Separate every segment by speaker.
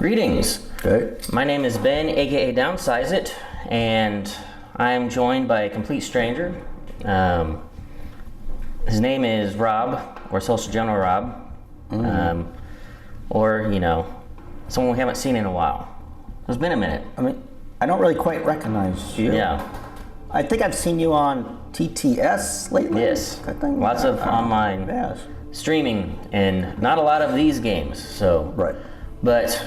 Speaker 1: Greetings.
Speaker 2: Okay.
Speaker 1: My name is Ben, aka Downsizeit, and I am joined by a complete stranger. His name is Rob, or Social General Rob, or someone we haven't seen in a while. It's been a minute.
Speaker 2: I mean, I don't really quite recognize you.
Speaker 1: Yeah.
Speaker 2: I think I've seen you on TTS lately.
Speaker 1: Yes.
Speaker 2: I think.
Speaker 1: Lots of online streaming, and not a lot of these games. So.
Speaker 2: Right.
Speaker 1: But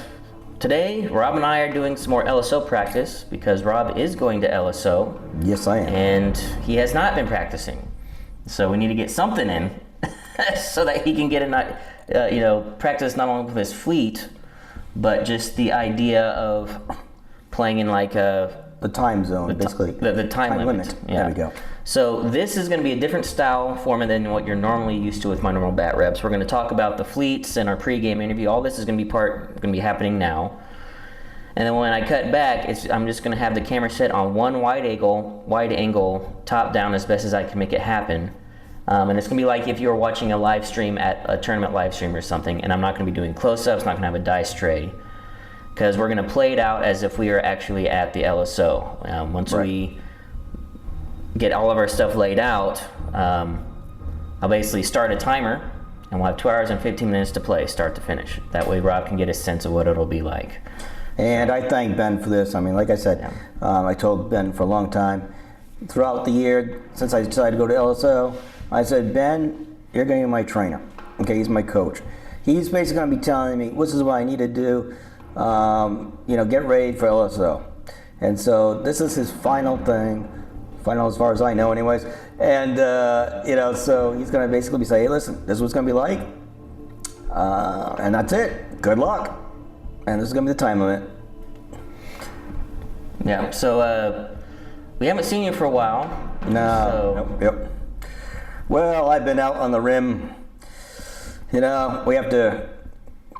Speaker 1: today, Rob and I are doing some more LSO practice because Rob is going to LSO.
Speaker 2: Yes, I am.
Speaker 1: And he has not been practicing. So we need to get something in so that he can get practice not only with his fleet, but just the idea of playing in like
Speaker 2: the time zone, basically.
Speaker 1: The time limit. Yeah.
Speaker 2: There we go.
Speaker 1: So this is going to be a different style format than what you're normally used to with my normal bat reps. We're going to talk about the fleets and our pregame interview. All this is going to be happening now. And then when I cut back, I'm just going to have the camera set on one wide angle, top down as best as I can make it happen. And it's going to be like if you were watching a live stream at a tournament live stream or something, and I'm not going to be doing close-ups, not going to have a dice tray, because we're going to play it out as if we were actually at the LSO. Once we get all of our stuff laid out, I'll basically start a timer, and we'll have 2 hours and 15 minutes to play, start to finish. That way Rob can get a sense of what it'll be like.
Speaker 2: And I thank Ben for this. I mean, like I said, I told Ben for a long time, throughout the year, since I decided to go to LSO, I said, Ben, you're going to be my trainer. Okay, he's my coach. He's basically going to be telling me, this is what I need to do, get ready for LSO. And so this is his final thing, final as far as I know anyways. And, so he's going to basically be saying, hey, listen, this is what it's going to be like. And that's it. Good luck. And this is going to be the time limit.
Speaker 1: Yeah, so we haven't seen you for a while.
Speaker 2: No.
Speaker 1: So.
Speaker 2: Yep. Well, I've been out on the rim. We have to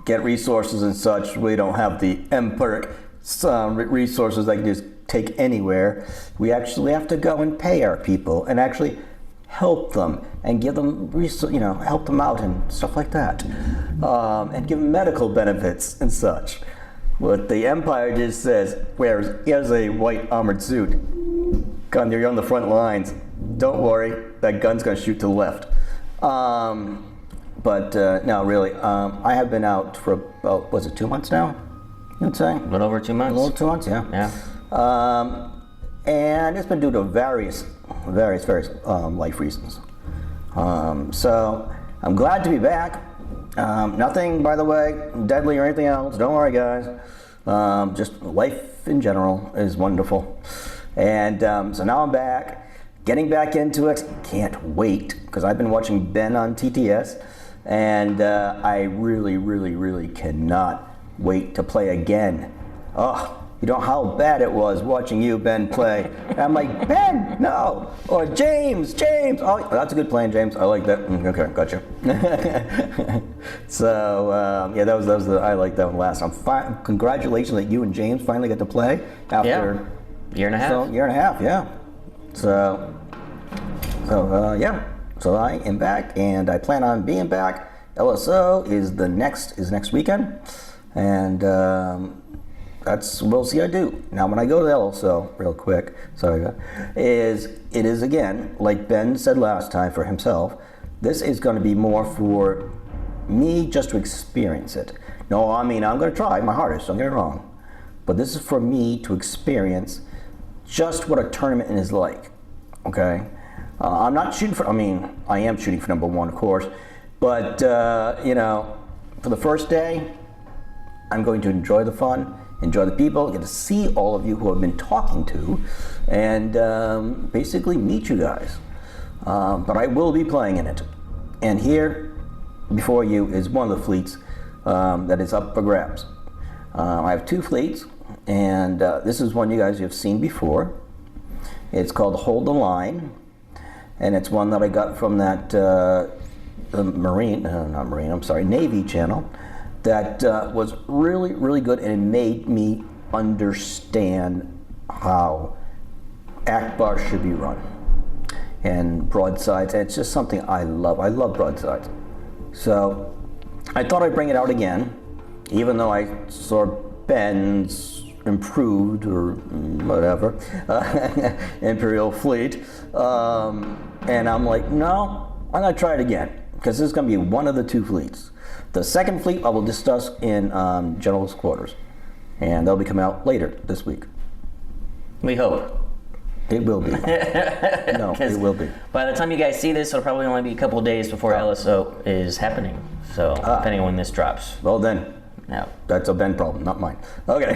Speaker 2: get resources and such. We don't have the empiric resources that can just take anywhere. We actually have to go and pay our people and actually help them and give them, help them out and stuff like that, and give them medical benefits and such. What the Empire just says, here's a white armored suit. Gun, you're on the front lines. Don't worry, that gun's gonna shoot to the left. But no, really, I have been out for about, 2 months now? You'd say?
Speaker 1: A little over 2 months.
Speaker 2: A little 2 months, yeah.
Speaker 1: Yeah.
Speaker 2: And it's been due to various life reasons. So I'm glad to be back. Nothing, by the way, deadly or anything else. Don't worry, guys. Just life in general is wonderful. And so now I'm back, getting back into it. Can't wait, because I've been watching Ben on TTS, and I really, really, really cannot wait to play again. Oh, you know how bad it was watching you, Ben, play. And I'm like, Ben, no. Or James. Oh, that's a good plan, James. I like that. Okay, gotcha. So, I like that one last. Congratulations that you and James finally get to play after
Speaker 1: year and a half.
Speaker 2: Year and a half, yeah. So I am back, and I plan on being back. LSO is next weekend, and we'll see how I do. Now, when I go to LSO, real quick, it is again, like Ben said last time for himself, this is going to be more for me just to experience it. No, I mean, I'm going to try my hardest, don't get me wrong, but this is for me to experience just what a tournament is like, okay? I'm not shooting for, I am shooting for number one, of course, but, for the first day, I'm going to enjoy the fun, enjoy the people, get to see all of you who I've been talking to, and basically meet you guys. But I will be playing in it. And here, before you, is one of the fleets that is up for grabs. I have two fleets, and this is one you guys have seen before. It's called Hold the Line, and it's one that I got from that Navy channel that was really, really good, and it made me understand how Ackbar should be run. And broadsides, and it's just something I love. I love broadsides. So I thought I'd bring it out again, even though I sort of Ben's improved or whatever Imperial fleet, and I'm like, no, I'm gonna try it again because this is gonna be one of the two fleets. The second fleet I will discuss in General's quarters, and they'll be coming out later this week.
Speaker 1: We hope.
Speaker 2: It will be. No, it will be.
Speaker 1: By the time you guys see this, it'll probably only be a couple of days before LSO is happening. So depending on when this drops.
Speaker 2: Well then.
Speaker 1: No.
Speaker 2: That's a Ben problem, not mine. Okay.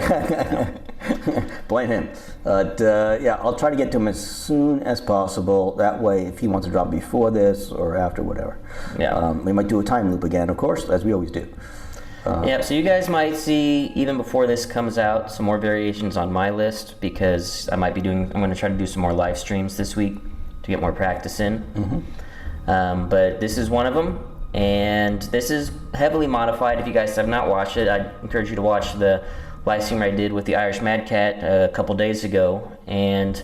Speaker 2: Blame him. Yeah, I'll try to get to him as soon as possible. That way, if he wants to drop before this or after, whatever.
Speaker 1: Yeah.
Speaker 2: We might do a time loop again, of course, as we always do.
Speaker 1: Yeah, so you guys might see, even before this comes out, some more variations on my list because I'm going to try to do some more live streams this week to get more practice in. Mm-hmm. But this is one of them. And this is heavily modified. If you guys have not watched it, I'd encourage you to watch the live stream I did with the Irish Mad Cat a couple days ago, and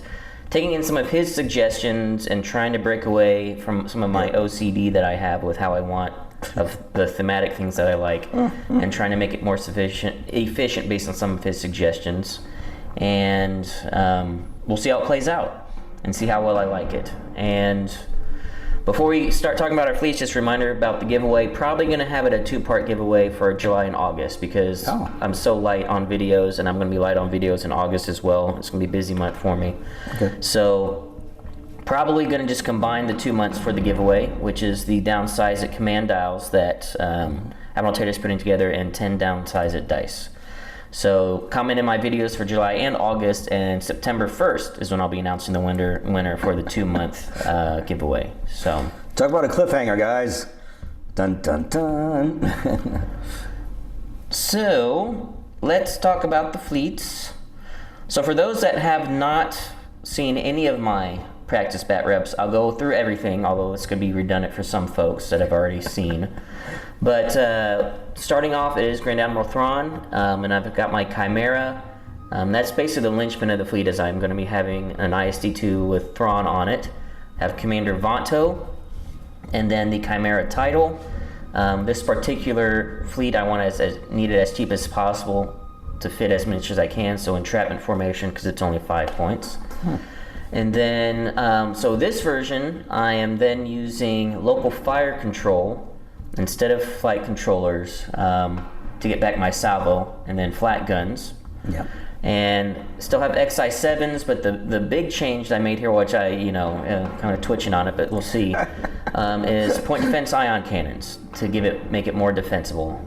Speaker 1: taking in some of his suggestions and trying to break away from some of my OCD that I have with how I want of the thematic things that I like, and trying to make it more efficient based on some of his suggestions. And we'll see how it plays out and see how well I like it. And before we start talking about our fleets, just a reminder about the giveaway. Probably going to have it a 2-part giveaway for July and August because I'm so light on videos, and I'm going to be light on videos in August as well. It's going to be a busy month for me. Okay. So probably going to just combine the 2 months for the giveaway, which is the downsizeit command dials that Admiral Tater is putting together and 10 downsizeit dice. So comment in my videos for July and August, and September 1st is when I'll be announcing the winner for the 2-month giveaway. So
Speaker 2: talk about a cliffhanger, guys. Dun dun dun.
Speaker 1: So let's talk about the fleets. So for those that have not seen any of my practice bat reps, I'll go through everything, although it's going to be redundant for some folks that have already seen. But starting off, it is Grand Admiral Thrawn, and I've got my Chimera. That's basically the linchpin of the fleet, as I'm going to be having an ISD-2 with Thrawn on it. Have Commander Vanto, and then the Chimera title. This particular fleet I want as needed as cheap as possible to fit as many as I can, so entrapment formation, because it's only 5 points. And then, so this version, I am then using local fire control instead of flight controllers to get back my salvo, and then flat guns.
Speaker 2: Yeah.
Speaker 1: And still have XI7s, but the big change that I made here, which I, kind of twitching on it, but we'll see, is point defense ion cannons to make it more defensible.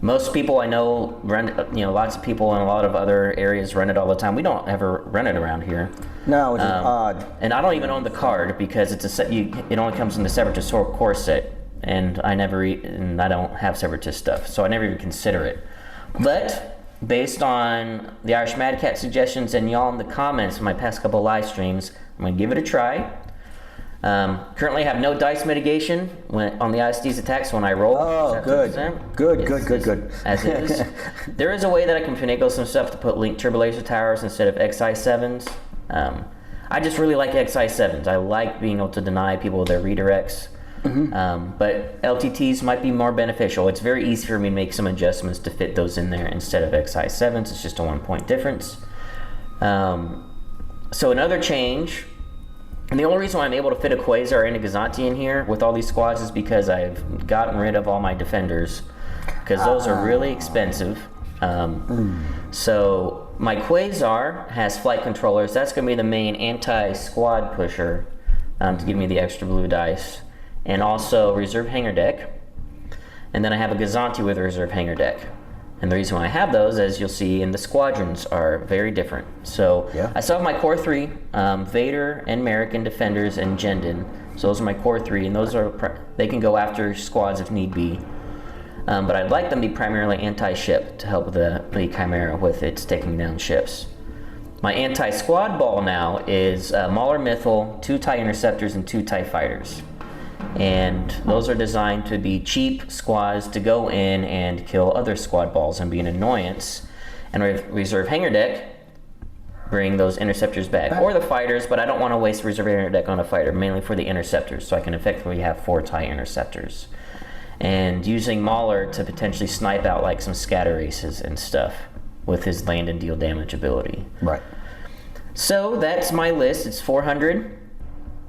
Speaker 1: Most people I know run, lots of people in a lot of other areas run it all the time. We don't ever run it around here.
Speaker 2: No, it's odd.
Speaker 1: And I don't even own the card because it's a set. It only comes in the Separatist core set, and I don't have Separatist stuff, so I never even consider it. But based on the Irish Mad Cat suggestions and y'all in the comments in my past couple live streams, I'm gonna give it a try. Currently have no dice mitigation on the ISD's attacks when I roll.
Speaker 2: Oh, good. Good.
Speaker 1: As is. There is a way that I can finagle some stuff to put linked turbo laser towers instead of XI7s. I just really like XI7s. I like being able to deny people their redirects. Mm-hmm. But LTTs might be more beneficial. It's very easy for me to make some adjustments to fit those in there instead of XI7s. It's just a 1-point difference. So another change, and the only reason why I'm able to fit a Quasar and a Gazanti in here with all these squads is because I've gotten rid of all my defenders, because those are really expensive. So my Quasar has flight controllers. That's going to be the main anti-squad pusher to give me the extra blue dice, and also reserve hangar deck. And then I have a Gazanti with a reserve hangar deck. And the reason why I have those, as you'll see in the squadrons, are very different. So yeah. I still have my core 3, Vader, and American Defenders, and Jendon. So those are my core 3, and those are they can go after squads if need be. But I'd like them to be primarily anti-ship to help the Chimera with its taking down ships. My anti-squad ball now is Mauler Mythal, 2 TIE Interceptors, and 2 TIE Fighters. And those are designed to be cheap squads to go in and kill other squad balls and be an annoyance. And reserve hangar deck, bring those interceptors back. Or the fighters, but I don't want to waste reserve hangar deck on a fighter, mainly for the interceptors, so I can effectively have 4 TIE Interceptors. and using Mauler to potentially snipe out like some scatter aces and stuff with his land and deal damage ability.
Speaker 2: Right.
Speaker 1: So that's my list. It's 400.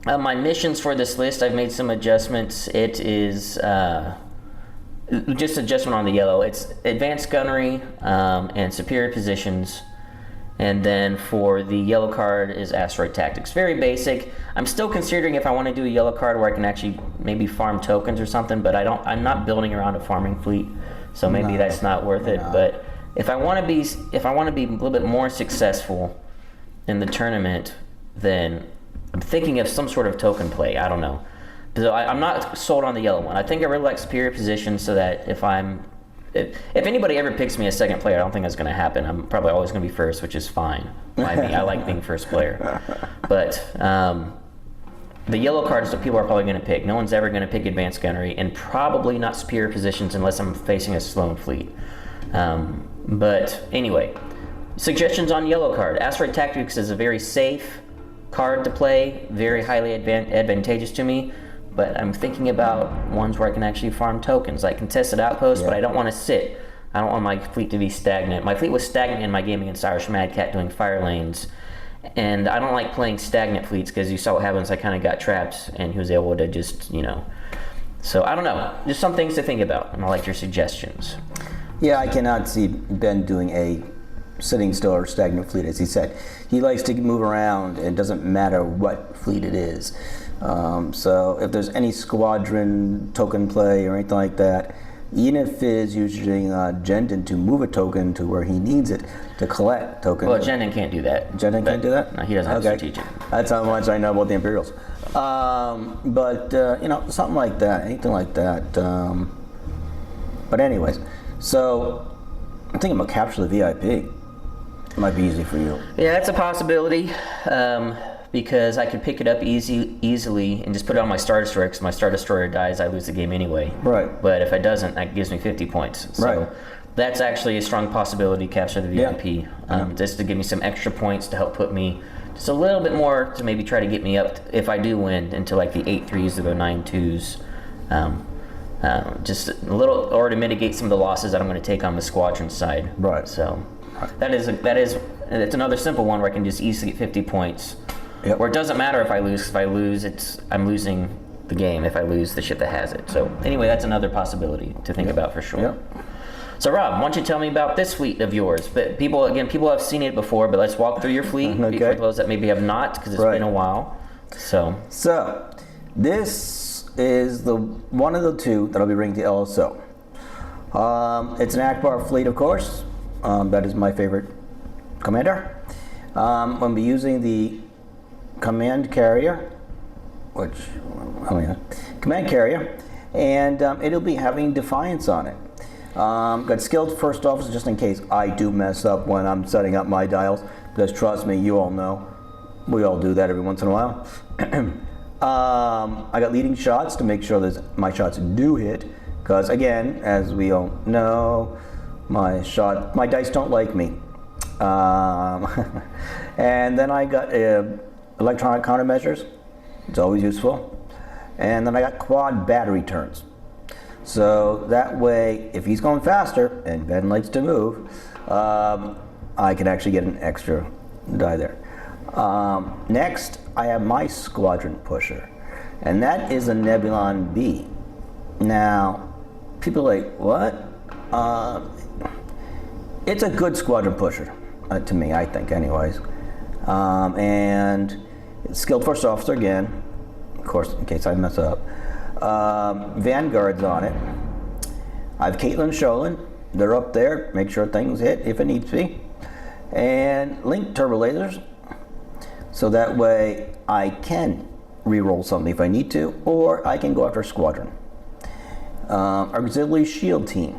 Speaker 1: My missions for this list, I've made some adjustments. It is just adjustment on the yellow. It's advanced gunnery and superior positions. And then for the yellow card is asteroid tactics. Very basic. I'm still considering if I want to do a yellow card where I can actually maybe farm tokens or something, but I'm not building around a farming fleet, so maybe that's not worth it. But if I want to be a little bit more successful in the tournament, then I'm thinking of some sort of token play. I don't know. So I'm not sold on the yellow one. I think I really like superior position, so that if anybody ever picks me as second player, I don't think that's going to happen. I'm probably always going to be first, which is fine by me. I like being first player. But the yellow card is what people are probably going to pick. No one's ever going to pick advanced gunnery, and probably not superior positions unless I'm facing a Sloan fleet. But anyway, suggestions on yellow card. Asteroid Tactics is a very safe card to play, very highly advantageous to me. But I'm thinking about ones where I can actually farm tokens, like contested outposts, but I don't want to sit. I don't want my fleet to be stagnant. My fleet was stagnant in my game against Irish Madcat doing fire lanes. And I don't like playing stagnant fleets because you saw what happens. I kind of got trapped, and he was able to just, So I don't know. Just some things to think about, and I like your suggestions.
Speaker 2: Yeah, I cannot see Ben doing a sitting still or stagnant fleet, as he said. He likes to move around, and it doesn't matter what fleet it is. So if there's any squadron token play or anything like that, even if it's using Jendon to move a token to where he needs it to collect tokens.
Speaker 1: Well, Jendon can't do that.
Speaker 2: Jendon can't do that?
Speaker 1: No, he doesn't have strategic.
Speaker 2: That's how much I know about the Imperials. But something like that, anything like that. But anyways, so I'm thinking about capture the VIP. It might be easy for you.
Speaker 1: Yeah, that's a possibility. Because I could pick it up easily and just put it on my Star Destroyer, because my Star Destroyer dies, I lose the game anyway.
Speaker 2: Right.
Speaker 1: But if it doesn't, that gives me 50 points. So that's actually a strong possibility, capture the VIP, just to give me some extra points to help put me just a little bit more to maybe try to get me up, if I do win, into like the 8-3s to go 9-2s. Just a little, or to mitigate some of the losses that I'm going to take on the squadron side.
Speaker 2: Right.
Speaker 1: So it's another simple one where I can just easily get 50 points.
Speaker 2: Yep.
Speaker 1: Where it doesn't matter if I lose. If I lose, I'm losing the game. If I lose, the ship that has it. So anyway, that's another possibility to think about for sure.
Speaker 2: Yep.
Speaker 1: So Rob, why don't you tell me about this fleet of yours? But people have seen it before, but let's walk through your fleet for those that maybe have not, because it's been a while. So
Speaker 2: this is the one of the two that I'll be bringing to LSO. It's an Ackbar fleet, of course. That is my favorite commander. I'll be using the command carrier, and it'll be having Defiance on it. Got skilled first officer just in case I do mess up when I'm setting up my dials, because trust me, you all know, we all do that every once in a while. I got leading shots to make sure that my shots do hit, because again, as we all know, my dice don't like me. And then I got electronic countermeasures. It's always useful. And then I got quad battery turns. So that way, if he's going faster, and Ben likes to move, I can actually get an extra die there. Next, I have my squadron pusher, and that is a Nebulon B. Now, people are like, what? It's a good squadron pusher, to me, I think, anyways. And skilled first officer again, of course, in case I mess up. Vanguard's on it. I have Caitlin Sholin. They're up there. Make sure things hit if it needs to be. And link turbo lasers, so that way I can re-roll something if I need to, or I can go after a squadron. Auxiliary shield team.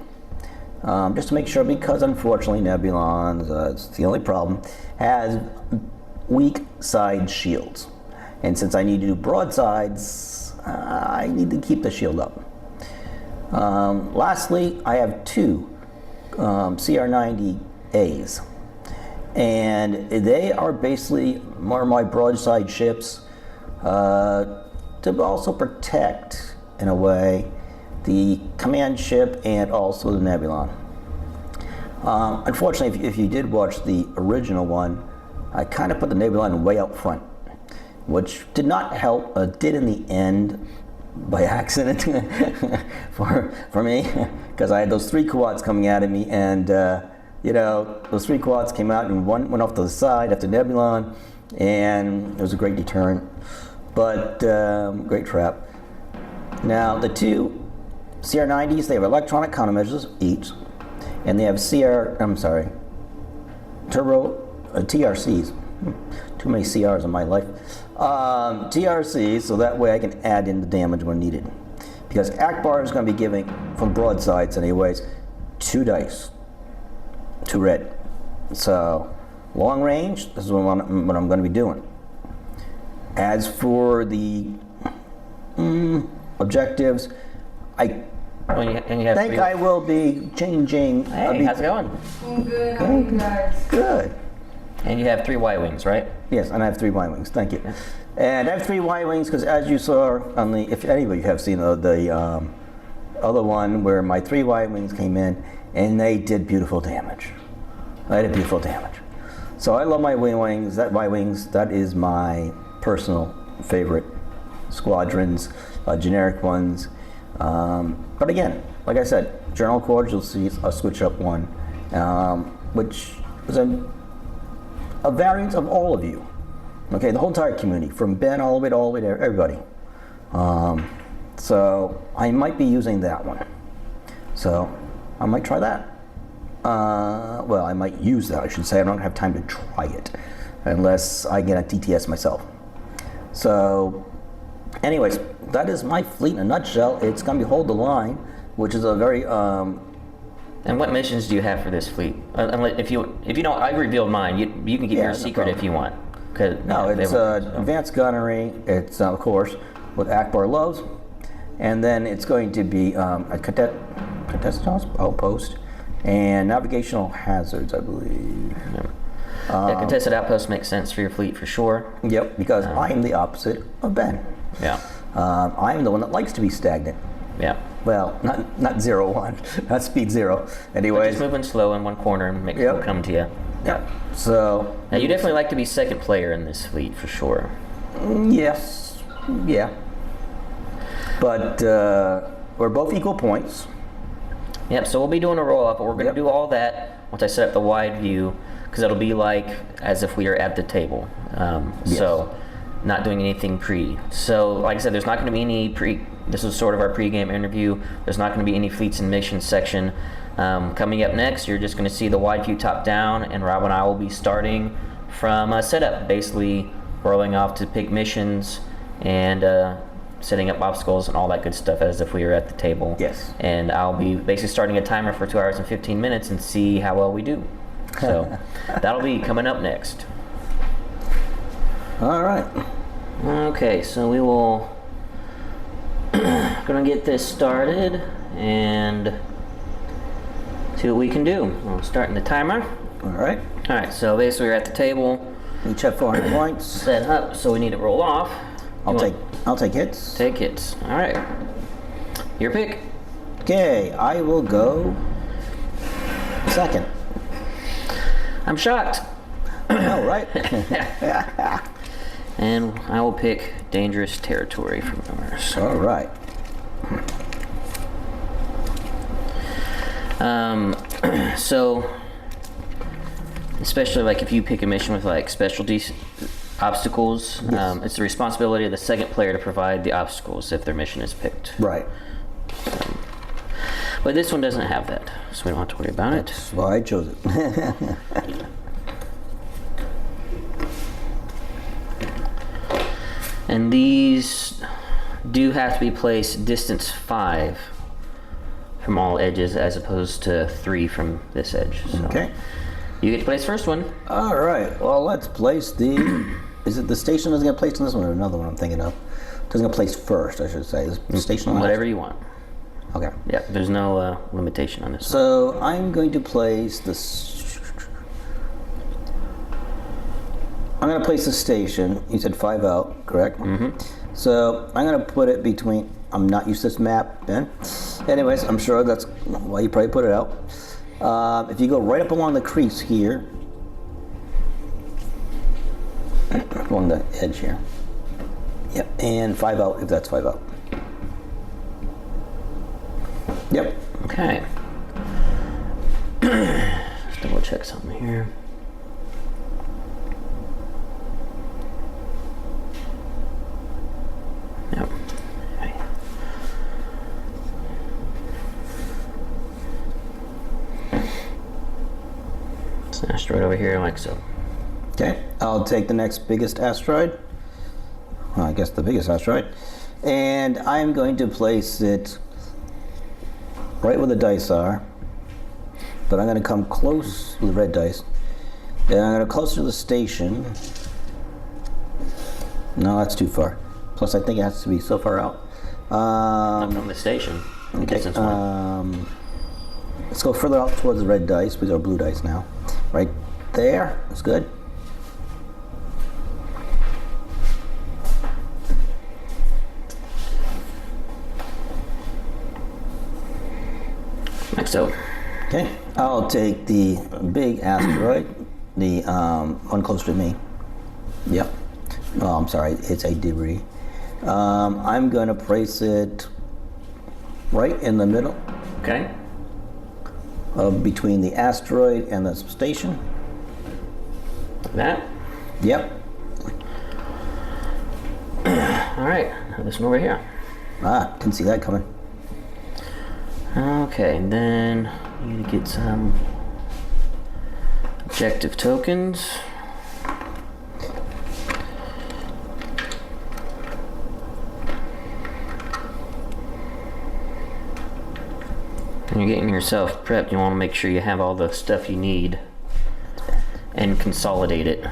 Speaker 2: Just to make sure, because unfortunately Nebulons, it's the only problem, has weak side shields. And since I need to do broadsides, I need to keep the shield up. Lastly, I have two CR90As. And they are basically more my broadside ships to also protect, in a way, the command ship, and also the Nebulon. Unfortunately, if you did watch the original one, I kind of put the Nebulon way out front, which did not help, did in the end by accident for me, because I had those 3 quads coming at me, and those 3 quads came out and one went off to the side after Nebulon, and it was a great deterrent, but great trap. Now the 2 CR90s, they have electronic countermeasures each, and they have TRCs. Too many CRs in my life. TRCs, so that way I can add in the damage when needed. Because Ackbar is going to be giving, from broadsides anyways, 2 dice. 2 red. So, long range, this is what I'm going to be doing. As for the objectives, I think I will be changing.
Speaker 1: Hey, how's it going?
Speaker 3: I'm good. How are you guys?
Speaker 2: Good.
Speaker 1: And you have 3 Y-wings, right?
Speaker 2: Yes, and I have 3 Y-wings. Thank you. And I have 3 Y-wings because, as you saw on the, if anybody have seen the other one where my 3 Y-wings came in, and they did beautiful damage. I did beautiful damage. So I love my Y-wings. That Y-wings, that is my personal favorite squadrons, generic ones. But again, like I said, General Quarters, you'll see a switch up one, which is a variant of all of you. Okay, the whole entire community, from Ben all the way to everybody. So I might be using that one. So I might try that. Well, I might use that, I should say. I don't have time to try it unless I get a TTS myself. So anyways, that is my fleet in a nutshell. It's going to be Hold the Line, which is a very
Speaker 1: And what missions do you have for this fleet? If you don't, I revealed mine. You can keep your secret if you want.
Speaker 2: No, it's advanced gunnery. It's of course what Ackbar loves, and then it's going to be a contested outpost and navigational hazards, I believe.
Speaker 1: Yeah, contested outpost makes sense for your fleet for sure.
Speaker 2: Yep, because I am the opposite of Ben.
Speaker 1: Yeah.
Speaker 2: I am the one that likes to be stagnant.
Speaker 1: Yeah.
Speaker 2: Well, not 0-1, not speed 0. Anyways,
Speaker 1: just moving slow in one corner and make people come to you.
Speaker 2: Yep. So.
Speaker 1: Now you definitely like to be second player in this fleet for sure.
Speaker 2: Yes. Yeah. But we're both equal points.
Speaker 1: Yep. So we'll be doing a roll up, but we're going to do all that once I set up the wide view, because it'll be like as if we are at the table.
Speaker 2: Yes.
Speaker 1: So not doing anything pre. So like I said, there's not going to be any pre. This is sort of our pre-game interview. There's not going to be any fleets and missions section. Coming up next, you're just going to see the wide view top down, and Rob and I will be starting from setup, basically rolling off to pick missions and setting up obstacles and all that good stuff as if we were at the table.
Speaker 2: Yes.
Speaker 1: And I'll be basically starting a timer for 2 hours and 15 minutes and see how well we do. So that'll be coming up next.
Speaker 2: All right.
Speaker 1: Okay, so we will gonna get this started and see what we can do. We're starting the timer.
Speaker 2: All right.
Speaker 1: All right, so basically we're at the table.
Speaker 2: Each have 400 points.
Speaker 1: Set up, so we need to roll off.
Speaker 2: I'll take hits.
Speaker 1: Take hits. All right. Your pick.
Speaker 2: Okay, I will go second.
Speaker 1: I'm shocked.
Speaker 2: All right.
Speaker 1: And I will pick dangerous territory from yours.
Speaker 2: All right.
Speaker 1: So, especially like if you pick a mission with like specialty obstacles, it's the responsibility of the second player to provide the obstacles if their mission is picked.
Speaker 2: Right.
Speaker 1: But this one doesn't have that, so we don't have to worry about it.
Speaker 2: That's why I chose it.
Speaker 1: And these do have to be placed distance 5 from all edges as opposed to 3 from this edge. So
Speaker 2: Okay.
Speaker 1: you get to place first one.
Speaker 2: All right. Well, let's place the. Is it the station that's going to place in this one or another one I'm thinking of? Doesn't get placed first, I should say. Is the station last?
Speaker 1: Whatever you want.
Speaker 2: Okay.
Speaker 1: Yeah, there's no limitation on this one.
Speaker 2: So I'm going to place this. I'm going to place the station. You said 5 out, correct?
Speaker 1: Mm-hmm.
Speaker 2: So I'm going to put it between. I'm not used to this map, Ben. Anyways, I'm sure that's why you probably put it out. If you go right up along the crease here, along the edge here. Yep, and 5 out if that's 5 out. Yep.
Speaker 1: Okay. Let's double check something here. Yep. Okay. It's an asteroid over here, like so.
Speaker 2: Okay, I'll take the next biggest asteroid. Well, I guess the biggest asteroid. And I'm going to place it right where the dice are. But I'm going to come close with the red dice. Then I'm going to closer to the station. No, that's too far. Plus, I think it has to be so far out.
Speaker 1: Not from the station.
Speaker 2: Okay.
Speaker 1: Distance one.
Speaker 2: Let's go further out towards the red dice. We got blue dice now. Right there. That's good.
Speaker 1: Like so.
Speaker 2: Okay, I'll take the big asteroid, the one closer to me. Yep. Oh, I'm sorry, it's a debris. I'm going to place it right in the middle
Speaker 1: Okay.
Speaker 2: between the asteroid and the station.
Speaker 1: Like that.
Speaker 2: Yep.
Speaker 1: All right. Now this one over here.
Speaker 2: Ah, didn't see that coming.
Speaker 1: Okay, and then you need to get some objective tokens. When you're getting yourself prepped, you want to make sure you have all the stuff you need and consolidate it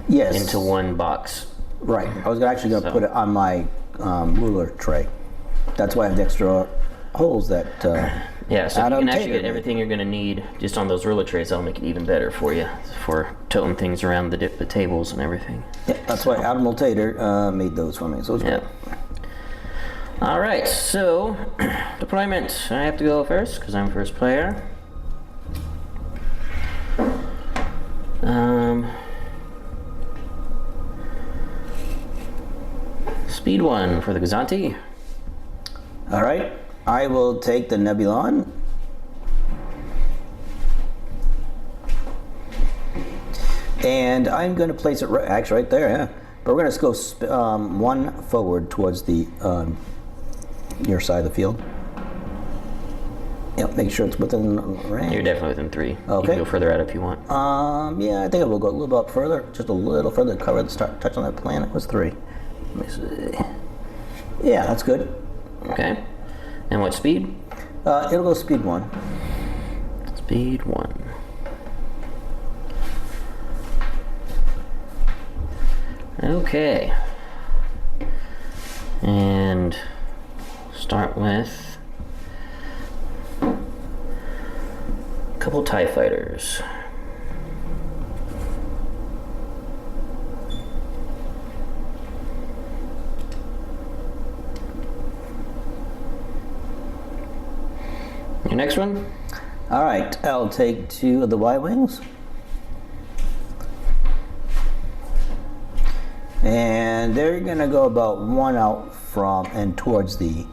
Speaker 2: Yes.
Speaker 1: into one box.
Speaker 2: Right. I was actually going to
Speaker 1: So-
Speaker 2: put it on my ruler tray. That's why I have the extra holes that.
Speaker 1: Yeah, so if you
Speaker 2: Adam
Speaker 1: can actually
Speaker 2: Tater
Speaker 1: get
Speaker 2: made.
Speaker 1: everything you're going to need just on those ruler trays, that'll make it even better for you for toting things around the tables and everything.
Speaker 2: Yeah, that's why Admiral Tater made those for me. So it's
Speaker 1: Yeah.
Speaker 2: great.
Speaker 1: All right, so deployment. I have to go first because I'm first player. Speed 1 for the Gazanti.
Speaker 2: All right, I will take the Nebulon. And I'm going to place it actually right there, yeah. But we're going to go one forward towards the your side of the field. Yep, make sure it's within range.
Speaker 1: You're definitely within 3. You
Speaker 2: Okay.
Speaker 1: can go further out if you want.
Speaker 2: Yeah, I think I will go a little bit further, just a little further to cover the touch on that planet was 3. Let me see. Yeah, that's good.
Speaker 1: Okay. And what speed?
Speaker 2: It'll go speed 1.
Speaker 1: Speed 1. Okay. And start with a couple TIE fighters. Your next one?
Speaker 2: All right, I'll take 2 of the Y-Wings. And they're gonna go about 1 out from and towards the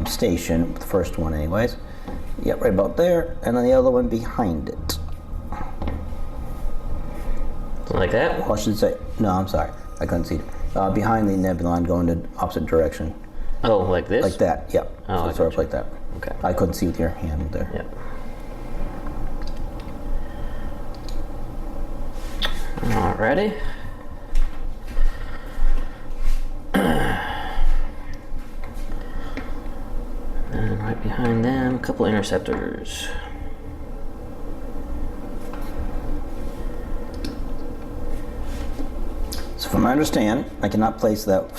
Speaker 2: station, the first one anyways. Yep, right about there, and then the other one behind it.
Speaker 1: Something like that?
Speaker 2: Well, I should say, no, I'm sorry, I couldn't see it. Behind the Nebulon going the opposite direction.
Speaker 1: Oh, like this?
Speaker 2: Like that, yep.
Speaker 1: Oh, I
Speaker 2: so sort of
Speaker 1: gotcha.
Speaker 2: like that.
Speaker 1: Okay.
Speaker 2: I couldn't see with your hand there.
Speaker 1: Yep. Alrighty. And right behind them, a couple interceptors.
Speaker 2: So from what I understand, I cannot place that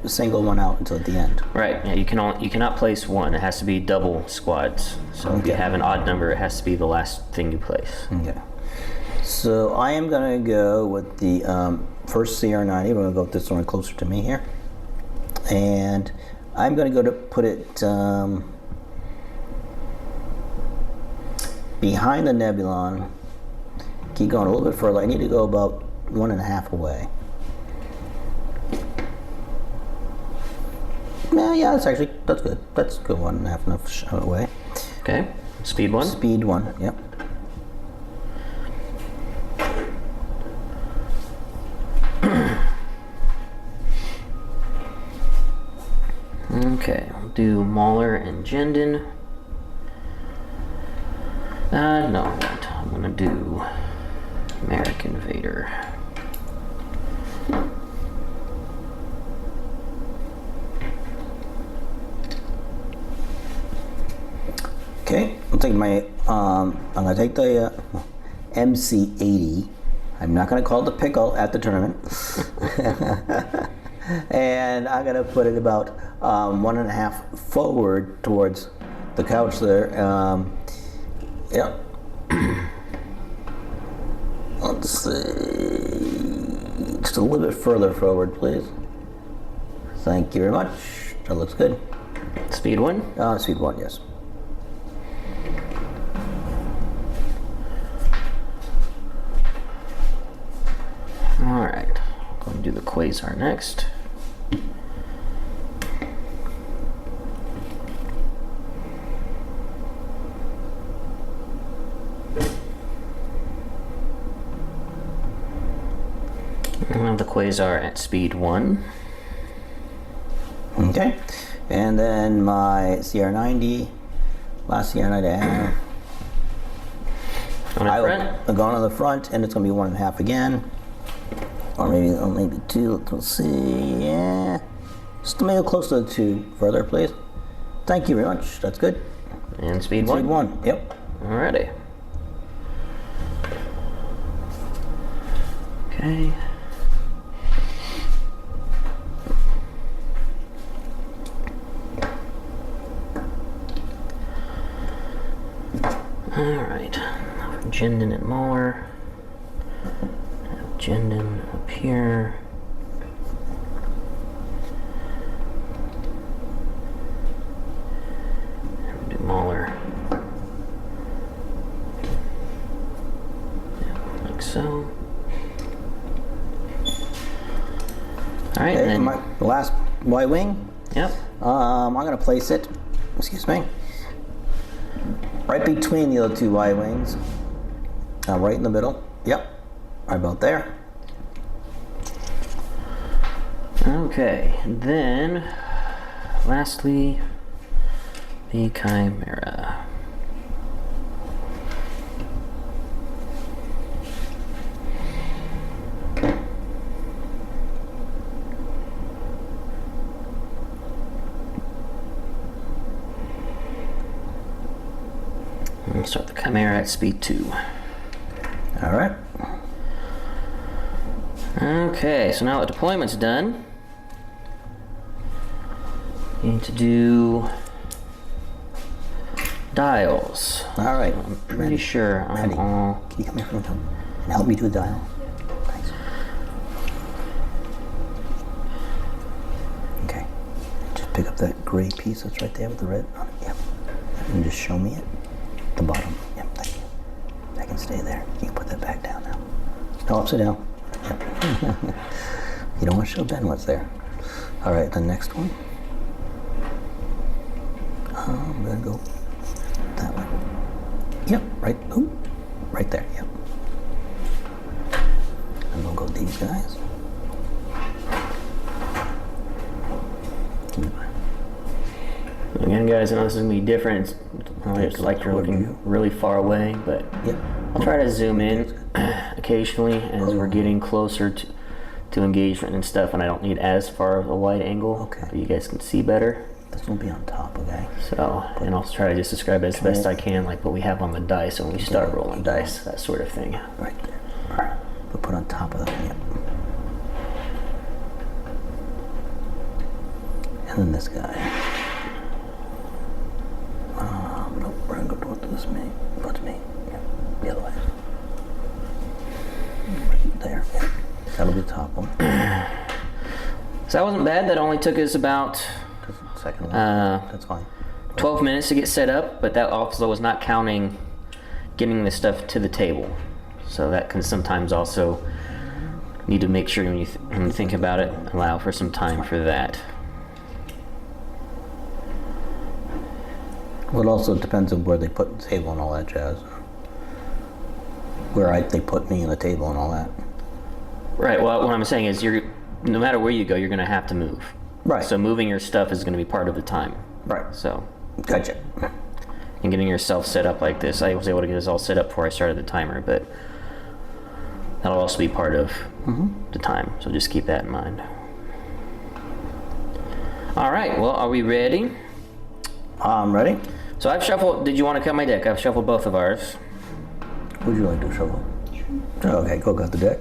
Speaker 2: single one out until at the end.
Speaker 1: Right. Yeah, you cannot place one. It has to be double squads. So if you
Speaker 2: Okay.
Speaker 1: have an odd number, it has to be the last thing you place.
Speaker 2: Okay. So I am going to go with the first CR90. We're going to go with this one closer to me here. And I'm going to go to put it behind the Nebulon. Keep going a little bit further. I need to go about 1.5 away. Yeah, that's good. That's good. 1.5 enough shot away.
Speaker 1: Okay. Speed 1.
Speaker 2: Speed 1. Yep.
Speaker 1: Okay, I'll do Mauler and Jendon. No, I won't. I'm gonna do American Vader.
Speaker 2: Okay, I'll take my, I'm gonna take the MC80. I'm not gonna call it the pickle at the tournament. And I'm gonna put it about 1.5 forward towards the couch there. Yep. Let's see, just a little bit further forward, please. Thank you very much. That looks good.
Speaker 1: Speed 1?
Speaker 2: Speed 1, yes.
Speaker 1: Alright, going to do the Quasar next. I have the Quasar at speed 1.
Speaker 2: Okay, and then my CR90, last CR90 I have.
Speaker 1: On the front?
Speaker 2: I'm going on the front, and it's going to be 1.5 again. Or maybe 2. Let's see. Yeah. Just to make it close to the 2 further, please. Thank you very much. That's good.
Speaker 1: And speed 1?
Speaker 2: Speed 1. Yep.
Speaker 1: Alrighty. Okay. Alright. Jendon and Mauler. Jendon up here. And do Mauler. Yeah, like so. Alright,
Speaker 2: Okay,
Speaker 1: then.
Speaker 2: my last Y-wing.
Speaker 1: Yep.
Speaker 2: I'm going to place it, excuse me, right between the other 2 Y-wings. Right in the middle. Yep. Right about there.
Speaker 1: Okay, then lastly, the Chimera. We'll start the Chimera at speed 2.
Speaker 2: All right.
Speaker 1: Okay, so now that deployment's done, you need to do dials.
Speaker 2: All right.
Speaker 1: I'm pretty sure I'm
Speaker 2: Ready.
Speaker 1: all...
Speaker 2: Can you come here and help me do a dial? Thanks. Okay. Just pick up that gray piece that's right there with the red on it. Yep. And just show me it. The bottom. Yep, thank you. That can stay there. You can put that back down now. No, upside down. Yep. You don't want to show Ben what's there. All right, the next one. I'm gonna go that way. Yep, right. Ooh, right there. Yep. And we'll go these guys.
Speaker 1: Again, guys, I know this is going to be different. It's like you're looking really far away, but
Speaker 2: Yep.
Speaker 1: I'll try to zoom in occasionally as we're getting closer to engagement and stuff, and I don't need as far of a wide angle.
Speaker 2: Okay.
Speaker 1: But you guys can see better.
Speaker 2: This will be on top, okay?
Speaker 1: So, and I'll try to just describe it as best I can, like what we have on the dice when we start rolling dice, that sort of thing.
Speaker 2: Right there. All right. We'll put on top of that. Yep. And then this guy. Nope, we're gonna go towards me. Towards me. Yep. The other way. Right there. Yep. That'll be the top one.
Speaker 1: So that wasn't bad. That only took us about
Speaker 2: second one. That's fine.
Speaker 1: 12 minutes to get set up, but that also is not counting getting the stuff to the table. So that can sometimes also need to make sure when you think about it, allow for some time for that.
Speaker 2: Well, it also depends on where they put the table and all that jazz. They put me on the table and all that.
Speaker 1: Right, well, what I'm saying is no matter where you go, you're going to have to move.
Speaker 2: Right.
Speaker 1: So moving your stuff is going to be part of the time.
Speaker 2: Right.
Speaker 1: So.
Speaker 2: Gotcha.
Speaker 1: And getting yourself set up like this. I was able to get this all set up before I started the timer, but that'll also be part of the time. So just keep that in mind. All right, well, are we ready?
Speaker 2: I'm ready.
Speaker 1: So I've shuffled, did you want to cut my deck? I've shuffled both of ours.
Speaker 2: Would you like to shuffle? Okay, go cut the deck.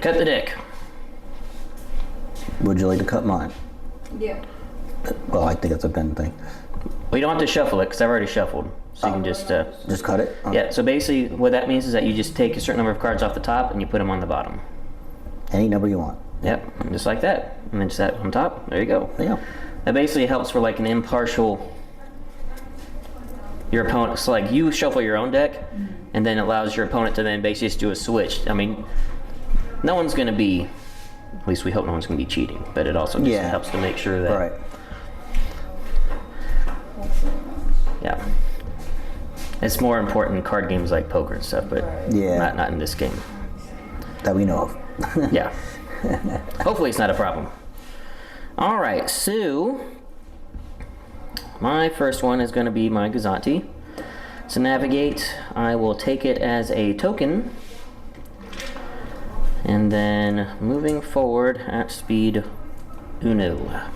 Speaker 1: Cut the deck.
Speaker 2: Would you like to cut mine?
Speaker 3: Yeah.
Speaker 2: Well, I think it's a pen thing.
Speaker 1: Well, you don't have to shuffle it because I've already shuffled. So you can just...
Speaker 2: Just cut it?
Speaker 1: Yeah, so basically what that means is that you just take a certain number of cards off the top and you put them on the bottom.
Speaker 2: Any number you want.
Speaker 1: Yep, and just like that. And then just that on top. There you go.
Speaker 2: Yeah.
Speaker 1: That basically helps for like an impartial... Your opponent, so like you shuffle your own deck, and then it allows your opponent to then basically just do a switch. I mean, no one's going to be, at least we hope no one's going to be cheating, but it also just helps to make sure that...
Speaker 2: Right.
Speaker 1: Yeah. It's more important in card games like poker and stuff, but not in this game.
Speaker 2: That we know of.
Speaker 1: Yeah. Hopefully it's not a problem. All right, so my first one is going to be my Gazanti. To navigate, I will take it as a token, and then moving forward at speed uno.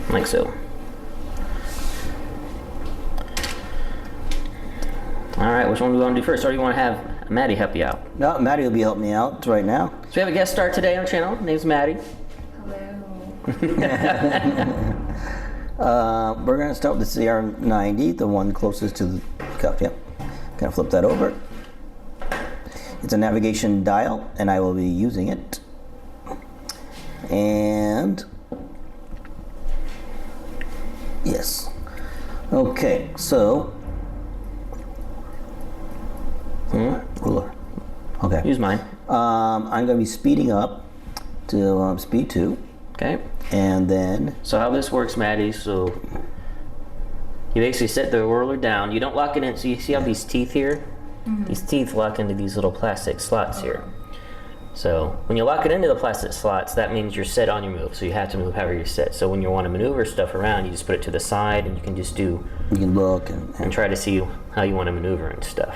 Speaker 1: Like so. Alright, which one do we want to do first? Or do you want to have Maddie help you out?
Speaker 2: No, Maddie will be helping me out right now.
Speaker 1: So we have a guest star today on the channel. Her name's Maddie.
Speaker 3: Hello.
Speaker 2: We're going to start with the CR90, the one closest to the cup. Yep. Gonna flip that over. It's a navigation dial, and I will be using it. And yes. Okay, so ruler. Okay.
Speaker 1: Use mine.
Speaker 2: I'm going to be speeding up to speed 2,
Speaker 1: Okay.
Speaker 2: and then
Speaker 1: So how this works, Maddie, so you basically set the roller down. You don't lock it in. So you see how these teeth here? These teeth lock into these little plastic slots here. So when you lock it into the plastic slots, that means you're set on your move. So you have to move however you're set. So when you want to maneuver stuff around, you just put it to the side, and you can just do
Speaker 2: you can look and
Speaker 1: try to see how you want to maneuver and stuff.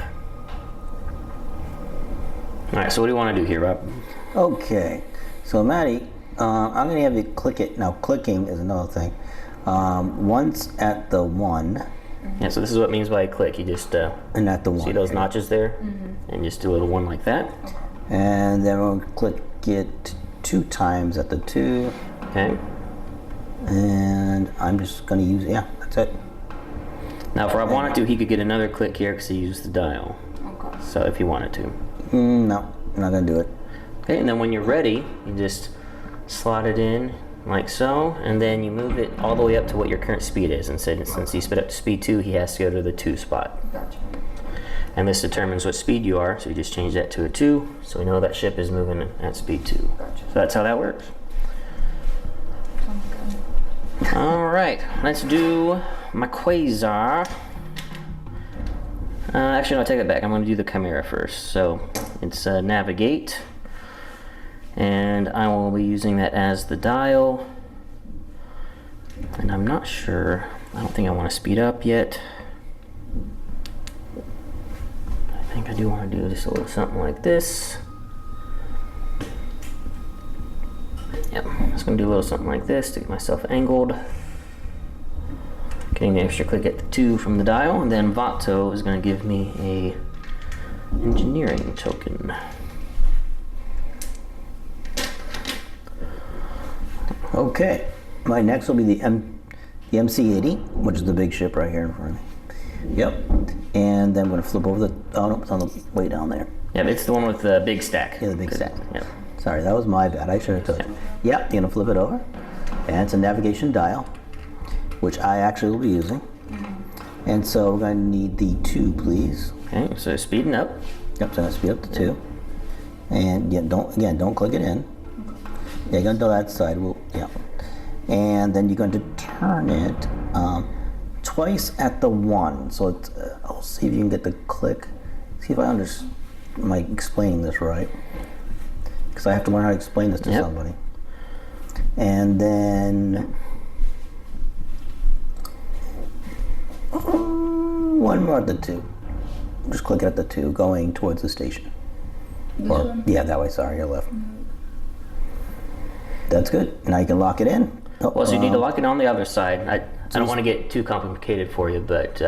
Speaker 1: All right, so what do you want to do here, Rob?
Speaker 2: Okay, so Maddie, I'm going to have you click it. Now, clicking is another thing. Once at the 1.
Speaker 1: Yeah, so this is what it means by a click. You just
Speaker 2: And at the 1.
Speaker 1: see those notches there, and just do a little one like that.
Speaker 2: And then we'll click it 2 times at the 2.
Speaker 1: Okay.
Speaker 2: And I'm just going to use, that's it.
Speaker 1: Now, if Rob wanted to, he could get another click here because he used the dial.
Speaker 3: Okay.
Speaker 1: So if he wanted to.
Speaker 2: No, I'm not going to do it.
Speaker 1: Okay, and then when you're ready, you just slot it in like so, and then you move it all the way up to what your current speed is. And since he sped up to speed 2, he has to go to the 2 spot.
Speaker 3: Gotcha.
Speaker 1: And this determines what speed you are, so you just change that to a 2, so we know that ship is moving at speed 2.
Speaker 3: Gotcha.
Speaker 1: So that's how that works.
Speaker 3: Sounds good.
Speaker 1: All right, let's do my Quasar. Actually, no, I'll take it back. I'm going to do the Chimera first. So it's navigate, and I will be using that as the dial. And I'm not sure. I don't think I want to speed up yet. I think I do want to do just a little something like this. Yep, I'm just going to do a little something like this to get myself angled. Getting the extra click at the 2 from the dial, and then Vato is going to give me a engineering token.
Speaker 2: Okay, my next will be the MC-80, which is the big ship right here in front of me. Yep, and then I'm going to flip over the, oh no, it's on the way down there.
Speaker 1: Yep, it's the one with the big stack.
Speaker 2: Yeah, the big stack.
Speaker 1: Yep.
Speaker 2: Sorry, that was my bad. I should have told you. Yep, you're gonna flip it over. And it's a navigation dial, which I actually will be using. And so we're gonna need the 2, please.
Speaker 1: Okay, so speeding up.
Speaker 2: Yep, so I'm gonna speed up to 2. And yeah, don't click it in. Yeah, you're gonna do that side. Yeah. And then you're going to turn it twice at the 1. So it's, I'll see if you can get the click. See if I understand. Am I explaining this right? Because I have to learn how to explain this to somebody. And then 1 more at the 2. Just click it at the 2, going towards the station.
Speaker 3: This one?
Speaker 2: Yeah, that way. Sorry, your left. That's good. Now you can lock it in. Oh,
Speaker 1: Well, so you need to lock it on the other side. I don't want to get too complicated for you, but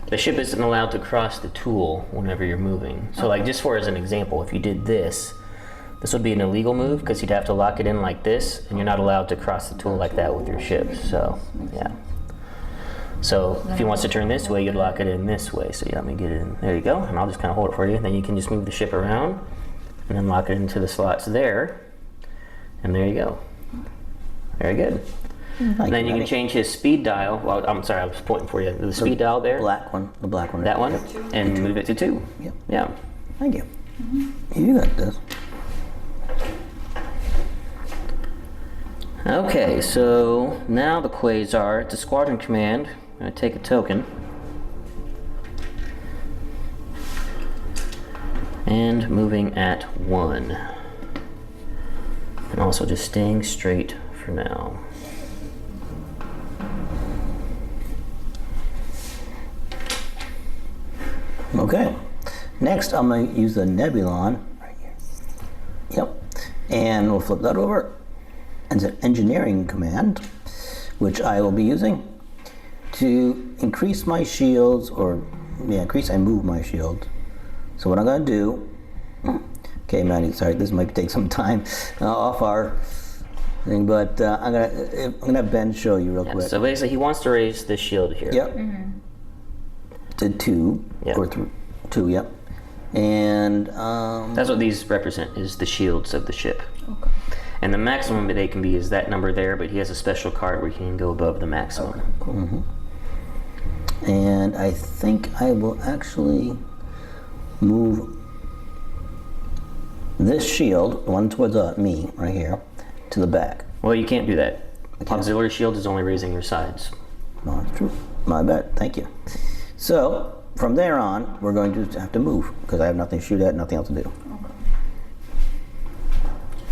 Speaker 1: the ship isn't allowed to cross the tool whenever you're moving. So, like, just for as an example, if you did this would be an illegal move because you'd have to lock it in like this, and you're not allowed to cross the tool like that with your ship. So, yeah. So, if he wants to turn this way, you'd lock it in this way. So, yeah, let me get it in. There you go. And I'll just kind of hold it for you. Then you can just move the ship around and then lock it into the slots there. And there you go. Very good. And then you can change his speed dial. Well, I'm sorry, I was pointing for you. The speed dial there.
Speaker 2: Black one. The black one.
Speaker 1: That one. And move it to 2.
Speaker 2: Yep.
Speaker 1: Yeah.
Speaker 2: Thank you. You got this.
Speaker 1: Okay, so now the Quasar. It's a squadron command. I'm going to take a token. And moving at 1. And also just staying straight for now.
Speaker 2: Okay. Next, I'm going to use the Nebulon. Right here. Yep. And we'll flip that over. And it's an engineering command, which I will be using to increase my shields, or increase and move my shield. So what I'm going to do, okay, Manny, sorry, this might take some time off our thing, but I'm gonna have Ben show you real quick.
Speaker 1: So basically, he wants to raise this shield here.
Speaker 2: Yep. To 2 or 2. Yep. And
Speaker 1: that's what these represent, is the shields of the ship.
Speaker 3: Okay.
Speaker 1: And the maximum they can be is that number there, but he has a special card where he can go above the maximum.
Speaker 3: Okay, cool.
Speaker 2: And I think I will actually move this shield, one towards me, right here, to the back.
Speaker 1: Well, you can't do that. Auxiliary shield is only raising your sides.
Speaker 2: No, that's true. My bad. Thank you. So, from there on, we're going to have to move, because I have nothing to shoot at, nothing else to do.
Speaker 3: Okay.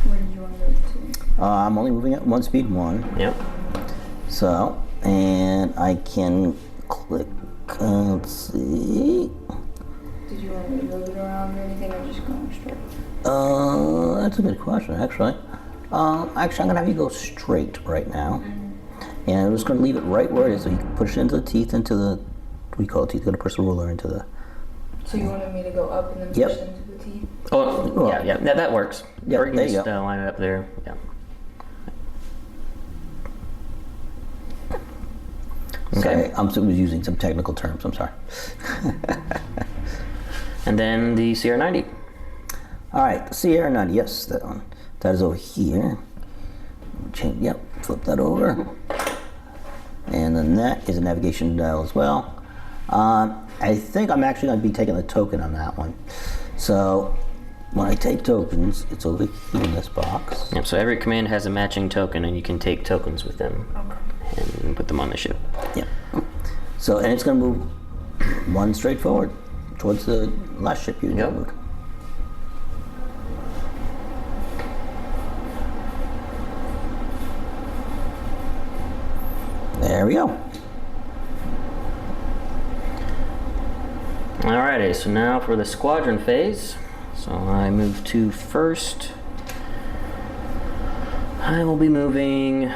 Speaker 3: Where did you want to go to?
Speaker 2: I'm only moving at 1 speed 1.
Speaker 1: Yep.
Speaker 2: So, and I can click, let's see.
Speaker 3: Did you want me to move it around or anything, or just going straight?
Speaker 2: That's a good question, actually. Actually, I'm gonna have you go straight right now. And I'm just gonna leave it right where it is, so you can push it into the teeth, into the, what do we call it, teeth? Gonna push the ruler into the...
Speaker 3: So you wanted me to go up and then
Speaker 2: Yep.
Speaker 3: push them to the teeth?
Speaker 1: Oh,
Speaker 2: Well,
Speaker 1: yeah. That works.
Speaker 2: yeah,
Speaker 1: Or you can
Speaker 2: there you
Speaker 1: just
Speaker 2: go.
Speaker 1: line it up there. Yeah.
Speaker 2: Sorry, I was using some technical terms, I'm sorry.
Speaker 1: And then the CR90.
Speaker 2: All right, Sierra 90, yes, that one. That is over here. Change, yep, flip that over. And then that is a navigation dial as well. I think I'm actually going to be taking the token on that one. So when I take tokens, it's over here in this box.
Speaker 1: Yep, so every command has a matching token, and you can take tokens with them and put them on the ship.
Speaker 2: Yep. So, and it's going to move 1 straight forward towards the last ship you
Speaker 1: Yep.
Speaker 2: moved. There we go.
Speaker 1: Alrighty, so now for the squadron phase. So I move 2 first. I will be moving.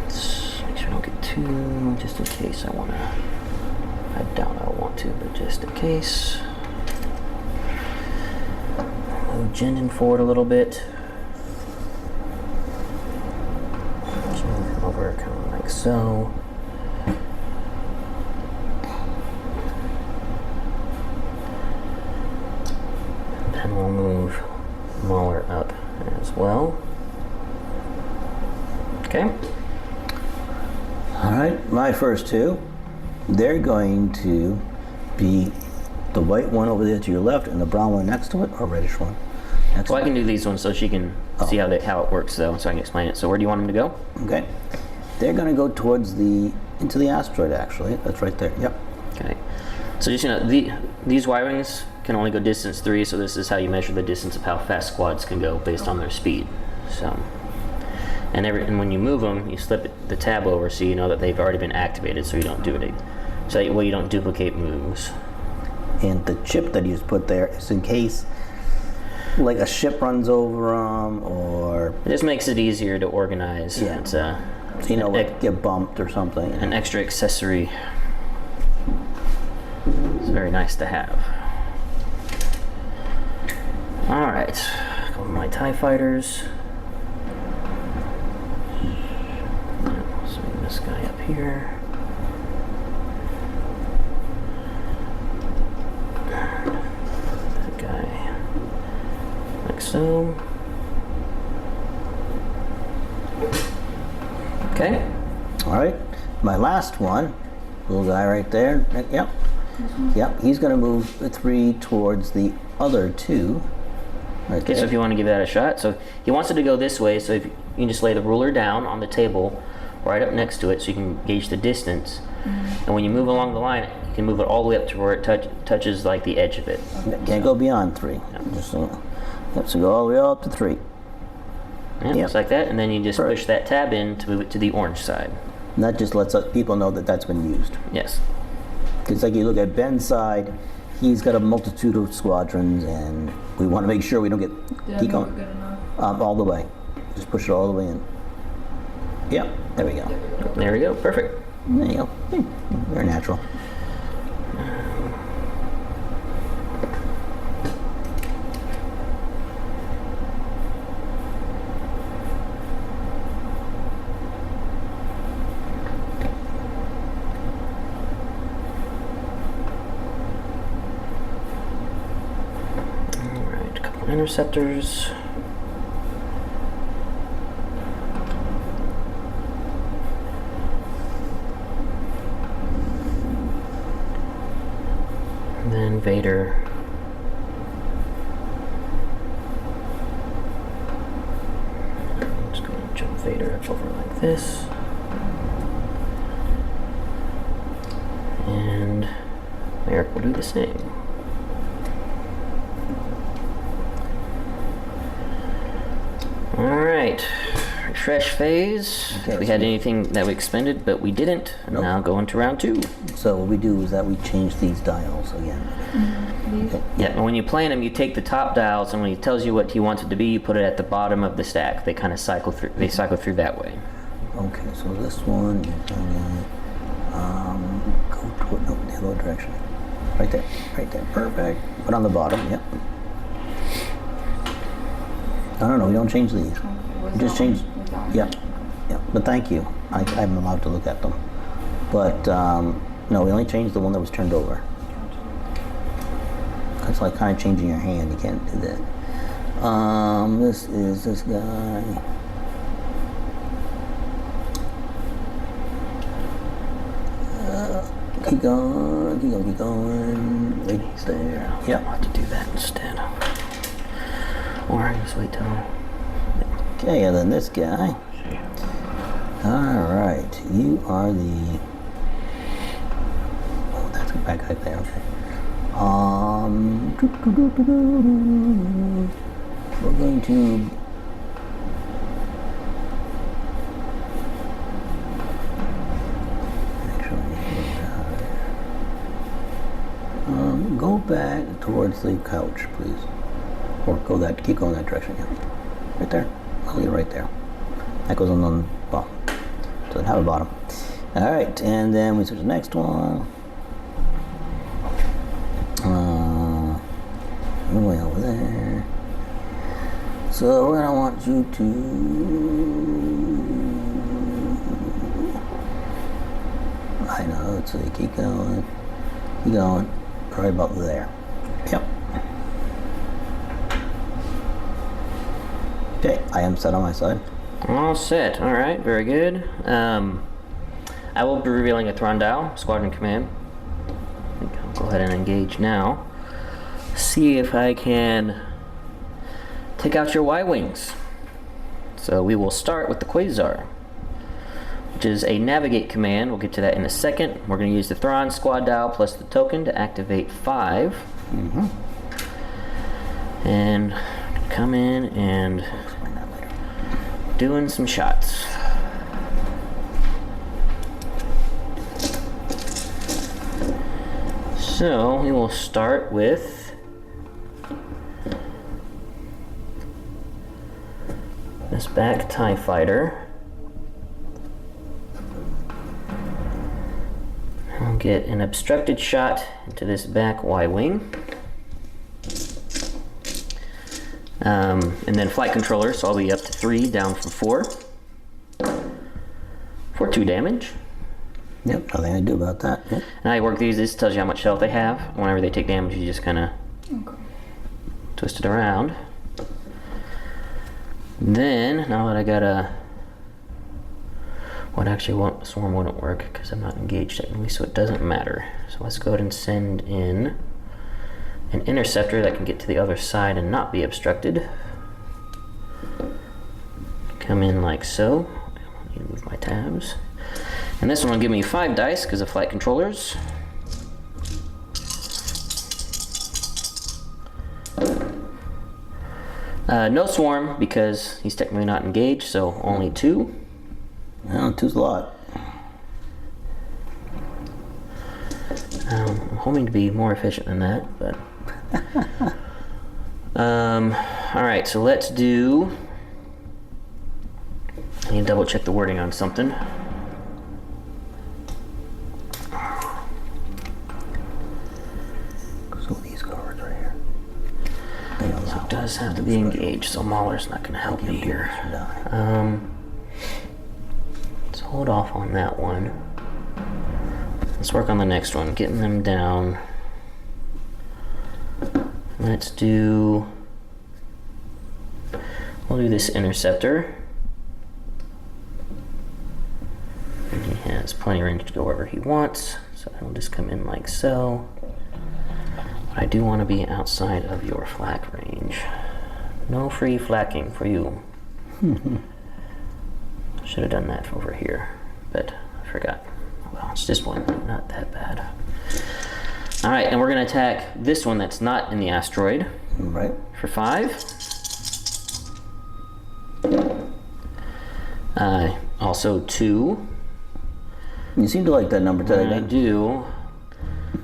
Speaker 1: Let's make sure I don't get too, just in case I want to. I doubt I'll want to, but just in case. Move Jendon forward a little bit. Just move him over kind of like so. Okay.
Speaker 2: All right, my first two, they're going to be the white one over there to your left and the brown one next to it, or reddish one next
Speaker 1: Well, I
Speaker 2: to
Speaker 1: can do these ones so she can see how it works, though, so I can explain it. So where do you want them to go?
Speaker 2: it. Okay. They're going to go towards into the asteroid, actually. That's right there. Yep.
Speaker 1: Okay. So just, these Y-wings can only go distance 3, so this is how you measure the distance of how fast squads can go based on their speed. So, and when you move them, you slip the tab over so you know that they've already been activated, so you don't do it. So you don't duplicate moves.
Speaker 2: And the chip that you just put there is in case, like, a ship runs over them, or
Speaker 1: It just makes it easier to organize.
Speaker 2: Yeah.
Speaker 1: It's
Speaker 2: so like get bumped or something.
Speaker 1: an extra accessory. It's very nice to have. All right, a couple of my TIE fighters. Swing this guy up here. That guy, like so. Okay.
Speaker 2: All right, my last one, little guy right there. Yep. Yep, he's going to move the 3 towards the other 2. Right
Speaker 1: Okay, so
Speaker 2: there.
Speaker 1: if you want to give that a shot. So he wants it to go this way, so if you can just lay the ruler down on the table right up next to it so you can gauge the distance. And when you move along the line, you can move it all the way up to where it touches like the edge of it.
Speaker 2: Can't go beyond 3. Just yep, so go all the way up to 3.
Speaker 1: Yeah, just like that, and then you just
Speaker 2: Perfect.
Speaker 1: push that tab in to move it to the orange side.
Speaker 2: And that just lets people know that that's been used.
Speaker 1: Yes.
Speaker 2: Because like you look at Ben's side, he's got a multitude of squadrons, and we want to make sure we don't get
Speaker 3: Did I
Speaker 2: keep
Speaker 3: move it
Speaker 2: going
Speaker 3: good enough?
Speaker 2: all the way. Just push it all the way in. Yep, there we go.
Speaker 1: There we go. Perfect.
Speaker 2: There you go. Very natural.
Speaker 1: All right, a couple interceptors. And then Vader. I'm just going to jump Vader up over like this. And Eric will do the same. All right, refresh phase.
Speaker 2: Okay,
Speaker 1: If we
Speaker 2: so
Speaker 1: had anything that we expended, but we didn't.
Speaker 2: Nope.
Speaker 1: Now go into round 2.
Speaker 2: So what we do is that we change these dials again. Okay.
Speaker 1: Yeah, and when you plan them, you take the top dials, and when he tells you what he wants it to be, you put it at the bottom of the stack. They kind of cycle through. They cycle through that way.
Speaker 2: Okay, so this one is gonna go toward the other direction. Right there, right there, perfect. Put on the bottom, yep. No, we don't change these.
Speaker 3: Was
Speaker 2: We just
Speaker 3: that
Speaker 2: change,
Speaker 3: one? Was that one?
Speaker 2: yep, yep. But thank you. I'm allowed to look at them. But no, we only changed the one that was turned over. It's like kind of changing your hand. You can't do that. This is this guy. Keep going, keep going, keep going. Right there. Yep.
Speaker 1: I'll have to do that instead. Or I just wait till.
Speaker 2: Okay, and then this guy. All right, you are the. Oh, that's back right there. Okay. We're going to. Go back towards the couch, please. Or keep going that direction, yeah. Right there. I'll leave it right there. That goes on the bottom. Doesn't have a bottom. Alright, and then we switch to the next one. Way over there. So we're gonna want you to. I know, so you keep going. Keep going. Right about there. Yep. Okay, I am set on my side.
Speaker 1: All set. All right, very good. I will be revealing a Thrawn dial, Squadron Command. I think I'll go ahead and engage now. See if I can take out your Y-wings. So we will start with the Quasar, which is a navigate command. We'll get to that in a second. We're going to use the Thrawn squad dial plus the token to activate 5. And come in and doing some shots. So we will start with this back TIE fighter. I'll get an obstructed shot into this back Y-wing. And then flight controller, so I'll be up to 3, down from 4. For 2 damage.
Speaker 2: Yep, nothing I do about that. Yep.
Speaker 1: And how you work these, this tells you how much health they have. Whenever they take damage, you just kind of twist it around. Then, now that I got a... What actually swarm wouldn't work because I'm not engaged technically, so it doesn't matter. So let's go ahead and send in an interceptor that can get to the other side and not be obstructed. Come in like so. I need to move my tabs. And this one will give me 5 dice because of flight controllers. No swarm because he's technically not engaged, so only 2.
Speaker 2: Well, 2's a lot.
Speaker 1: I'm hoping to be more efficient than that, but... Alright, so let's do... I need to double check the wording on something.
Speaker 2: So these cards right here.
Speaker 1: So it does have to be engaged, so Mauler's not going to help me here. Let's hold off on that one. Let's work on the next one, getting them down. Let's do... We'll do this interceptor. And he has plenty of range to go wherever he wants, so he'll just come in like so. But I do want to be outside of your flak range. No free flacking for you. Should have done that over here, but I forgot. Well, it's just one, not that bad. All right, and we're gonna attack this one that's not in the asteroid.
Speaker 2: Right.
Speaker 1: For 5. Also 2.
Speaker 2: You seem to like that number today,
Speaker 1: I do.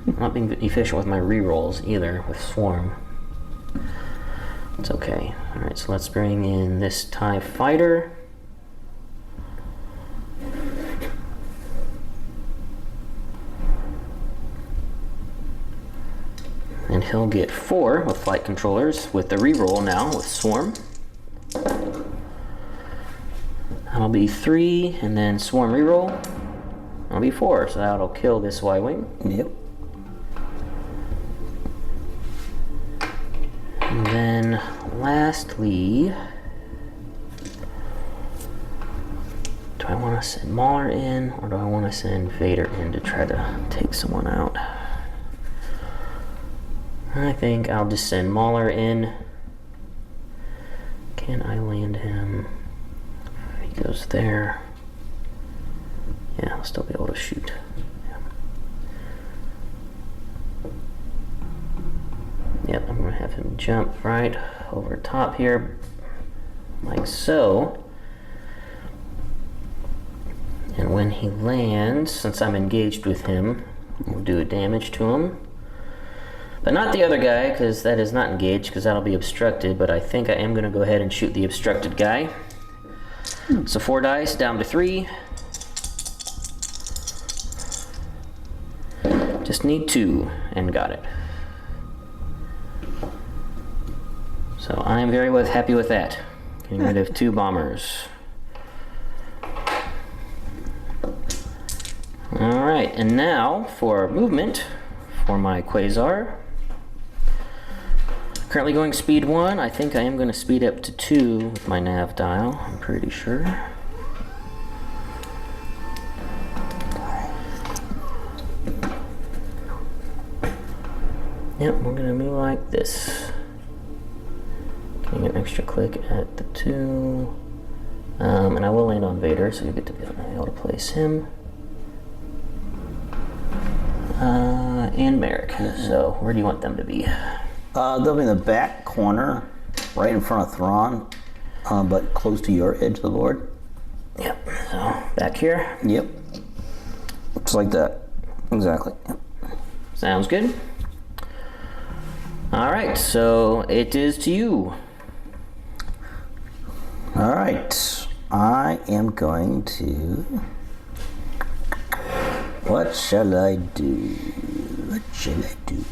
Speaker 1: I'm not being efficient with my rerolls either with Swarm. It's okay. All right, so let's bring in this TIE fighter. And he'll get 4 with flight controllers with the reroll now with Swarm. That'll be 3, and then Swarm reroll. That'll be 4, so that'll kill this Y-wing.
Speaker 2: Yep.
Speaker 1: And then lastly, do I want to send Mauler in, or do I want to send Vader in to try to take someone out? I think I'll just send Mauler in. Can I land him? He goes there. Yeah, I'll still be able to shoot. Yeah. Yep, I'm going to have him jump right over top here, like so. And when he lands, since I'm engaged with him, we'll do a damage to him. But not the other guy, because that is not engaged, because that'll be obstructed, but I think I am going to go ahead and shoot the obstructed guy. So 4 dice, down to 3. Just need 2, and got it. So I am very happy with that. Getting rid of 2 bombers. Alright, and now for movement for my Quasar. Currently going speed 1. I think I am going to speed up to 2 with my nav dial. I'm pretty sure. Yep, we're going to move like this. Getting an extra click at the 2. And I will land on Vader, so you get to be able to place him. And Merrick. So, where do you want them to be?
Speaker 2: They'll be in the back corner, right in front of Thrawn, but close to your edge of the board.
Speaker 1: Yep, so back here.
Speaker 2: Yep. Just like that. Exactly. Yep.
Speaker 1: Sounds good. All right, so it is to you.
Speaker 2: All right. I am going to... What shall I do? What shall I do?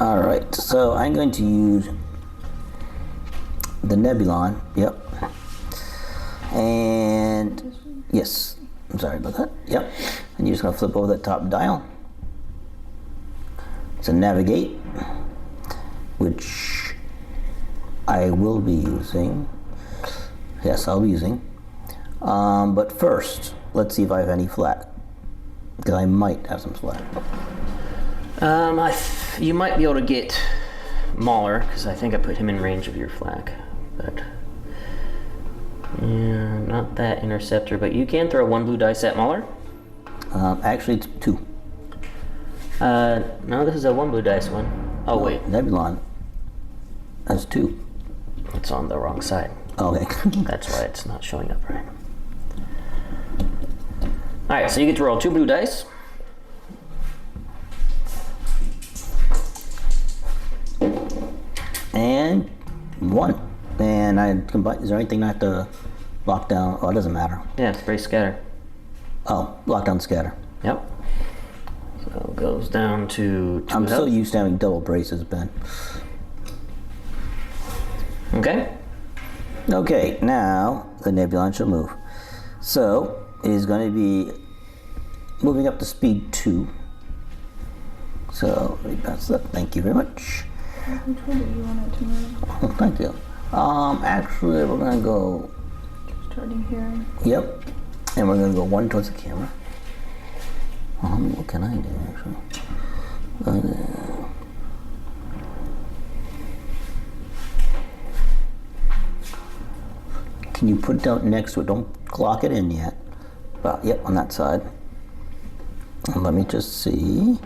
Speaker 2: All right, so I'm going to use the Nebulon. Yep. And yes, I'm sorry about that. Yep. And you're just gonna flip over that top dial. So navigate, which I will be using. Yes, I'll be using. But first, let's see if I have any flak, because I might have some flak.
Speaker 1: You might be able to get Mauler, because I think I put him in range of your flak. But yeah, not that interceptor, but you can throw 1 blue dice at Mauler.
Speaker 2: Actually, it's 2.
Speaker 1: No, this is a 1 blue dice one. Oh, wait.
Speaker 2: Nebulon has 2.
Speaker 1: It's on the wrong side.
Speaker 2: Okay.
Speaker 1: That's why it's not showing up right. Alright, so you get to roll 2 blue dice.
Speaker 2: And 1. And I combine. Is there anything I have to lock down? Oh, it doesn't matter.
Speaker 1: Yeah, it's brace scatter.
Speaker 2: Oh, lock down scatter.
Speaker 1: Yep. So it goes down to 2
Speaker 2: I'm so
Speaker 1: health.
Speaker 2: used to having double braces, Ben.
Speaker 1: Okay.
Speaker 2: Okay, now the Nebulon shall move. So it is going to be moving up to speed 2. So let me pass that. Thank you very much.
Speaker 3: Which way do you want it to move?
Speaker 2: Oh, thank you. Actually, we're going to go.
Speaker 3: Starting here.
Speaker 2: Yep. And we're going to go 1 towards the camera. What can I do, actually? Can you put it down next to it? Don't clock it in yet. But, yep, on that side. And let me just see.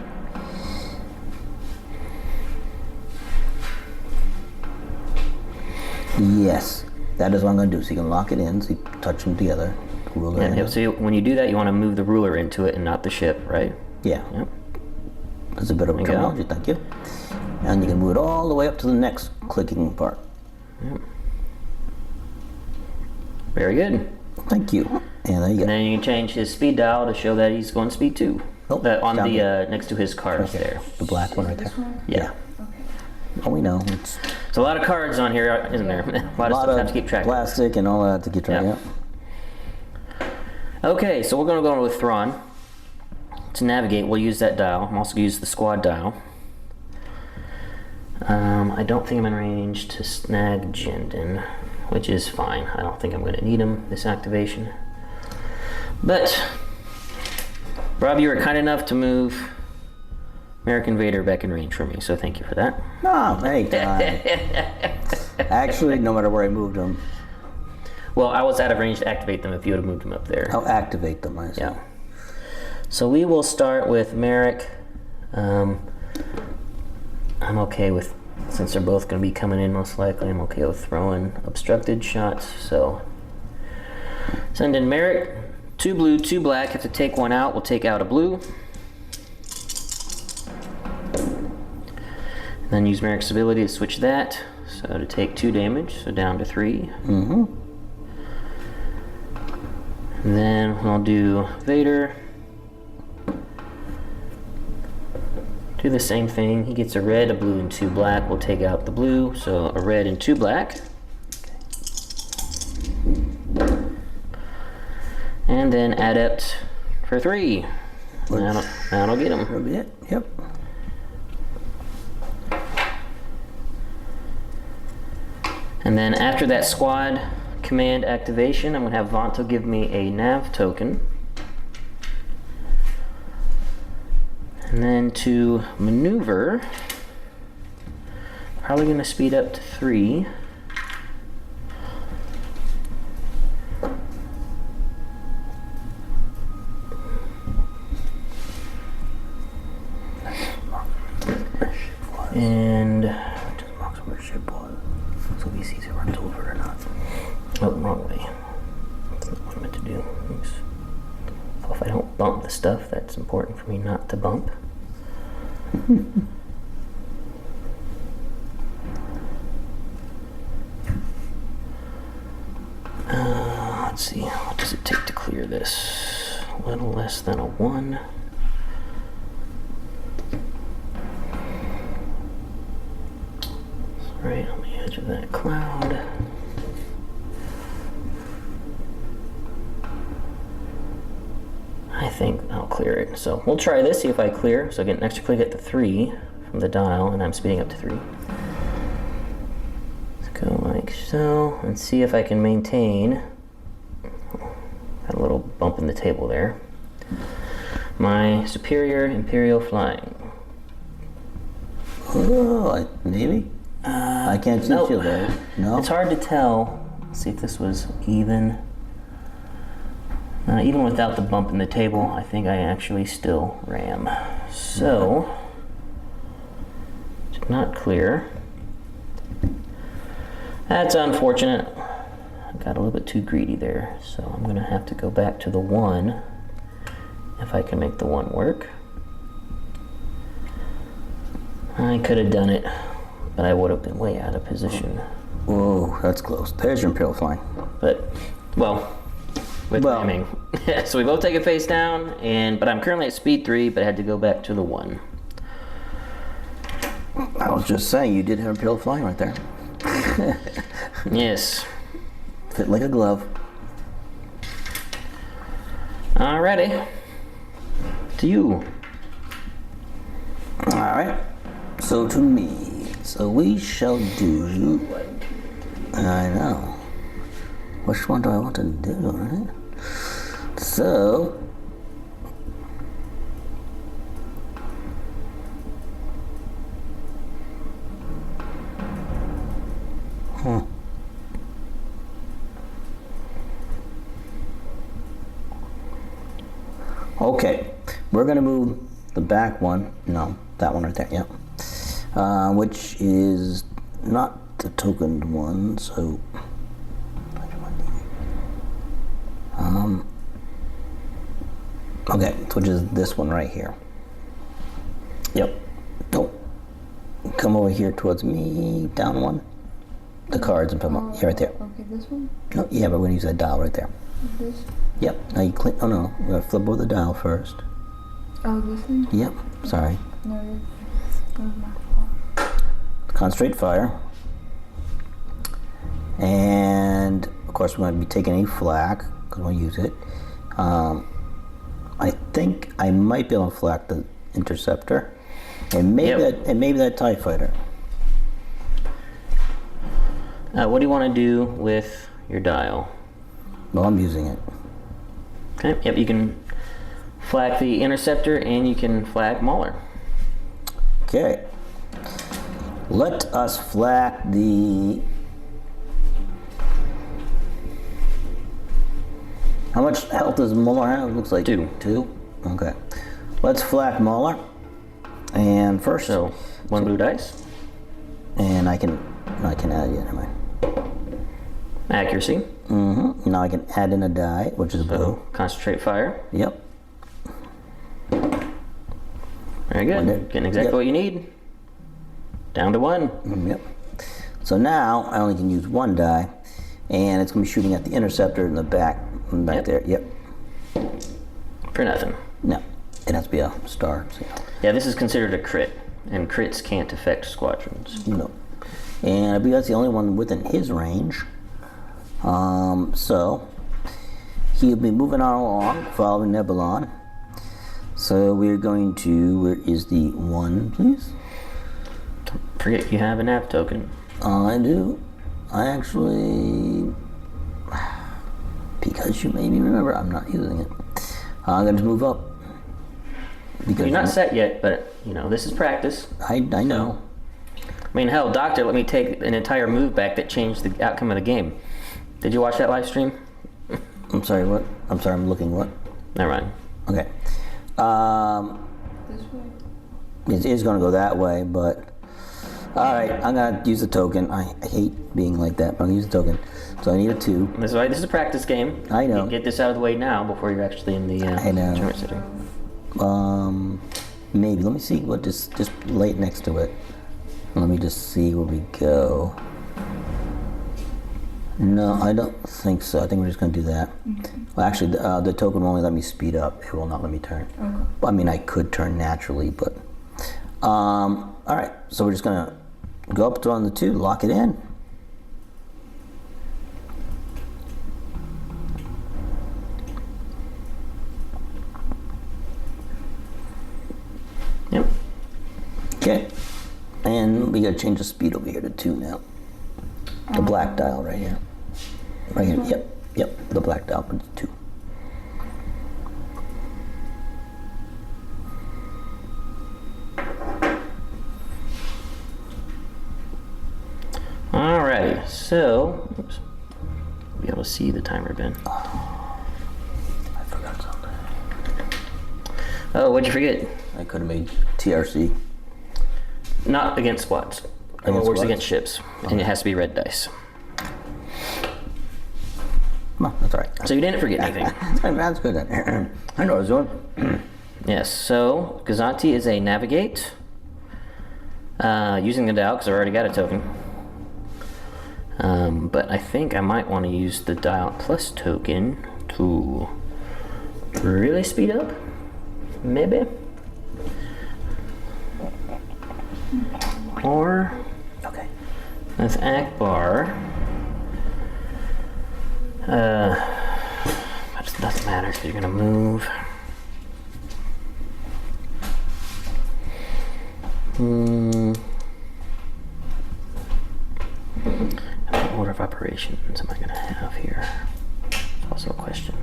Speaker 2: Yes, that is what I'm going to do. So you can lock it in, so you touch them together. Ruler in.
Speaker 1: Yep. So when you do that, you want to move the ruler into it and not the ship, right?
Speaker 2: Yeah.
Speaker 1: Yep.
Speaker 2: That's a bit of a terminology, thank you. And you can move it all the way up to the next clicking part.
Speaker 1: Yep. Very good.
Speaker 2: Thank you. And there you go.
Speaker 1: And then you can change his speed dial to show that he's going speed 2.
Speaker 2: Oh,
Speaker 1: On
Speaker 2: down
Speaker 1: the
Speaker 2: here.
Speaker 1: next to his cards there.
Speaker 2: The black one right there.
Speaker 3: This one?
Speaker 1: Yeah.
Speaker 3: Okay.
Speaker 2: Oh, we know. It's
Speaker 1: There's a lot of cards on here, isn't there? A lot of stuff to have to keep track of.
Speaker 2: plastic and all that to keep track of.
Speaker 1: Yep. Okay, so we're going to go with Thrawn. To navigate, we'll use that dial. I'm also going to use the squad dial. I don't think I'm in range to snag Jindin, which is fine. I don't think I'm going to need him this activation. But Rob, you were kind enough to move American Vader back in range for me, so thank you for that.
Speaker 2: No, anytime. Actually, no matter where I moved them,
Speaker 1: Well, I was out of range to activate them if you would have moved them up there.
Speaker 2: I'll activate them, I see.
Speaker 1: Yeah. So we will start with Merrick. I'm okay with, since they're both going to be coming in most likely, I'm okay with throwing obstructed shots. So send in Merrick. 2 blue, 2 black. Have to take one out. We'll take out a blue. And then use Merrick's ability to switch that. So to take 2 damage, so down to 3.
Speaker 2: Mm-hmm.
Speaker 1: And then we'll do Vader. Do the same thing. He gets a red, a blue, and 2 black. We'll take out the blue, so a red and 2 black. And then adept for 3. That'll get him.
Speaker 2: That'll be it. Yep.
Speaker 1: And then after that squad command activation, I'm going to have Vanto give me a nav token. And then to maneuver, probably going to speed up to 3. And
Speaker 2: just marks where ship was. So he sees it runs over or not.
Speaker 1: oh, wrong way. That's not what I meant to do. Oops. So if I don't bump the stuff, that's important for me not to bump. Let's see, what does it take to clear this? A little less than a 1. Right on the edge of that cloud. I think I'll clear it. So we'll try this, see if I clear. So I get an extra click at the 3 from the dial, and I'm speeding up to 3. Let's go like so, and see if I can maintain. Got a little bump in the table there. My superior Imperial flying.
Speaker 2: Oh, maybe? I can't see
Speaker 1: nope.
Speaker 2: you there. No?
Speaker 1: It's hard to tell. Let's see if this was even. Even without the bump in the table, I think I actually still ram. So, did not clear. That's unfortunate. I got a little bit too greedy there, so I'm gonna have to go back to the 1 if I can make the 1 work. I could have done it, but I would have been way out of position.
Speaker 2: Whoa, that's close. There's your Imperial flying.
Speaker 1: But, well, with ramming. So we both take it face down, but I'm currently at speed 3, but I had to go back to the 1.
Speaker 2: I was just saying, you did have Imperial flying right there.
Speaker 1: Yes.
Speaker 2: Fit like a glove.
Speaker 1: Alrighty. To you.
Speaker 2: Alright. So to me. So we shall do. I know. Which one do I want to do, right? So. Okay, we're gonna move the back one. No, that one right there. Yep. Which is not the tokened one. So. Okay, which is this one right here. Yep. Don't come over here towards me. Down one. The cards and put them up. Yeah, right there.
Speaker 3: Okay, this one?
Speaker 2: No, yeah, but we're gonna use that dial right there.
Speaker 3: This?
Speaker 2: Yep. Now you click. Oh no, we gotta flip over the dial first.
Speaker 3: Oh, this thing?
Speaker 2: Yep. Sorry.
Speaker 3: No, that was my fault.
Speaker 2: Concentrate fire. And of course, we're gonna be taking a flak because we'll use it. I think I might be able to flak the interceptor, and maybe that TIE fighter.
Speaker 1: What do you want to do with your dial?
Speaker 2: Well, I'm using it.
Speaker 1: Okay. Yep. You can flag the interceptor, and you can flag Mauler.
Speaker 2: Okay. Let us flak the. How much health does Mauler have? It looks like
Speaker 1: 2.
Speaker 2: 2? Okay. Let's flak Mauler. And first.
Speaker 1: So 1 blue dice.
Speaker 2: And I can add it, never mind.
Speaker 1: Accuracy.
Speaker 2: Mm-hmm. Now I can add in a die, which is blue.
Speaker 1: Concentrate fire.
Speaker 2: Yep.
Speaker 1: Very good. Getting exactly what you need. Down to 1.
Speaker 2: Yep. So now I only can use 1 die, and it's going to be shooting at the interceptor in the back there. Yep.
Speaker 1: For nothing.
Speaker 2: No, it has to be a star. So.
Speaker 1: Yeah, this is considered a crit, and crits can't affect squadrons.
Speaker 2: No. And I believe that's the only one within his range. So he'll be moving on along, following Nebulon. So we're going to, where is the 1, please?
Speaker 1: Forget you have a nav token.
Speaker 2: I do. I actually, because you made me remember, I'm not using it. I'm going to move up. Because
Speaker 1: You're not set yet, but, you know, this is practice.
Speaker 2: I know.
Speaker 1: I mean, hell, Doctor let me take an entire move back that changed the outcome of the game. Did you watch that live stream?
Speaker 2: I'm sorry, what? I'm sorry, I'm looking what?
Speaker 1: Never mind.
Speaker 2: Okay.
Speaker 3: This way.
Speaker 2: It is going to go that way, but... Alright, I'm going to use the token. I hate being like that, but I'm going to use the token. So I need a 2.
Speaker 1: This is why this is a practice game.
Speaker 2: I know.
Speaker 1: You get this out of the way now before you're actually in the
Speaker 2: I know.
Speaker 1: tournament setting.
Speaker 2: Maybe. Let me see what just lay it next to it. Let me just see where we go. No, I don't think so. I think we're just going to do that.
Speaker 3: Okay.
Speaker 2: Well, actually, the token will only let me speed up. It will not let me turn.
Speaker 3: Okay.
Speaker 2: I mean, I could turn naturally, but... all right, so we're just going to go up to on the 2, lock it in.
Speaker 1: Yep.
Speaker 2: Okay, and we got to change the speed over here to 2 now. The black dial right here. Right here, yep, the black dial, but it's 2.
Speaker 1: Alrighty, so, oops, be able to see the timer bin.
Speaker 2: I forgot something.
Speaker 1: Oh, what'd you forget?
Speaker 2: I could have made TRC.
Speaker 1: Not against squads. It
Speaker 2: Against
Speaker 1: works
Speaker 2: squads?
Speaker 1: against ships, and it has to be red dice.
Speaker 2: No, that's all right.
Speaker 1: So you didn't forget anything.
Speaker 2: That's good then. I know what I was doing.
Speaker 1: Yes, so Gazanti is a navigate. Using the dial because I've already got a token. But I think I might want to use the dial plus token to really speed up. Maybe. Or
Speaker 2: Okay.
Speaker 1: with Ackbar. But it doesn't matter because you're gonna move. What order of operations am I gonna have here? It's also a question.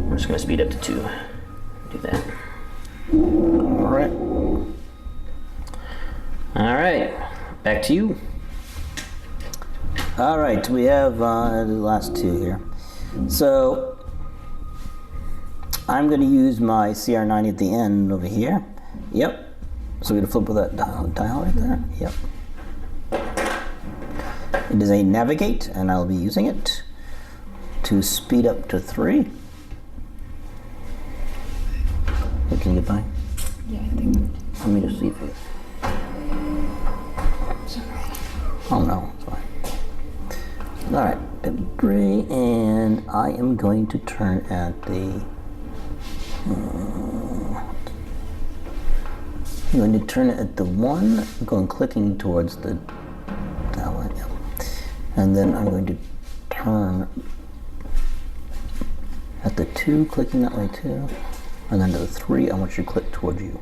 Speaker 1: We're just gonna speed up to 2. Do that.
Speaker 2: All right.
Speaker 1: All right, back to you.
Speaker 2: All right, we have the last 2 here. So I'm going to use my CR90 at the end over here. Yep. So we're going to flip with that dial right there. Yep. It is a navigate, and I'll be using it to speed up to 3. Hey, can you get by?
Speaker 3: Yeah, I think.
Speaker 2: Let me just see if it...
Speaker 3: Sorry.
Speaker 2: Oh no, it's fine. All right, 53, and I am going to turn at the... I'm going to turn it at the 1, I'm going clicking towards the that one, yeah. And then I'm going to turn at the 2, clicking that way too. And then to the 3, I want you to click towards you.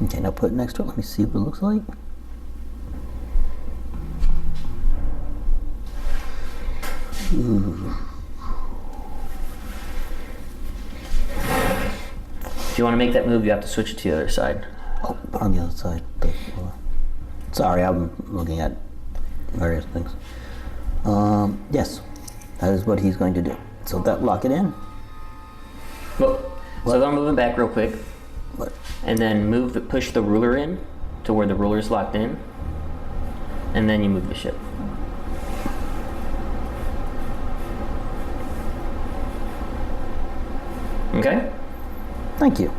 Speaker 2: Okay, now put it next to it. Let me see what it looks like. Ooh.
Speaker 1: If you want to make that move, you have to switch it to the other side.
Speaker 2: Oh, on the other side. Sorry, I'm looking at various things. Yes, that is what he's going to do. So that lock it in.
Speaker 1: Well, so I'm moving back real quick,
Speaker 2: What?
Speaker 1: and then push the ruler in to where the ruler's locked in, and then you move the ship. Okay?
Speaker 2: Thank you.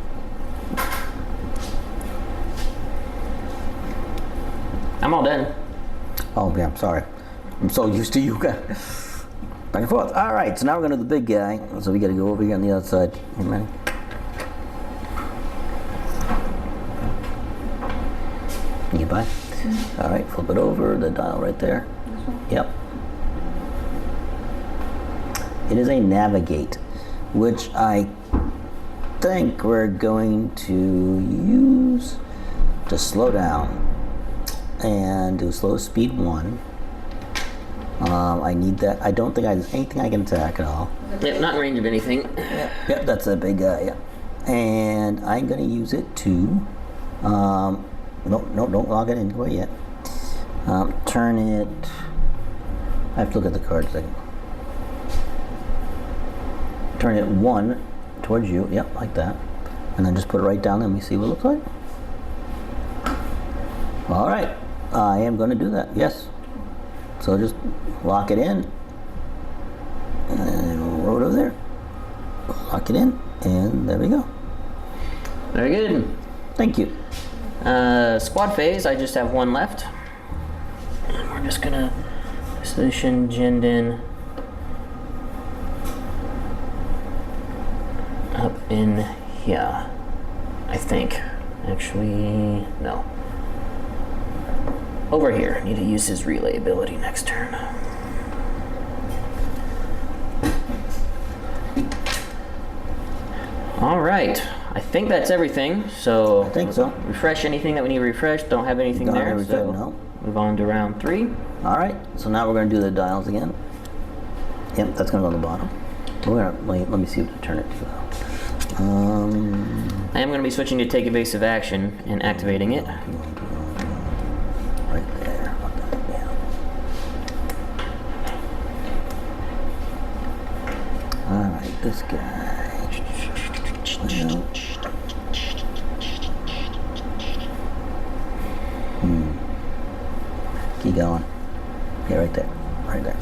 Speaker 1: I'm all done.
Speaker 2: Oh, Oh, yeah, I'm sorry. I'm so used to you guys. Back and forth. All right, so now we're going to do the big guy. So we got to go over here on the other side. Hey, man. You buy? All right, flip it over, the dial right there. Yep. It is a navigate, which I think we're going to use to slow down and do slow speed 1. I need that. I don't think there's anything I can attack at all.
Speaker 1: Yep, not in range of anything.
Speaker 2: Yep, that's a big guy, yeah. And I'm going to use it to, no, don't log it in quite yet. Turn it, I have to look at the card a second. Turn it 1 towards you, yep, like that. And then just put it right down there and we see what it looks like. All right, I am going to do that, yes. So just lock it in, and roll it over there. Lock it in, and there we go.
Speaker 1: Very good.
Speaker 2: Thank you.
Speaker 1: Squad phase, I just have 1 left. And we're just gonna position Jindin up in here, I think. Actually, no. Over here. Need to use his relay ability next turn. Alright. I think that's everything. So
Speaker 2: I think so.
Speaker 1: Refresh anything that we need to refresh. Don't have anything
Speaker 2: Don't
Speaker 1: there.
Speaker 2: have everything, no.
Speaker 1: Move on to round 3.
Speaker 2: All right, so now we're going to do the dials again. Yep, that's going to go on the bottom. We're gonna, let me see what to turn it to.
Speaker 1: I am going to be switching to take evasive action and activating it.
Speaker 2: Right there. Yeah. All right, this guy. Well, keep going. Yeah, right there. Right there.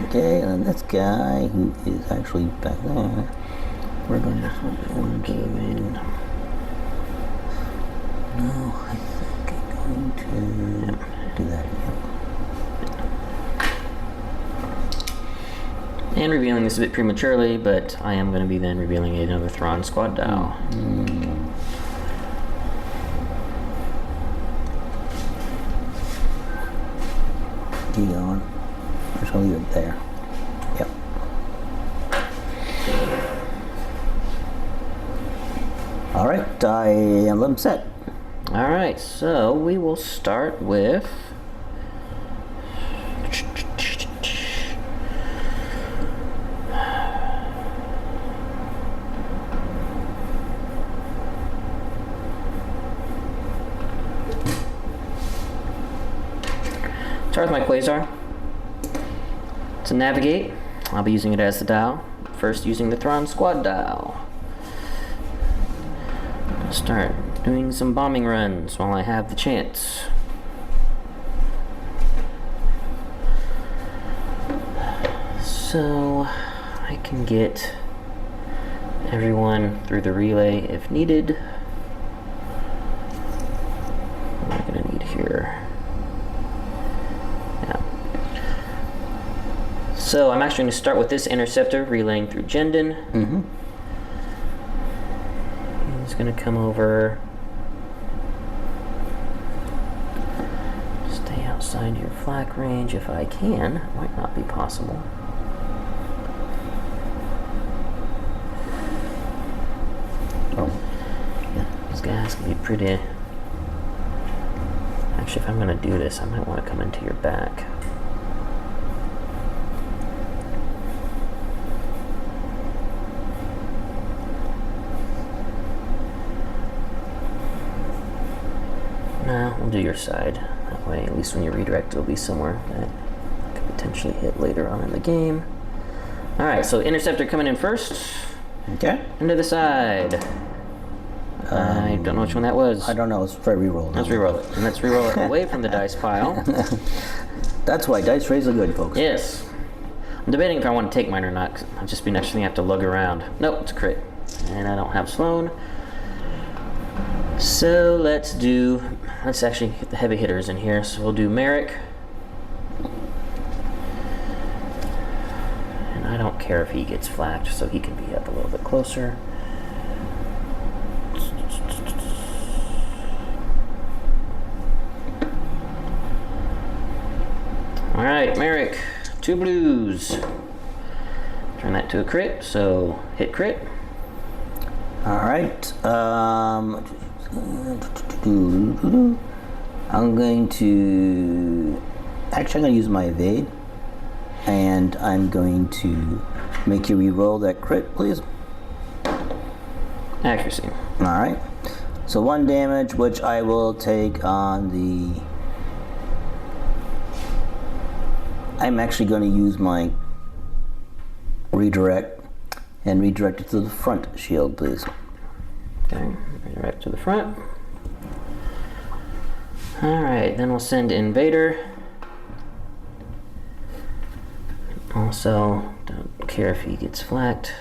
Speaker 2: Okay, and then this guy who is actually back there, we're going to switch him to. No, I think I'm going to do that again.
Speaker 1: And revealing this a bit prematurely, but I am going to be then revealing another Thrawn squad dial.
Speaker 2: Keep going. I'm just going to leave it there. Yep. All right, I am set.
Speaker 1: All right, so we will start with start with my Quasar. To navigate, I'll be using it as the dial. First, using the Thrawn squad dial. I'll start doing some bombing runs while I have the chance. So I can get everyone through the relay if needed. What am I gonna need here? So I'm actually going to start with this interceptor relaying through Jindin. He's going to come over. Stay outside your flak range if I can. Might not be possible.
Speaker 2: Oh,
Speaker 1: yeah, these guys can be pretty. Actually, if I'm going to do this, I might want to come into your back. Nah, we'll do your side. That way, at least when you redirect, it'll be somewhere that I could potentially hit later on in the game. Alright, so interceptor coming in first.
Speaker 2: okay.
Speaker 1: Into the side. I don't know which one that was.
Speaker 2: I don't know. Let's try re-roll.
Speaker 1: Let's re-roll it. And let's re-roll it away from the dice pile.
Speaker 2: That's why dice trays are good, folks.
Speaker 1: Yes. I'm debating if I want to take mine or not, 'cause I'll just be next thing I have to lug around. Nope, it's a crit. And I don't have Sloan. So let's actually get the heavy hitters in here. So we'll do Merrick. And I don't care if he gets flacked, so he can be up a little bit closer. Alright, Merrick, 2 blues. Turn that to a crit, so hit crit.
Speaker 2: Alright, I'm going to use my evade, and I'm going to make you re-roll that crit, please.
Speaker 1: Accuracy.
Speaker 2: Alright, so 1 damage, which I will take on the... I'm actually going to use my redirect and redirect it to the front shield, please.
Speaker 1: Okay, redirect to the front. Alright, then we'll send Invader. Also, don't care if he gets flacked.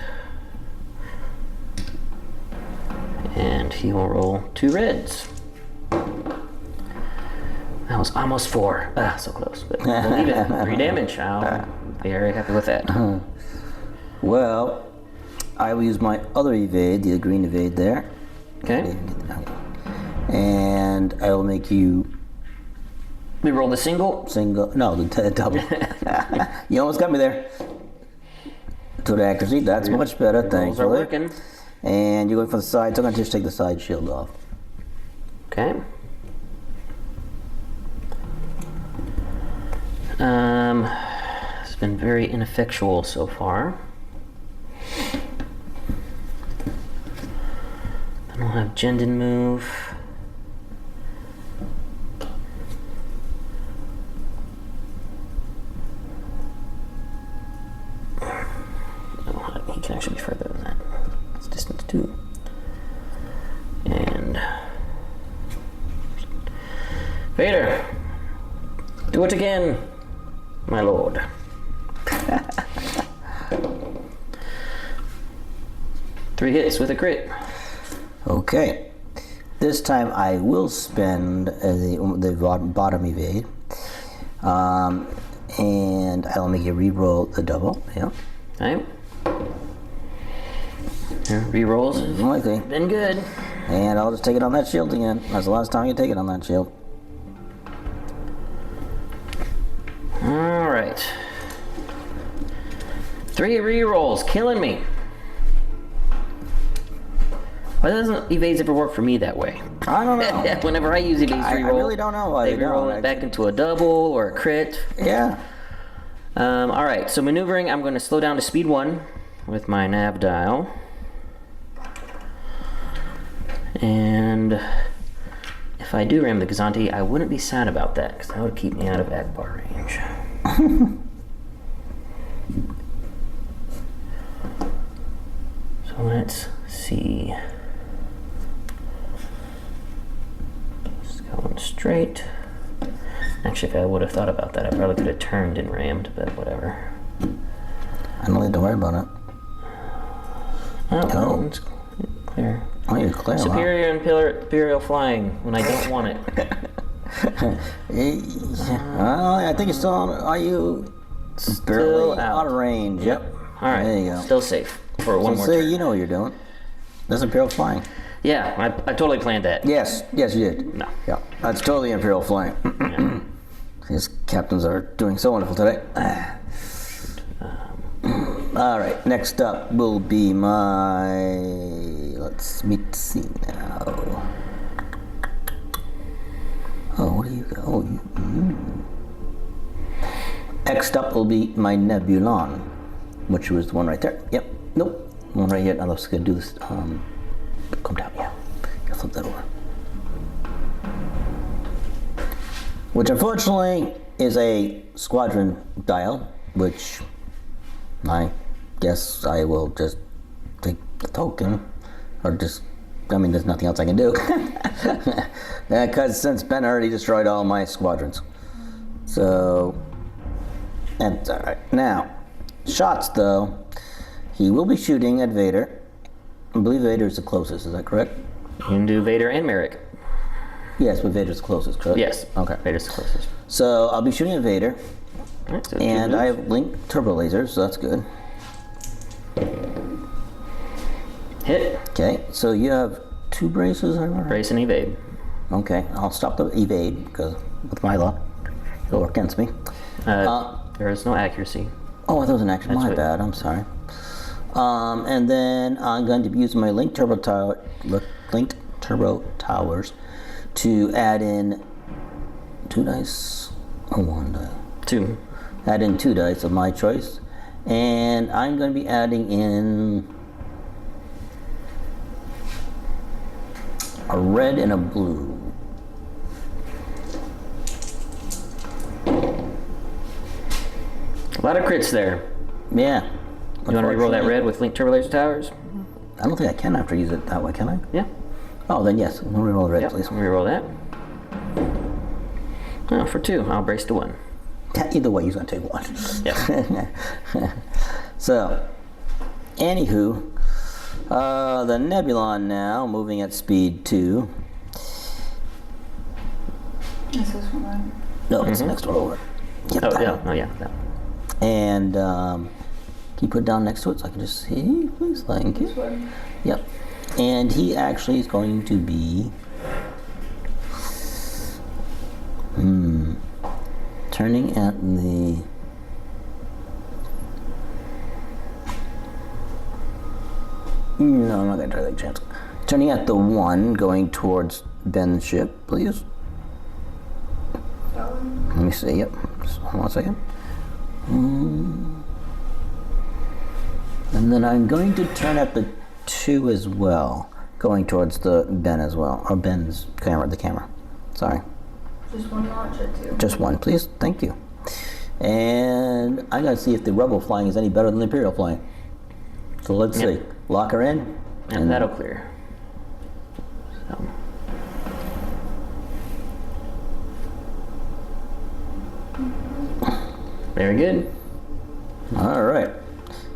Speaker 1: And he will roll 2 reds. That was almost 4. Ah, so close. But we'll leave it. 3 damage. I'll be very happy with that.
Speaker 2: Well, I will use my other evade, the green evade there.
Speaker 1: Okay.
Speaker 2: And I will make you...
Speaker 1: We roll the single?
Speaker 2: No, the double. You almost got me there. To the accuracy, that's much better,
Speaker 1: Rolls are
Speaker 2: thankfully.
Speaker 1: working.
Speaker 2: And you're going for the side, so I'm going to just take the side shield off.
Speaker 1: Okay. It's been very ineffectual so far. Then we'll have Jendon move. No, he can actually be further than that. It's distance 2. And Vader, do it again, my lord. Three hits with a crit.
Speaker 2: Okay. This time I will spend the bottom evade. And I'll make you re-roll the double. Yeah.
Speaker 1: Okay. Re-rolls.
Speaker 2: Likely.
Speaker 1: Been good.
Speaker 2: And I'll just take it on that shield again. That's the last time you take it on that shield.
Speaker 1: All right. 3 re-rolls, killing me. Why doesn't evades ever work for me that way?
Speaker 2: I don't know.
Speaker 1: Whenever I use evades
Speaker 2: I
Speaker 1: re-roll,
Speaker 2: really don't know why
Speaker 1: they roll it back into a double or a crit.
Speaker 2: Yeah.
Speaker 1: All right, so maneuvering, I'm going to slow down to speed 1 with my nav dial. And if I do ram the Gazanti, I wouldn't be sad about that, because that would keep me out of Ackbar range. So let's see. Just going straight. Actually, if I would have thought about that, I probably could have turned and rammed, but whatever.
Speaker 2: I don't need to worry about it.
Speaker 1: Oh,
Speaker 2: Oh.
Speaker 1: well, it's clear.
Speaker 2: Oh, you're clear.
Speaker 1: Superior Imperial flying when I don't want it.
Speaker 2: Well, I think you're still on. Are you barely out of range? Yep.
Speaker 1: All right.
Speaker 2: There you go.
Speaker 1: Still safe for one more
Speaker 2: Say
Speaker 1: turn.
Speaker 2: you know what you're doing. That's Imperial flying.
Speaker 1: Yeah, I totally planned that.
Speaker 2: Yes, you did.
Speaker 1: No.
Speaker 2: Yeah, that's totally Imperial flying.
Speaker 1: Yeah.
Speaker 2: His captains are doing so wonderful today. All right, next up will be my. Let's see now. Oh, what do you got? Oh, Next up will be my Nebulon, which was the one right there. Yep. Nope. One right here. Now let's go do this. Come down. Yeah. You flip that over. Which unfortunately is a squadron dial, which I guess I will just take the token, or just, I mean, there's nothing else I can do. Because since Ben already destroyed all my squadrons. So, that's alright. Now, shots though, he will be shooting at Vader. I believe Vader is the closest, is that correct?
Speaker 1: You can do Vader and Merrick.
Speaker 2: Yes, but Vader's closest, correct?
Speaker 1: Yes.
Speaker 2: Okay.
Speaker 1: Vader's the closest.
Speaker 2: So I'll be shooting at Vader,
Speaker 1: Alright, so
Speaker 2: and I have linked turbo lasers, so that's good.
Speaker 1: hit,
Speaker 2: Okay, so you have 2 braces, I remember?
Speaker 1: brace, and evade.
Speaker 2: Okay, I'll stop the evade, because with my luck, it'll work against me.
Speaker 1: There is no accuracy.
Speaker 2: Oh, I thought it was an action. My
Speaker 1: right.
Speaker 2: bad, I'm sorry. And then I'm going to be using my linked turbo towers to add in 2 dice or 1 die.
Speaker 1: 2.
Speaker 2: Add in 2 dice of my choice, and I'm going to be adding in a red and a blue.
Speaker 1: A lot of crits there.
Speaker 2: Yeah.
Speaker 1: You want to reroll that red with Link Turbo Laser Towers?
Speaker 2: I don't think I can after use it that way, can I?
Speaker 1: Yeah.
Speaker 2: Oh, then yes. We'll reroll the red,
Speaker 1: Yep.
Speaker 2: please.
Speaker 1: Reroll that. Oh, for 2. I'll brace to 1.
Speaker 2: Either way, he's going to take 1.
Speaker 1: Yep.
Speaker 2: So, anywho, the Nebulon now, moving at speed 2.
Speaker 3: Is this one right?
Speaker 2: No, it's the next one over. Yep,
Speaker 1: Oh,
Speaker 2: that
Speaker 1: yeah.
Speaker 2: one.
Speaker 1: Oh, yeah. That.
Speaker 2: And can you put it down next to it so I can just see? Please, thank you.
Speaker 3: This one.
Speaker 2: Yep. And he actually is going to be turning at the no, I'm not gonna try that chance. Turning at the 1 going towards Ben's ship, please.
Speaker 3: That one.
Speaker 2: Let me see, yep. Just hold on a second. And then I'm going to turn at the 2 as well, going towards the Ben as well, or Ben's camera, the camera. Sorry,
Speaker 3: Just 1 notch or 2?
Speaker 2: just 1, please. Thank you. And I gotta see if the Rebel flying is any better than the Imperial flying. So let's see. Lock her in.
Speaker 1: And that'll clear. So. Very good.
Speaker 2: All right.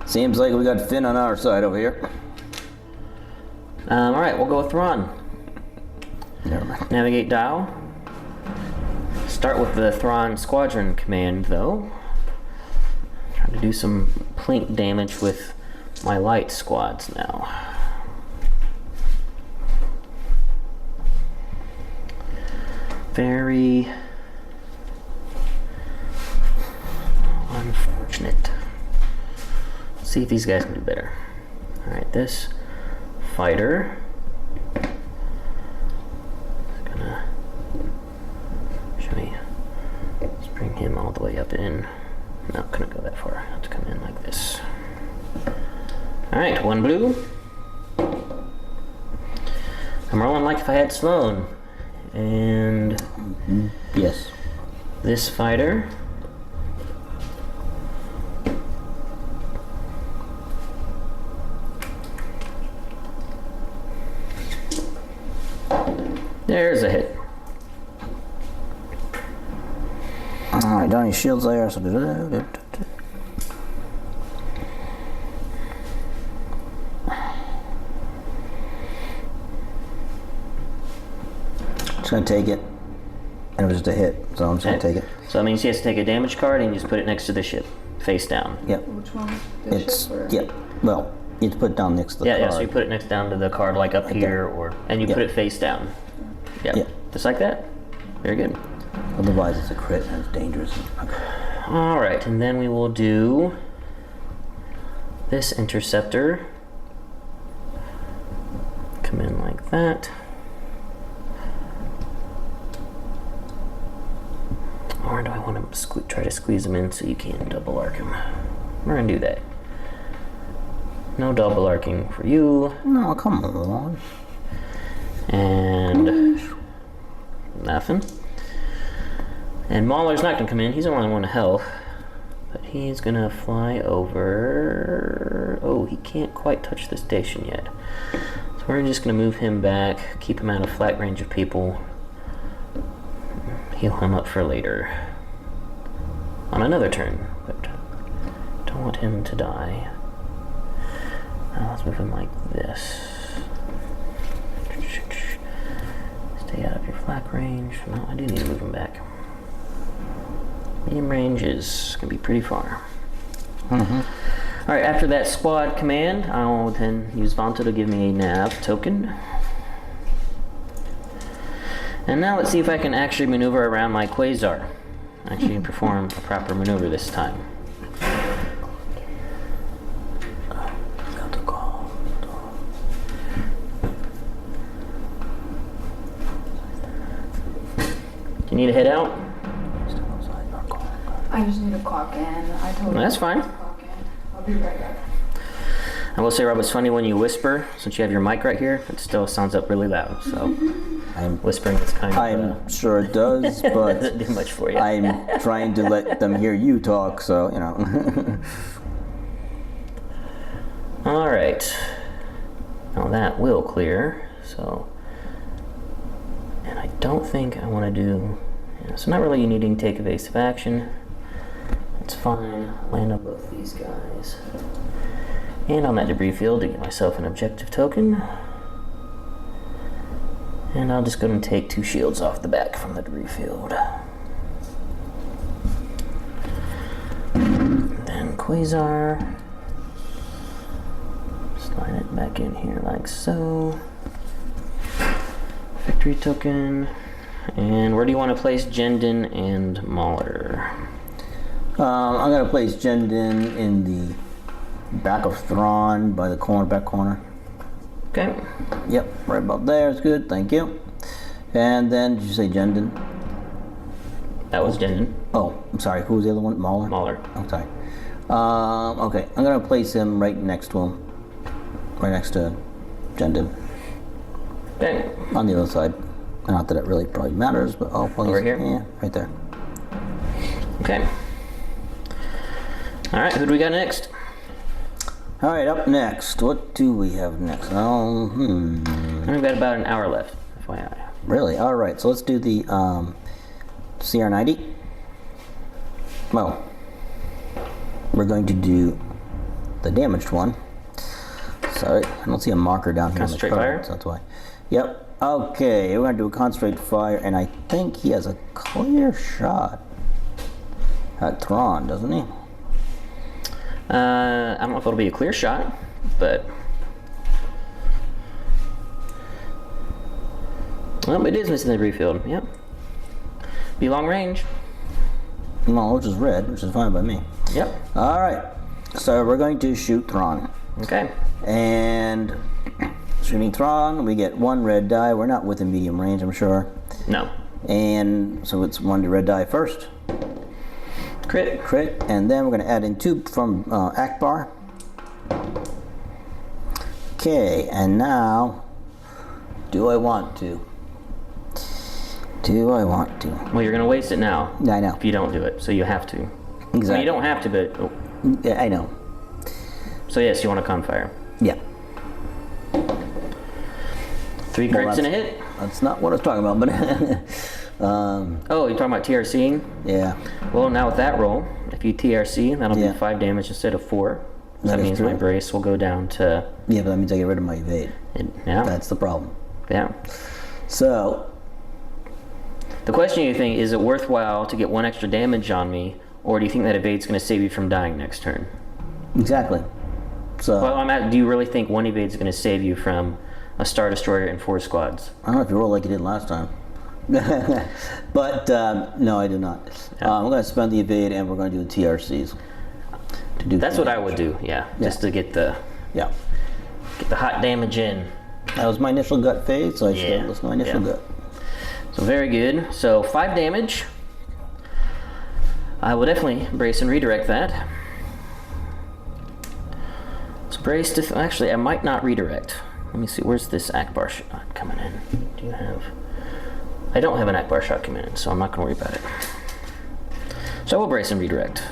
Speaker 2: Seems like we got Finn on our side over here.
Speaker 1: All right, we'll go with Thrawn.
Speaker 2: Never mind.
Speaker 1: Navigate dial. Start with the Thrawn squadron command, though. Trying to do some plink damage with my light squads now. Very unfortunate. Let's see if these guys can do better. All right, this fighter is gonna show me. Let's bring him all the way up in. No, couldn't go that far. I have to come in like this. All right, 1 blue. I'm rolling like if I had Sloan. And
Speaker 2: Yes.
Speaker 1: this fighter there's a hit.
Speaker 2: All right, down your shields there. So just gonna take it. And it was just a hit, so I'm just gonna
Speaker 1: Okay.
Speaker 2: take it.
Speaker 1: So that means he has to take a damage card and you just put it next to the ship, face down.
Speaker 2: Yep.
Speaker 3: Which one? The
Speaker 2: It's
Speaker 3: ship or?
Speaker 2: yep. Well, you have to put it down next to the
Speaker 1: Yeah,
Speaker 2: card.
Speaker 1: so you put it next down to the card, like up here, or and you
Speaker 2: Yep.
Speaker 1: put it face down. Yeah,
Speaker 2: Yep.
Speaker 1: just like that. Very good.
Speaker 2: Otherwise, it's a crit and it's dangerous. Okay.
Speaker 1: All right, and then we will do this interceptor. Come in like that. Or do I want to try to squeeze them in so you can double arc them? We're gonna do that. No double arcing for you.
Speaker 2: No, come on.
Speaker 1: And nothing. And Mauler's not gonna come in. He's only 1 health, but he's gonna fly over. Oh, he can't quite touch the station yet. So we're just gonna move him back, keep him out of flat range of people, heal him up for later on another turn. But don't want him to die. Now let's move him like this. Stay out of your flak range. No, I do need to move him back. Medium range is going to be pretty far. Alright, after that squad command, I'll then use Vanta to give me a nav token. And now let's see if I can actually maneuver around my Quasar. Actually perform a proper maneuver this time. Do you need to head out?
Speaker 3: I just need to clock in. I told
Speaker 1: That's
Speaker 3: you
Speaker 1: fine.
Speaker 3: to clock in. I'll be right back.
Speaker 1: I will say, Rob, it's funny when you whisper, since you have your mic right here, it still sounds up really loud. So whispering is kind of...
Speaker 2: I'm sure it does, but
Speaker 1: doesn't do much for you.
Speaker 2: I'm trying to let them hear you talk, so, you know.
Speaker 1: All right. Now that will clear. So, and I don't think I want to do... Yeah, so not really needing to take evasive action. It's fine. Land on both these guys. And on that debris field to get myself an objective token. And I'll just go and take 2 shields off the back from the debris field. Then Quasar. Slide it back in here like so. Victory token. And where do you want to place Jendon and Mauler?
Speaker 2: I'm going to place Jendon in the back of Thrawn by the back corner.
Speaker 1: Okay.
Speaker 2: Yep, right about there is good, thank you. And then, did you say Jendon?
Speaker 1: That was Jendon.
Speaker 2: Oh, I'm sorry, who was the other one? Mauler?
Speaker 1: Mauler.
Speaker 2: I'm sorry. Okay, I'm going to place him right next to him. Right next to Jendon.
Speaker 1: Okay.
Speaker 2: On the other side. Not that it really probably matters, but I'll place
Speaker 1: Over here?
Speaker 2: Yeah, right there.
Speaker 1: Okay. All right, who do we got next?
Speaker 2: All right, up next. What do we have next?
Speaker 1: We've got about an hour left, FYI.
Speaker 2: Really? All right, so let's do the CR90. Well, we're going to do the damaged one. Sorry, I don't see a marker down here on the
Speaker 1: Concentrate
Speaker 2: card,
Speaker 1: fire?
Speaker 2: so that's why. Yep. Okay, we're going to do a concentrate fire, and I think he has a clear shot at Thrawn, doesn't he?
Speaker 1: I don't know if it'll be a clear shot, but... Well, it is missing the debris field, yep. Be long range.
Speaker 2: No, which is red, which is fine by me.
Speaker 1: Yep.
Speaker 2: All right, so we're going to shoot Thrawn.
Speaker 1: Okay.
Speaker 2: And shooting Thrawn, we get 1 red die. We're not within medium range, I'm sure.
Speaker 1: No.
Speaker 2: And so it's 1 red die first.
Speaker 1: Crit.
Speaker 2: Crit, and then we're going to add in 2 from Ackbar. Okay, and now, do I want to? Do I want to?
Speaker 1: Well, you're going to waste it now.
Speaker 2: Yeah, I know.
Speaker 1: If you don't do it, so you have to.
Speaker 2: Exactly.
Speaker 1: I mean, you don't have to, but... Oh.
Speaker 2: Yeah, I know.
Speaker 1: So yes, you want to confire.
Speaker 2: Yeah.
Speaker 1: 3 crits and a hit?
Speaker 2: That's not what I was talking about, but...
Speaker 1: Oh, you're talking about TRCing?
Speaker 2: Yeah.
Speaker 1: Well, now with that roll, if you TRC, that'll
Speaker 2: Yeah.
Speaker 1: be 5 damage instead of 4. So
Speaker 2: That
Speaker 1: that
Speaker 2: is
Speaker 1: means
Speaker 2: true.
Speaker 1: my brace will go down to...
Speaker 2: Yeah, but that means I get rid of my evade.
Speaker 1: Yeah.
Speaker 2: That's the problem.
Speaker 1: Yeah.
Speaker 2: So,
Speaker 1: The question you think, is it worthwhile to get 1 extra damage on me, or do you think that evade's going to save you from dying next turn?
Speaker 2: exactly. So,
Speaker 1: Well, do you really think 1 evade's going to save you from a Star Destroyer and 4 squads?
Speaker 2: I don't know if you roll like you did last time. But, no, I do not. I'm going to spend the evade, and we're going to do the TRCs. To do
Speaker 1: That's what I would do, yeah. Just to get the hot damage in.
Speaker 2: That was my initial gut phase, so I should
Speaker 1: Yeah.
Speaker 2: have listened to my initial gut.
Speaker 1: So very good. So 5 damage. I will definitely brace and redirect that. So brace to... Actually, I might not redirect. Let me see. Where's this Ackbar shot coming in? Do you have... I don't have an Ackbar shot coming in, so I'm not going to worry about it. So I will brace and redirect.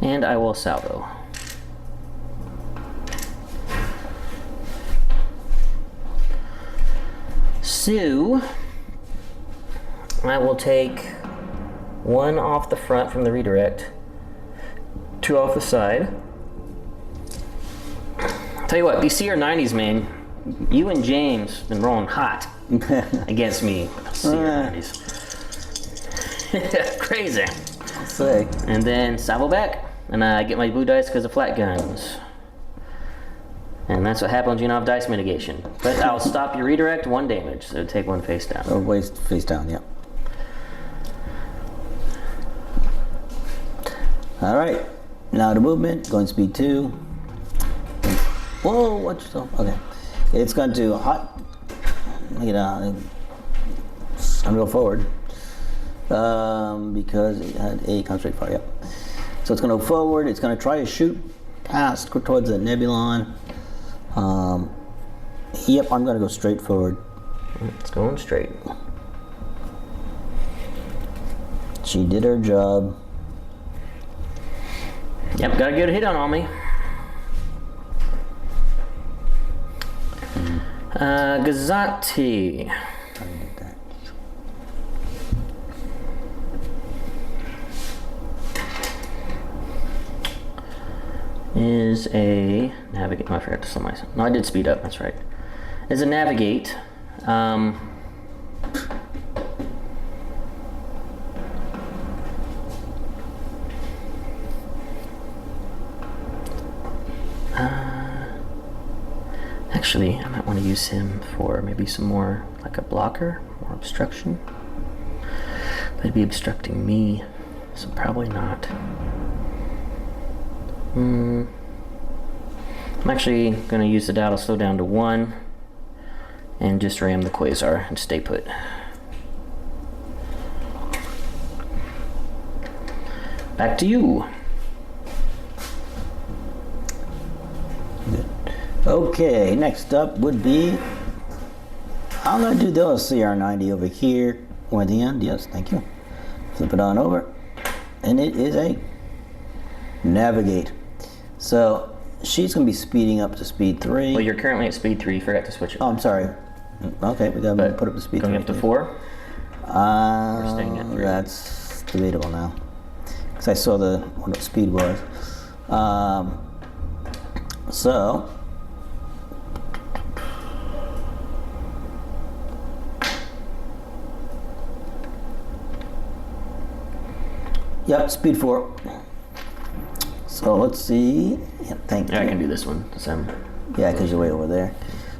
Speaker 1: And I will salvo. So... I will take 1 off the front from the redirect, 2 off the side. Tell you what, these CR90s, man, you and James been rolling hot. against me. Crazy.
Speaker 2: Say.
Speaker 1: And then Sabo back, and I get my blue dice because of flat guns. And that's what happens when you don't have dice mitigation. But I'll stop your redirect, 1 damage, so take 1 face down.
Speaker 2: Oh, waist face down, yeah. Alright, now the movement, going speed 2. Whoa, watch yourself. Okay. It's going to hot. You know, I'm going forward. Because it had a concentrate fire, yep. So it's going to go forward, it's going to try to shoot past towards the Nebulon. Yep, I'm going to go straight forward.
Speaker 1: It's going straight.
Speaker 2: She did her job.
Speaker 1: Yep, got a good hit on me. Gazati. Is a navigate. Oh, I forgot to slow myself. No, I did speed up. That's right. Is a navigate. Actually, I might want to use him for maybe some more, like a blocker, more obstruction. But he'd be obstructing me, so probably not. I'm actually going to use the dial to slow down to 1 and just ram the Quasar and stay put. Back to you.
Speaker 2: Good. Okay, next up would be, I'm going to do the CR90 over here. Or at the end, yes, thank you. Flip it on over. And it is a navigate. So she's going to be speeding up to speed 3.
Speaker 1: Well, you're currently at speed 3. You forgot to switch it.
Speaker 2: Oh, I'm sorry. Okay, we got to put up to speed 3.
Speaker 1: Going up to 4? Or staying at 3?
Speaker 2: That's debatable now. Because I saw what the speed was. So yep, speed 4. So let's see. Yeah, thank you.
Speaker 1: I can do this one.
Speaker 2: Yeah, because you're way over there.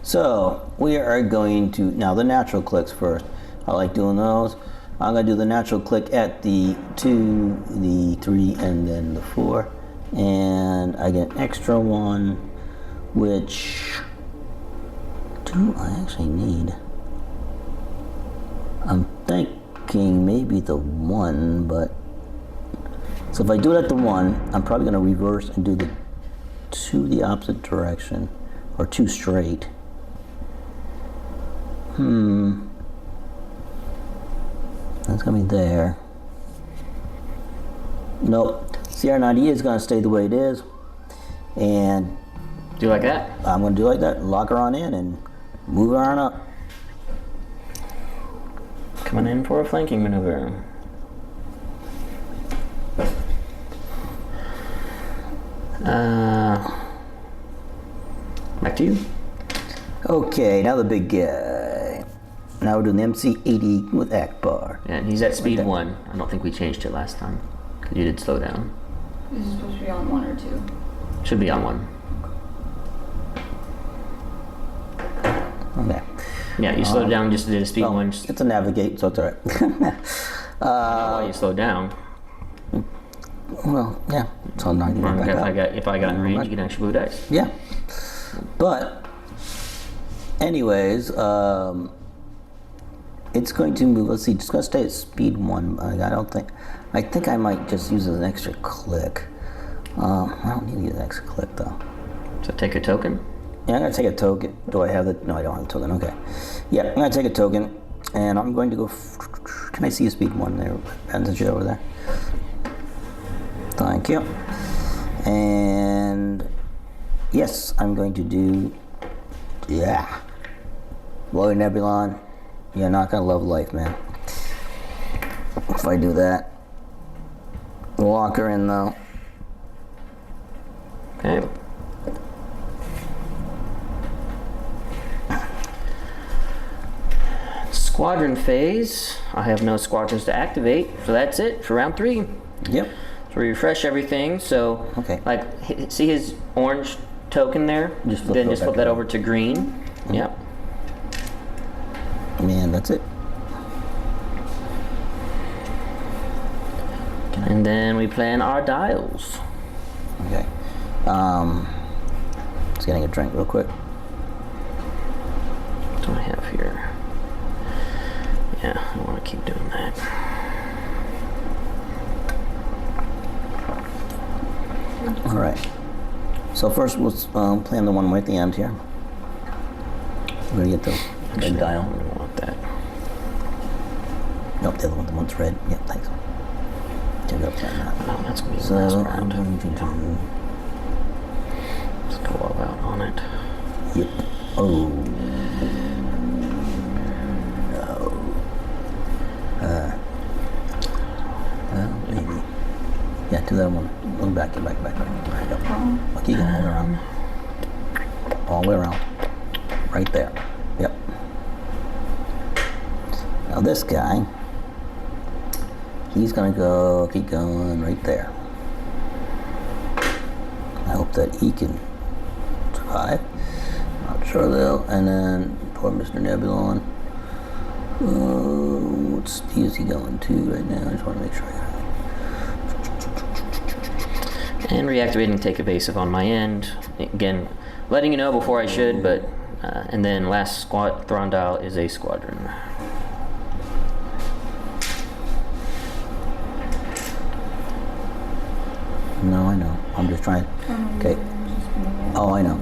Speaker 2: So we are going to, now the natural clicks first. I like doing those. I'm going to do the natural click at the 2, the 3, and then the 4. And I get an extra 1, which do I actually need? I'm thinking maybe the 1, but so if I do it at the 1, I'm probably going to reverse and do the 2 the opposite direction, or 2 straight. That's going to be there. Nope. CR90 is going to stay the way it is. And
Speaker 1: do you like that?
Speaker 2: I'm going to do like that. Lock her on in and move her on up.
Speaker 1: Coming in for a flanking maneuver. Back to you.
Speaker 2: Okay, now the big guy. Now we're doing the MC-80 with Ackbar.
Speaker 1: Yeah, and he's at speed 1. I don't think we changed it last time. Because you did slow down.
Speaker 3: This is supposed to be on 1 or 2.
Speaker 1: Should be on 1.
Speaker 2: Okay.
Speaker 1: Yeah, you slowed down just did a speed 1.
Speaker 2: It's a navigate, so it's alright.
Speaker 1: Why you slowed down?
Speaker 2: Well, yeah. So I'm not getting back up.
Speaker 1: If I got in range, you can actually blue dice.
Speaker 2: Yeah. But, anyways, it's going to move. Let's see. It's going to stay at speed 1. I think I might just use an extra click. I don't need to use an extra click though.
Speaker 1: So take a token.
Speaker 2: Yeah, I'm going to take a token. Do I have it? No, I don't have a token. Okay. Yeah, I'm going to take a token, and I'm going to go. Can I see a speed 1 there? Advantage over there. Thank you. And yes, I'm going to do. Yeah. Lower Nebulon. You're not going to love life, man. If I do that. Lock her in, though.
Speaker 1: Okay. squadron phase. I have no squadrons to activate, so that's it for round 3.
Speaker 2: Yep.
Speaker 1: So we refresh everything. So,
Speaker 2: Okay.
Speaker 1: like, see his orange token there?
Speaker 2: Just flip
Speaker 1: then
Speaker 2: it
Speaker 1: just
Speaker 2: back
Speaker 1: flip that
Speaker 2: around.
Speaker 1: over to green. Yep.
Speaker 2: And that's it.
Speaker 1: And then we plan our dials.
Speaker 2: Okay. Just getting a drink real quick.
Speaker 1: What do I have here? Yeah, I want to keep doing that.
Speaker 2: All right. So first, we'll plan the one way at the end here. We're gonna get the
Speaker 1: Actually,
Speaker 2: red dial.
Speaker 1: I don't want that.
Speaker 2: Nope, the other one, the one's red. Yep, thanks. Can go plan that.
Speaker 1: Oh, that's going to be the
Speaker 2: So
Speaker 1: last
Speaker 2: I'm
Speaker 1: round.
Speaker 2: going to do.
Speaker 1: Let's go all out on it.
Speaker 2: Yep. Oh. No. Well, maybe. Yeah, do that one. Look back, get back. Right up. Okay, you can hold around. All the way around. Right there. Yep. Now this guy, he's gonna go, keep going right there. I hope that he can survive. Not sure though. And then poor Mr. Nebulon. What speed is he going to right now? I just want to make sure I got it.
Speaker 1: And reactivating take evasive on my end. Again, letting you know before I should, but and then last squad Thrawn dial is a squadron.
Speaker 2: No, I know. I'm just trying. Okay. Oh, I know.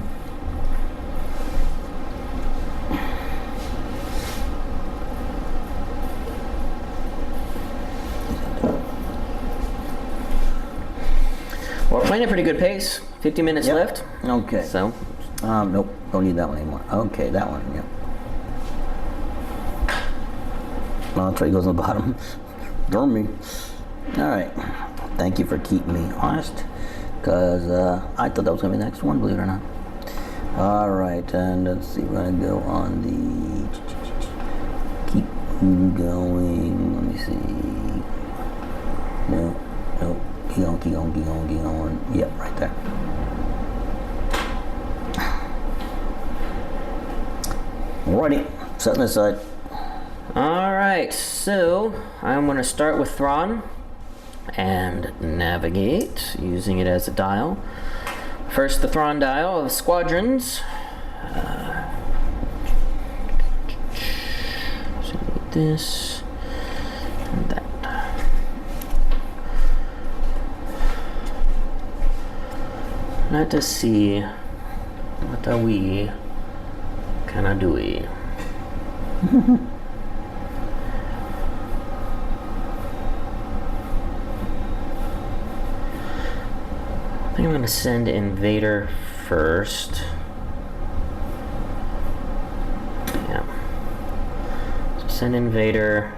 Speaker 1: We're playing at a pretty good pace. 50 minutes
Speaker 2: Yep.
Speaker 1: left.
Speaker 2: Okay.
Speaker 1: So,
Speaker 2: Nope. Don't need that one anymore. Okay, that one. Yep. Well, that's right. It goes on the bottom. Darn me. All right. Thank you for keeping me honest, because I thought that was going to be the next one, believe it or not. All right, and let's see. We're going to go on the... Keep going. Let me see. No. Keep going. Yep, right there. Alrighty, setting aside.
Speaker 1: alright, so I'm going to start with Thrawn and navigate using it as a dial. First, the Thrawn dial of squadrons. So need this and that. Let us see what are we can I do. I think I'm going to send Invader first. Yeah. So send Invader.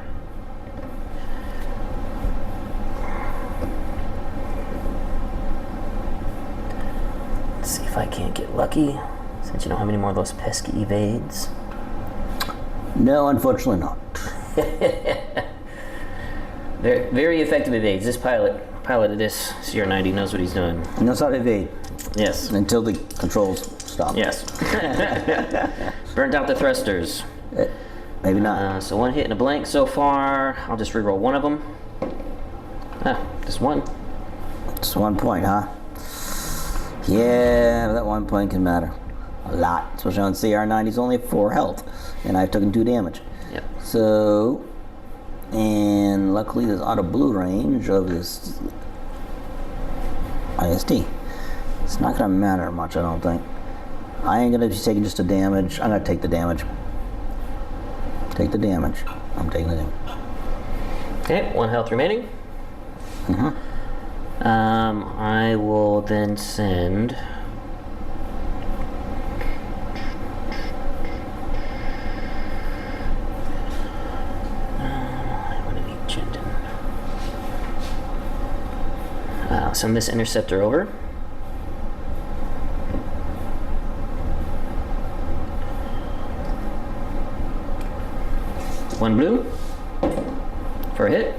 Speaker 1: Let's see if I can't get lucky, since you don't have any more of those pesky evades.
Speaker 2: No, unfortunately not.
Speaker 1: Very, very effective evades. This pilot of this CR-90 knows what he's doing.
Speaker 2: He knows how to evade
Speaker 1: Yes.
Speaker 2: until the controls stop.
Speaker 1: Yes. Burnt out the thrusters.
Speaker 2: Maybe not.
Speaker 1: So one hit and a blank so far. I'll just reroll one of them. Just one.
Speaker 2: Just 1 point, huh? Yeah, that 1 point can matter a lot, especially on CR9. He's only 4 health, and I've taken 2 damage.
Speaker 1: Yep.
Speaker 2: So, and luckily there's out of blue range of this IST. It's not gonna matter much, I don't think. I ain't gonna be taking just the damage. I'm gonna take the damage. Take the damage. I'm taking the damage.
Speaker 1: Okay, 1 health remaining. I will then send. I'll send this interceptor over. 1 blue for a hit.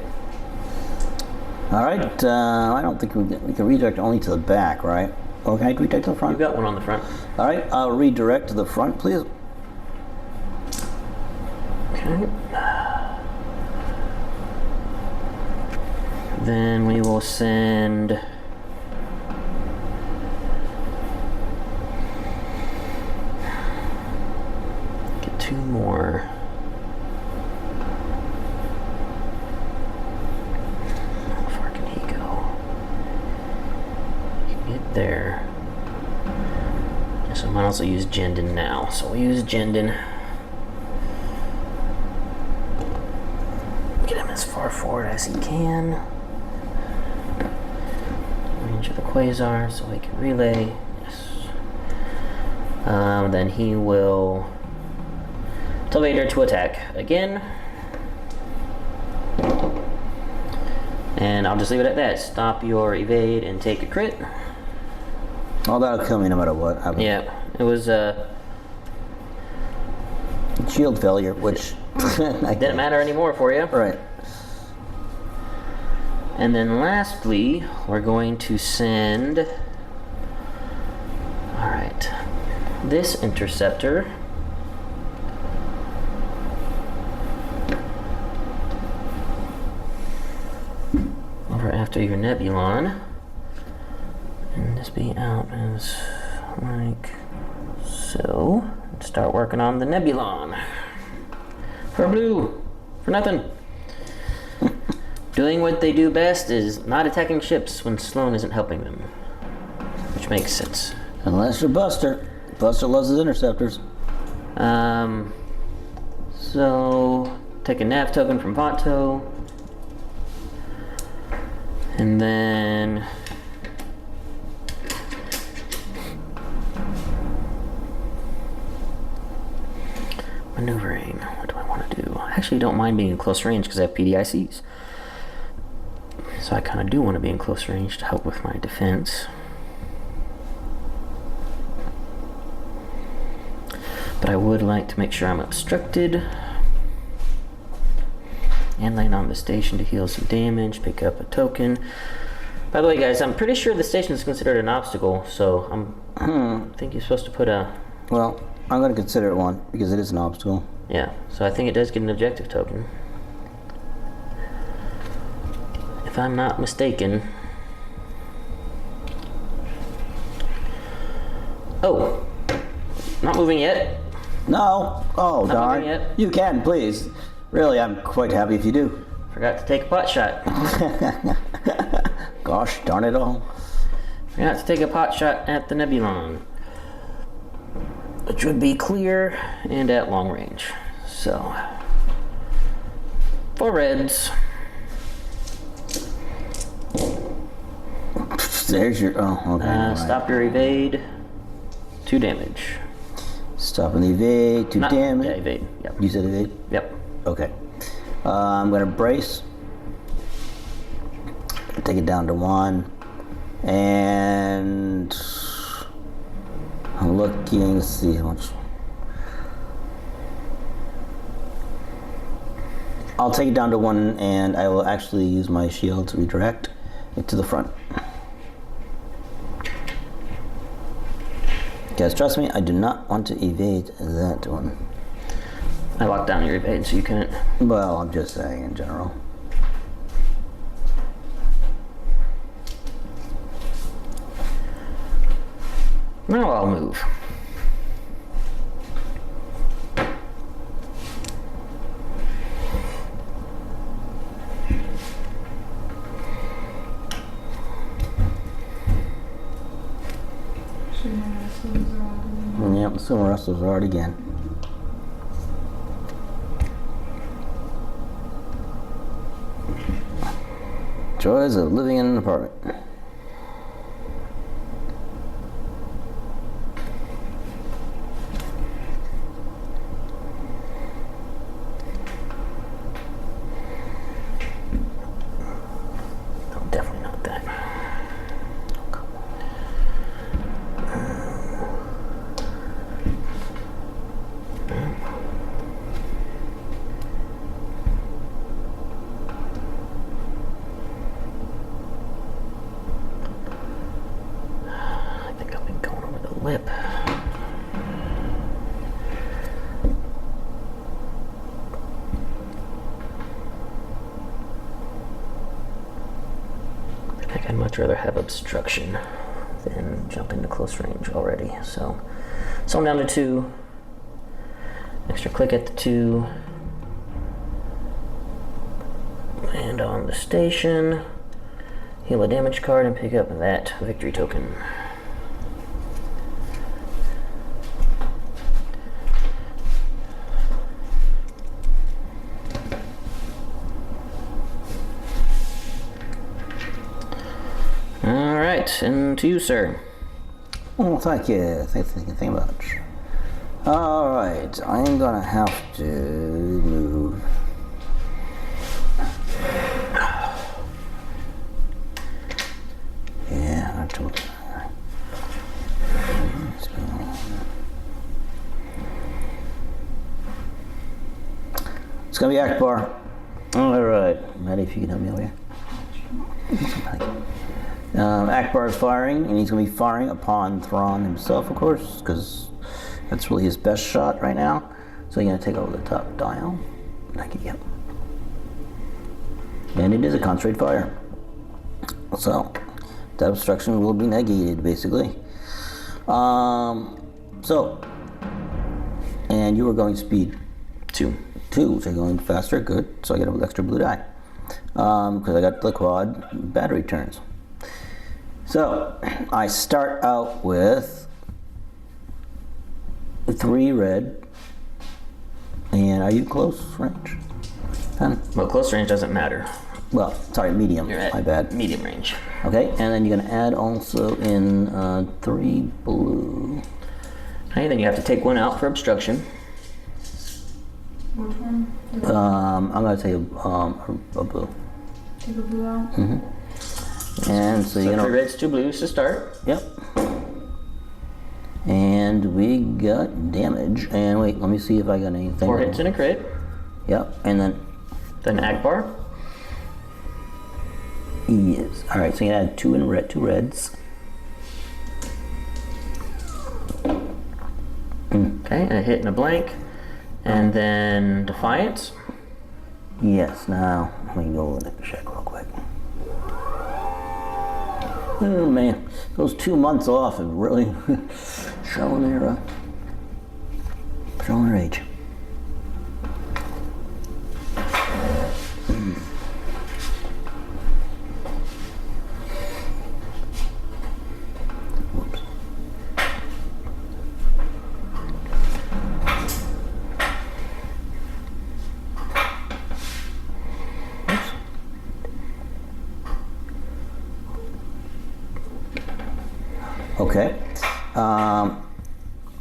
Speaker 2: All right. I don't think we can redirect only to the back, right? Oh, can I redirect to the front?
Speaker 1: You've got one on the front.
Speaker 2: All right. I'll redirect to the front, please.
Speaker 1: Okay. Then we will send get 2 more. How far can he go? He can get there. Guess I might also use Jendon now. So we use Jendon. Get him as far forward as he can. Range of the Quasar so he can relay. Yes. Then he will tell Vader to attack again. And I'll just leave it at that. Stop your evade and take a crit.
Speaker 2: Oh, that'll kill me no matter what.
Speaker 1: Yeah, it was
Speaker 2: Shield failure, which
Speaker 1: didn't matter anymore for you.
Speaker 2: Right.
Speaker 1: And then lastly, we're going to send, all right, this interceptor over after your Nebulon. And this be out as like so. Start working on the Nebulon. For blue. For nothing. Doing what they do best is not attacking ships when Sloane isn't helping them. Which makes sense.
Speaker 2: Unless you're Buster. Buster loves his interceptors.
Speaker 1: So take a nav token from Vato. And then maneuvering. What do I want to do? I actually don't mind being in close range because I have PDICs. So I kind of do want to be in close range to help with my defense. But I would like to make sure I'm obstructed. And land on the station to heal some damage, pick up a token. By the way, guys, I'm pretty sure the station is considered an obstacle, so I think you're supposed to put a...
Speaker 2: Well, I'm going to consider it one, because it is an obstacle.
Speaker 1: Yeah, so I think it does get an objective token. If I'm not mistaken. Oh! Not moving yet.
Speaker 2: No! Oh,
Speaker 1: Not
Speaker 2: darn.
Speaker 1: moving yet.
Speaker 2: You can, please. Really, I'm quite happy if you do.
Speaker 1: Forgot to take a pot shot.
Speaker 2: Gosh, darn it all.
Speaker 1: Forgot to take a pot shot at the Nebulon. Which would be clear and at long range. So, 4 reds.
Speaker 2: There's your... Oh, okay. Right.
Speaker 1: Stop your evade. 2 damage.
Speaker 2: Stopping the evade, 2 damage.
Speaker 1: Yeah, evade. Yep.
Speaker 2: You said evade?
Speaker 1: Yep.
Speaker 2: Okay. I'm going to brace. Take it down to 1. And... I'm looking, let's see how much. I'll take it down to 1 and I will actually use my shield to redirect it to the front. Guys, trust me, I do not want to evade that one.
Speaker 1: I locked down your evade so you couldn't.
Speaker 2: Well, I'm just saying in general.
Speaker 1: Now I'll move.
Speaker 2: Yep, some wrestlers are already again. Joys of living in an apartment.
Speaker 1: Definitely not that. whip. I think I'd much rather have obstruction than jump into close range already. So I'm down to 2. Extra click at the 2. Land on the station. Heal a damage card and pick up that victory token. Alright, and to you, sir.
Speaker 2: Oh, thank you. Thank you very much. Alright, I'm gonna have to move. Yeah, I have to move. It's gonna be Ackbar. Alright, Maddie, if you can help me over here. Ackbar is firing, and he's going to be firing upon Thrawn himself, of course, because that's really his best shot right now. So you're going to take over the top dial. Yep. And it is a concentrated fire. So that obstruction will be negated, basically. And you were going speed 2, so you're going faster. Good. So I get an extra blue die because I got the quad battery turns. So I start out with 3 red. And are you close range?
Speaker 1: Well, close range doesn't matter.
Speaker 2: Well, sorry, medium.
Speaker 1: You're at
Speaker 2: My bad.
Speaker 1: medium range.
Speaker 2: Okay, and then you're gonna add also in 3 blue.
Speaker 1: Okay, then you have to take 1 out for obstruction.
Speaker 3: Which one?
Speaker 2: I'm gonna take a blue.
Speaker 3: Take a blue out?
Speaker 2: And so you're
Speaker 1: So 3
Speaker 2: gonna.
Speaker 1: reds, 2 blues to start.
Speaker 2: Yep. And we got damage. And wait, let me see if I got anything.
Speaker 1: 4 hits and a crit.
Speaker 2: Yep, and then.
Speaker 1: Then Ackbar.
Speaker 2: Yes. Alright, so you add 2 in red, 2 reds.
Speaker 1: Okay, and a hit and a blank. And then Defiance.
Speaker 2: Yes, now let me go and check real quick. Oh man, those 2 months off have really shown their age. Whoops. Okay.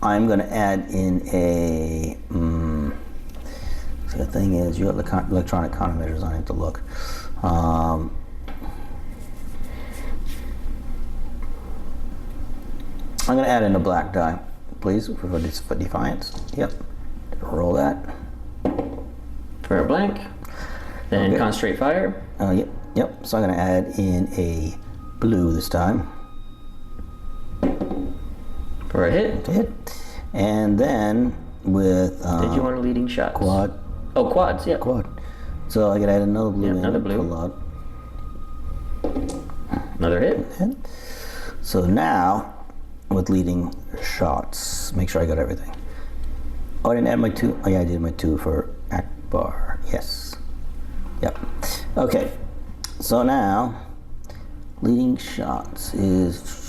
Speaker 2: I'm going to add in a. See, the thing is, you got the electronic countermeasures on it to look. I'm going to add in a black die, please, for Defiance. Yep. Roll that.
Speaker 1: For a blank. Then
Speaker 2: Okay.
Speaker 1: Concentrate Fire.
Speaker 2: Yep. So I'm going to add in a blue this time.
Speaker 1: For a hit.
Speaker 2: To hit. And then with.
Speaker 1: Did you want a leading shot?
Speaker 2: Quad.
Speaker 1: Oh, quads, yeah.
Speaker 2: Quad. So I can add another blue
Speaker 1: Yeah,
Speaker 2: in.
Speaker 1: another blue.
Speaker 2: For loud.
Speaker 1: Another hit.
Speaker 2: So now, with leading shots, make sure I got everything. Oh, I didn't add my 2. Oh yeah, I did my 2 for Ackbar. Yes. Yep. Okay. So now, leading shots is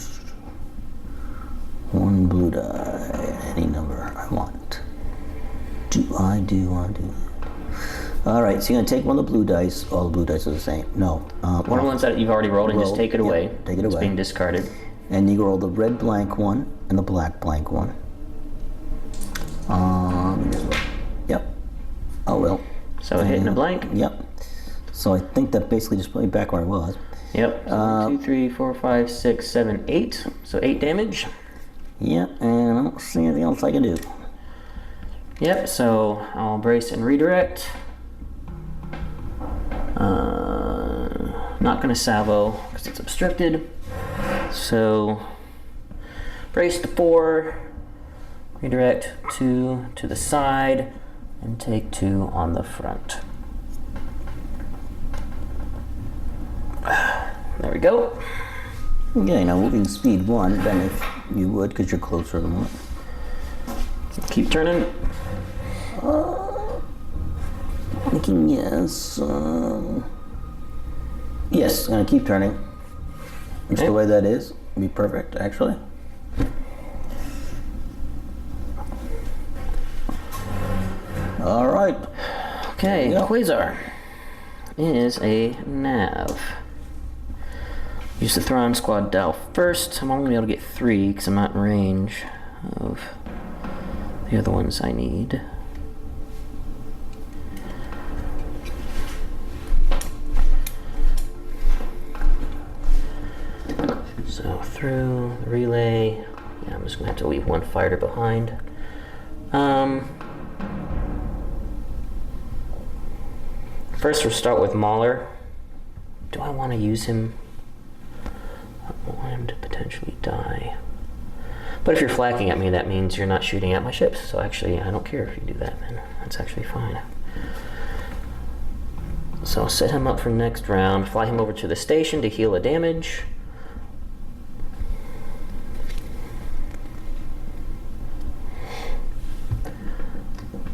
Speaker 2: 1 blue die, any number I want. Do I want to do that? All right, so you're gonna take one of the blue dice. All the blue dice are the same. No.
Speaker 1: One of the ones that you've already rolled and just take it away.
Speaker 2: Yep, take it
Speaker 1: It's
Speaker 2: away.
Speaker 1: being discarded.
Speaker 2: And you roll the red blank one and the black blank one. Yep. Oh well.
Speaker 1: So a hit and a blank.
Speaker 2: Yep. So I think that basically just put me back where I was.
Speaker 1: Yep. So 2, 3, 4, 5, 6, 7, 8. So 8 damage.
Speaker 2: Yep, and I don't see anything else I can do.
Speaker 1: Yep, so I'll brace and redirect. Not going to salvo because it's obstructed. So Brace to 4. Redirect 2 to the side. And take 2 on the front. There we go.
Speaker 2: Okay, now moving speed 1, then if you would, because you're closer than 1.
Speaker 1: Keep turning.
Speaker 2: Thinking yes. Yes, I'm gonna keep turning. Just the way that is. Be perfect, actually. All right.
Speaker 1: Okay, Quasar is a nav. Use the Thrawn squad dial first. I'm only gonna be able to get 3 because I'm not in range of the other ones I need. So through the relay, yeah, I'm just gonna have to leave 1 fighter behind. First we'll start with Mauler. Do I want to use him? I don't want him to potentially die. But if you're flacking at me, that means you're not shooting at my ships. So actually, I don't care if you do that, man. That's actually fine. So I'll set him up for next round. Fly him over to the station to heal a damage.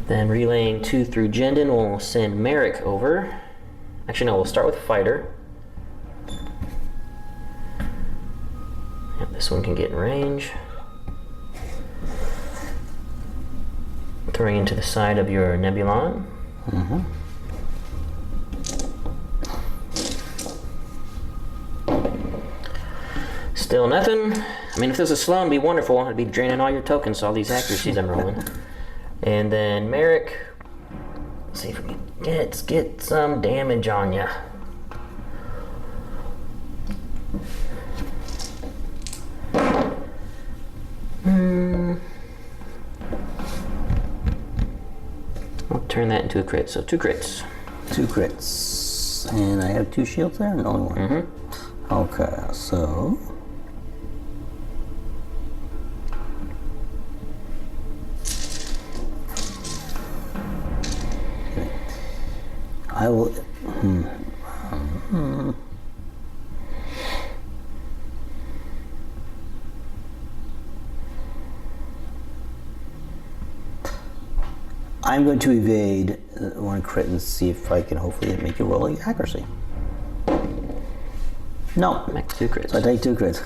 Speaker 1: Then relaying 2 through Jendon, we'll send Merrick over. Actually, no, we'll start with Fighter. Yep, this one can get in range. Throwing into the side of your Nebulon. Still nothing. I mean, if this was slow, it'd be wonderful. I'd be draining all your tokens, all these accuracies I'm rolling. And then Merrick, let's see if we can get some damage on ya. I'll turn that into a crit, so 2 crits.
Speaker 2: 2 crits. And I have 2 shields there? And only 1? Okay, so... I will... I'm going to evade 1 crit and see if I can hopefully make you roll accuracy. No.
Speaker 1: Max 2 crits.
Speaker 2: So I take 2 crits.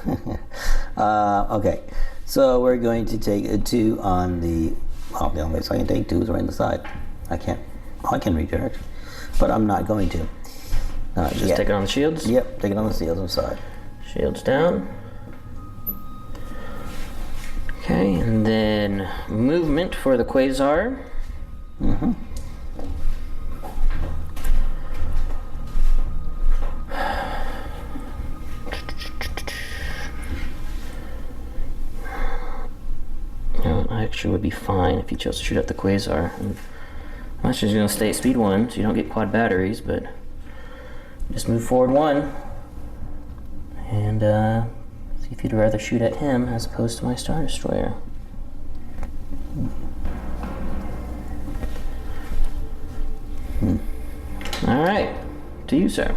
Speaker 2: Okay. So we're going to take a 2 on the... Well, the only way I can take 2 is right on the side. I can't... Oh, I can redirect. But I'm not going to.
Speaker 1: Just take it on the shields?
Speaker 2: Yep, take it on the shields on the side.
Speaker 1: Shields down. Okay, and then movement for the Quasar. I actually would be fine if you chose to shoot at the Quasar. I'm actually going to stay at speed 1 so you don't get quad batteries, but just move forward 1 and see if you'd rather shoot at him as opposed to my Star Destroyer. Alright, to you, sir.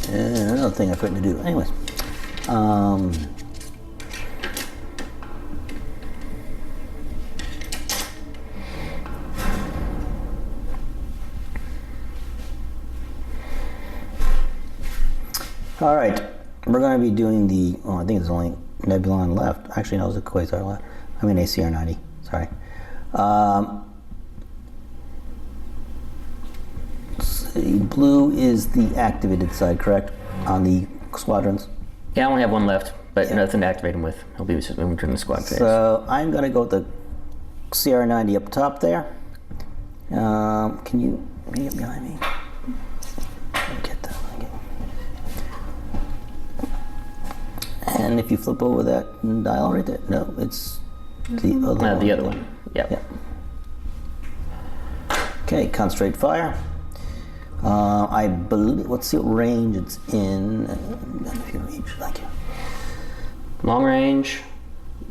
Speaker 2: Another thing I forgot to do. Anyways. All right, we're going to be doing the, I think there's only Nebulon left. Actually, no, there's a Quasar left. I mean, ACR-90, sorry. Let's see, blue is the activated side, correct? On the squadrons?
Speaker 1: Yeah, I only have 1 left, but nothing to activate him with. He'll be when we turn the squad phase.
Speaker 2: So I'm going to go with the CR-90 up top there. Can you get behind me? Get that. And if you flip over that dial right there, no, it's the other one.
Speaker 1: The other one, yeah.
Speaker 2: Okay, concentrate fire. I believe, let's see what range it's in. If you reach, thank you.
Speaker 1: Long range,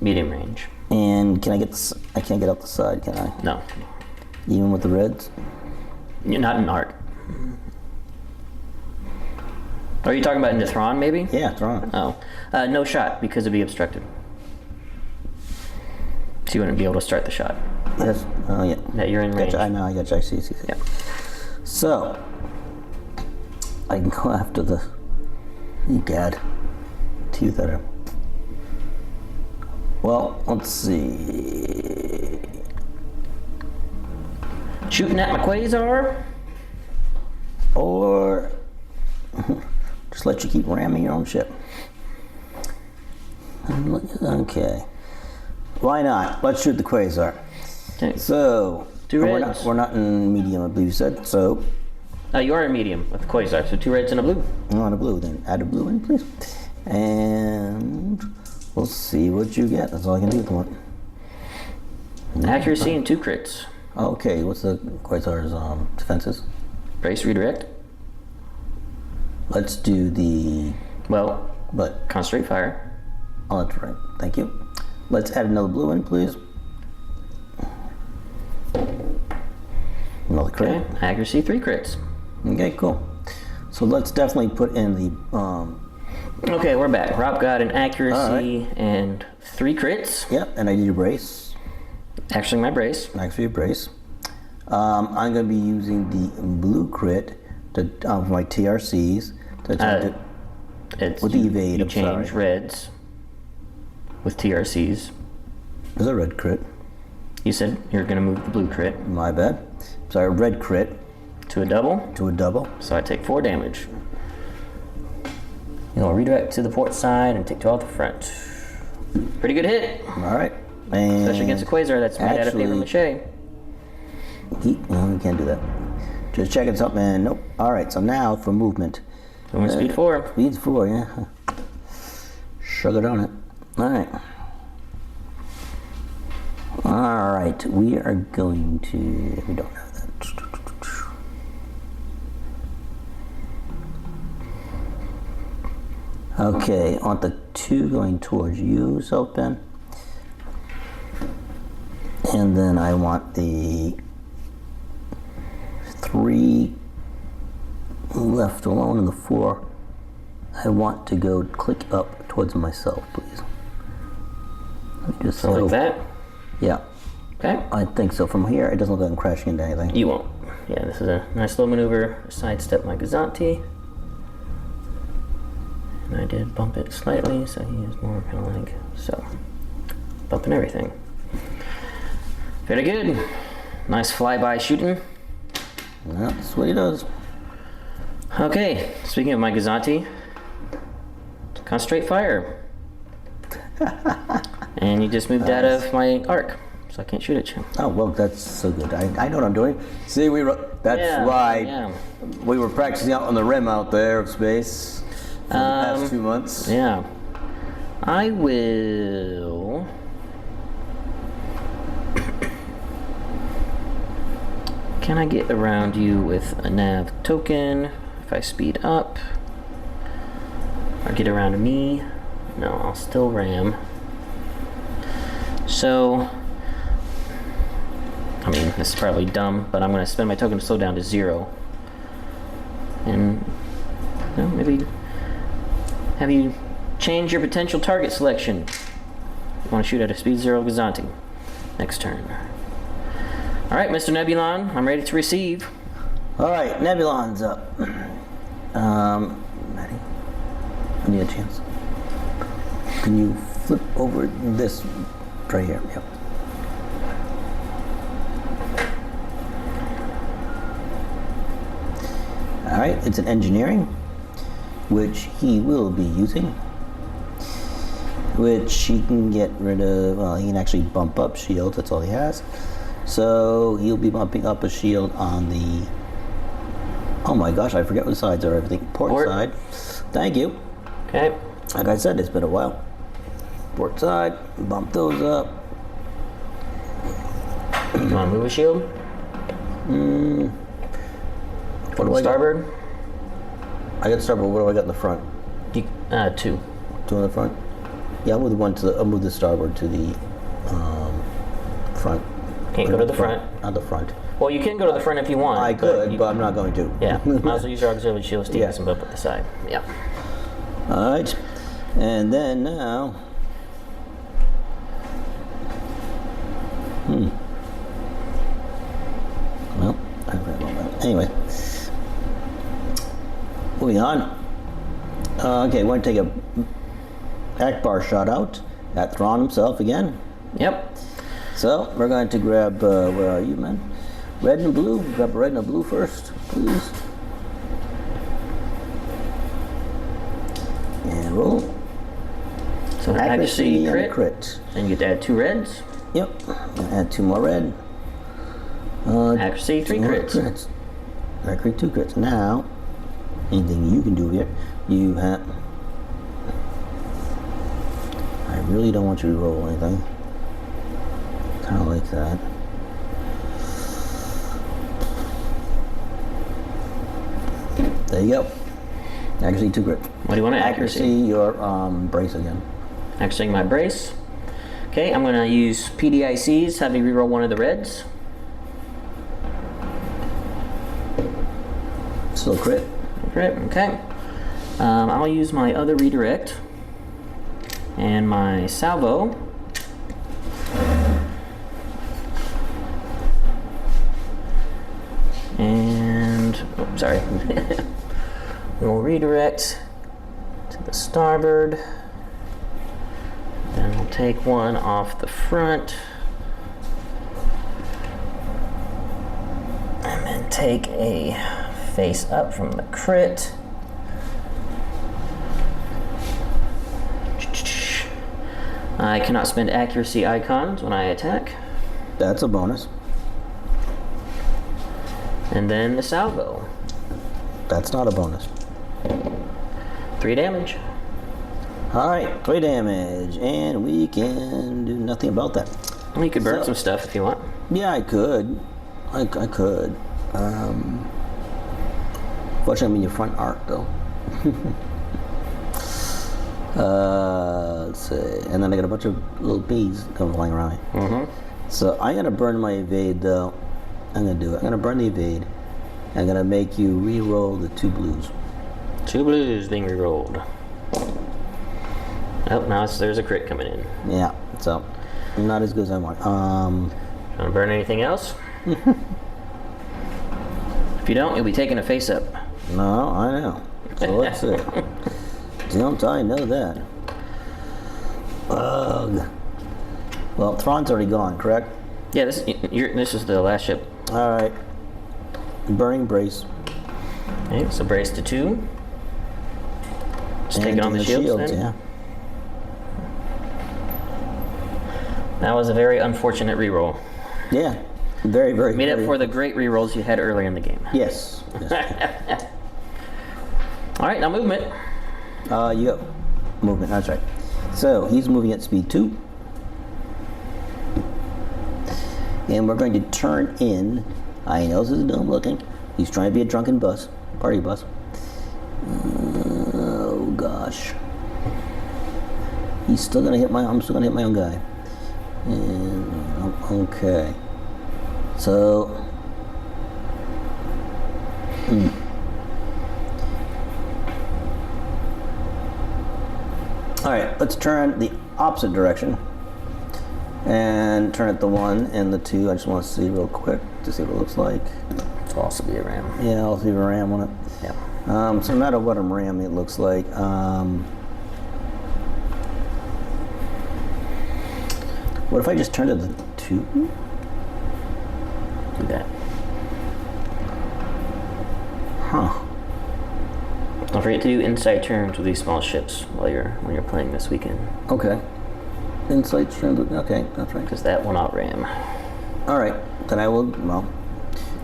Speaker 1: medium range.
Speaker 2: And can I get this? I can't get up the side, can I?
Speaker 1: No.
Speaker 2: Even with the reds?
Speaker 1: You're not in arc. Are you talking about into Thrawn, maybe?
Speaker 2: Yeah, Thrawn.
Speaker 1: Oh. No shot, because it'd be obstructed. So you wouldn't be able to start the shot.
Speaker 2: Yes. Oh, yeah.
Speaker 1: That you're in range.
Speaker 2: Gotcha. I know. I got you. I see.
Speaker 1: Yeah.
Speaker 2: So, I can go after the. Gad. Teeth at her. Well, let's see.
Speaker 1: Shooting at my quasar?
Speaker 2: Or just let you keep ramming your own ship. Okay. Why not? Let's shoot the quasar.
Speaker 1: Okay.
Speaker 2: So,
Speaker 1: 2
Speaker 2: we're
Speaker 1: reds.
Speaker 2: not in medium, I believe you said. So,
Speaker 1: You are in medium with the quasar, so 2 reds and a blue.
Speaker 2: I want a blue then. Add a blue in, please. And we'll see what you get. That's all I can do at the moment.
Speaker 1: Accuracy and 2 crits.
Speaker 2: Okay, what's the quasar's defenses?
Speaker 1: Brace, redirect.
Speaker 2: Let's do the.
Speaker 1: Well,
Speaker 2: But
Speaker 1: concentrate fire.
Speaker 2: oh, that's right. Thank you. Let's add another blue in, please. Another crit.
Speaker 1: Okay. Accuracy, 3 crits.
Speaker 2: Okay, cool. So let's definitely put in the.
Speaker 1: Okay, we're back. Rob got an accuracy and 3 crits.
Speaker 2: Yep, and I need a brace.
Speaker 1: Actually, my brace.
Speaker 2: Thanks for your brace. I'm going to be using the blue crit to my TRCs to attempt it.
Speaker 1: It's
Speaker 2: With the evade,
Speaker 1: you
Speaker 2: I'm
Speaker 1: change
Speaker 2: sorry.
Speaker 1: reds with TRCs.
Speaker 2: There's a red crit.
Speaker 1: You said you're going to move the blue crit
Speaker 2: My bad. Sorry, red crit
Speaker 1: to a double,
Speaker 2: to a double.
Speaker 1: so I take 4 damage. You'll redirect to the port side and take 2 off the front. Pretty good hit,
Speaker 2: All right. And
Speaker 1: especially against a quasar that's made out of paper mache.
Speaker 2: No, we can't do that. Just checking something. Nope. All right. So now for movement.
Speaker 1: Going speed 4.
Speaker 2: Speed's 4, yeah. Sugar on it. All right. All right. We are going to. We don't have that. Okay. On the 2 going towards you, Soapin. And then I want the 3 left alone, and the 4 I want to go click up towards myself, please. Let me just
Speaker 1: So like that?
Speaker 2: Yeah,
Speaker 1: Okay.
Speaker 2: I think so. From here, it doesn't look like I'm crashing into anything.
Speaker 1: You won't. Yeah, this is a nice little maneuver. Sidestep my Gazanti. And I did bump it slightly, so he is more kind of like so. Bumping everything. Very good. Nice flyby shooting.
Speaker 2: Yeah, that's what he does.
Speaker 1: Okay, speaking of my Gazanti, concentrate fire. And you just moved out of my arc, so I can't shoot at you.
Speaker 2: Oh, well, that's so good. I know what I'm doing. See, that's
Speaker 1: Yeah,
Speaker 2: right.
Speaker 1: yeah.
Speaker 2: We were practicing out on the rim out there of space for the past 2 months.
Speaker 1: Yeah. I will. Can I get around you with a nav token if I speed up? Or get around me? No, I'll still ram. So, I mean, this is probably dumb, but I'm going to spend my token to slow down to 0. And, you know, maybe have you change your potential target selection. You want to shoot at a speed 0 Gazanti. Next turn. Alright, Mr. Nebulon, I'm ready to receive.
Speaker 2: All right, Nebulon's up. Maddie, I need a chance. Can you flip over this right here? Yep. All right, it's an engineering, which he will be using. Which he can get rid of, well, he can actually bump up shields, that's all he has. So he'll be bumping up a shield on the, oh my gosh, I forget what sides are everything. Port side. Thank you.
Speaker 1: Okay.
Speaker 2: Like I said, it's been a while. Port side, bump those up.
Speaker 1: You want to move a shield?
Speaker 2: What do I got?
Speaker 1: Starboard?
Speaker 2: I got starboard, what do I got in the front?
Speaker 1: 2.
Speaker 2: 2 in the front? Yeah, I'll move the one to the. I'll move the starboard to the front.
Speaker 1: Can't go to the front.
Speaker 2: Not the front.
Speaker 1: Well, you can go to the front if you want.
Speaker 2: I could, but I'm not going to.
Speaker 1: Yeah, might as well use your auxiliary shields to
Speaker 2: Yeah.
Speaker 1: get some up at the side. Yeah.
Speaker 2: All right, and then now. Well, I read all that. Anyway, moving on. Okay, we're going to take a Ackbar shot out at Thrawn himself again.
Speaker 1: Yep.
Speaker 2: So we're going to grab. Where are you, man? Red and blue. Grab red and blue first, please. And roll.
Speaker 1: So an accuracy
Speaker 2: and a
Speaker 1: crit.
Speaker 2: crit.
Speaker 1: And you get to add 2 reds.
Speaker 2: Yep. And add 2 more red.
Speaker 1: Accuracy, 3
Speaker 2: 2 more
Speaker 1: crits.
Speaker 2: Accuracy, 2 crits. Now, anything you can do here, you have. I really don't want you to roll anything. Kind of like that. There you go. Accuracy, 2 crits.
Speaker 1: What do you want to
Speaker 2: Accuracy, your brace again.
Speaker 1: Accuracy my brace. Okay, I'm going to use PDICs, have me reroll one of the reds.
Speaker 2: Still crit.
Speaker 1: Crit, okay. I'll use my other redirect and my salvo. And, oh, sorry. We'll redirect to the starboard. Then we'll take one off the front. And then take a face up from the crit. I cannot spend accuracy icons when I attack.
Speaker 2: That's a bonus.
Speaker 1: And then the salvo.
Speaker 2: That's not a bonus.
Speaker 1: 3 damage.
Speaker 2: Alright, 3 damage. And we can do nothing about that.
Speaker 1: Well, you could burn
Speaker 2: So-
Speaker 1: some stuff if you want.
Speaker 2: Yeah, I could. I could. Fortunately, I'm in your front arc, though. Let's see. And then I got a bunch of little bees coming flying around me.
Speaker 1: Mm-hmm.
Speaker 2: So I'm going to burn my evade, though. I'm going to do it. I'm going to burn the evade. I'm going to make you re-roll the 2 blues.
Speaker 1: 2 blues being rerolled. Oh, now there's a crit coming in.
Speaker 2: Yeah, so not as good as I want.
Speaker 1: Want to burn anything else? If you don't, you'll be taking a face up.
Speaker 2: No, I know. So let's see. Don't I know that? Ugh. Well, Thrawn's already gone, correct?
Speaker 1: Yeah, this is the last ship.
Speaker 2: All right. Burning brace.
Speaker 1: Okay, so brace to 2. Just take
Speaker 2: And
Speaker 1: it on the shields then.
Speaker 2: yeah.
Speaker 1: That was a very unfortunate reroll.
Speaker 2: Yeah. Very, very.
Speaker 1: Made up
Speaker 2: very-
Speaker 1: for the great rerolls you had earlier in the game.
Speaker 2: Yes. Yes.
Speaker 1: All right, now movement.
Speaker 2: Yep. Movement. That's right. So he's moving at speed 2, and we're going to turn in. I know this is dumb looking. He's trying to be a drunken bus, party bus. Oh gosh. He's still gonna hit my. I'm still gonna hit my own guy. And okay. So. All right, let's turn the opposite direction and turn it the 1 and the 2. I just want to see real quick to see what it looks like.
Speaker 1: It'll also be a ram.
Speaker 2: Yeah, I'll see if I ram on it.
Speaker 1: Yeah.
Speaker 2: So no matter what I'm ramming, it looks like. What if I just turn to the 2?
Speaker 1: Do that.
Speaker 2: Huh.
Speaker 1: Don't forget to do inside turns with these small ships when you're playing this weekend,
Speaker 2: Okay. Insight strength. Okay, that's right.
Speaker 1: because that will not ram.
Speaker 2: All right, then I will. Well,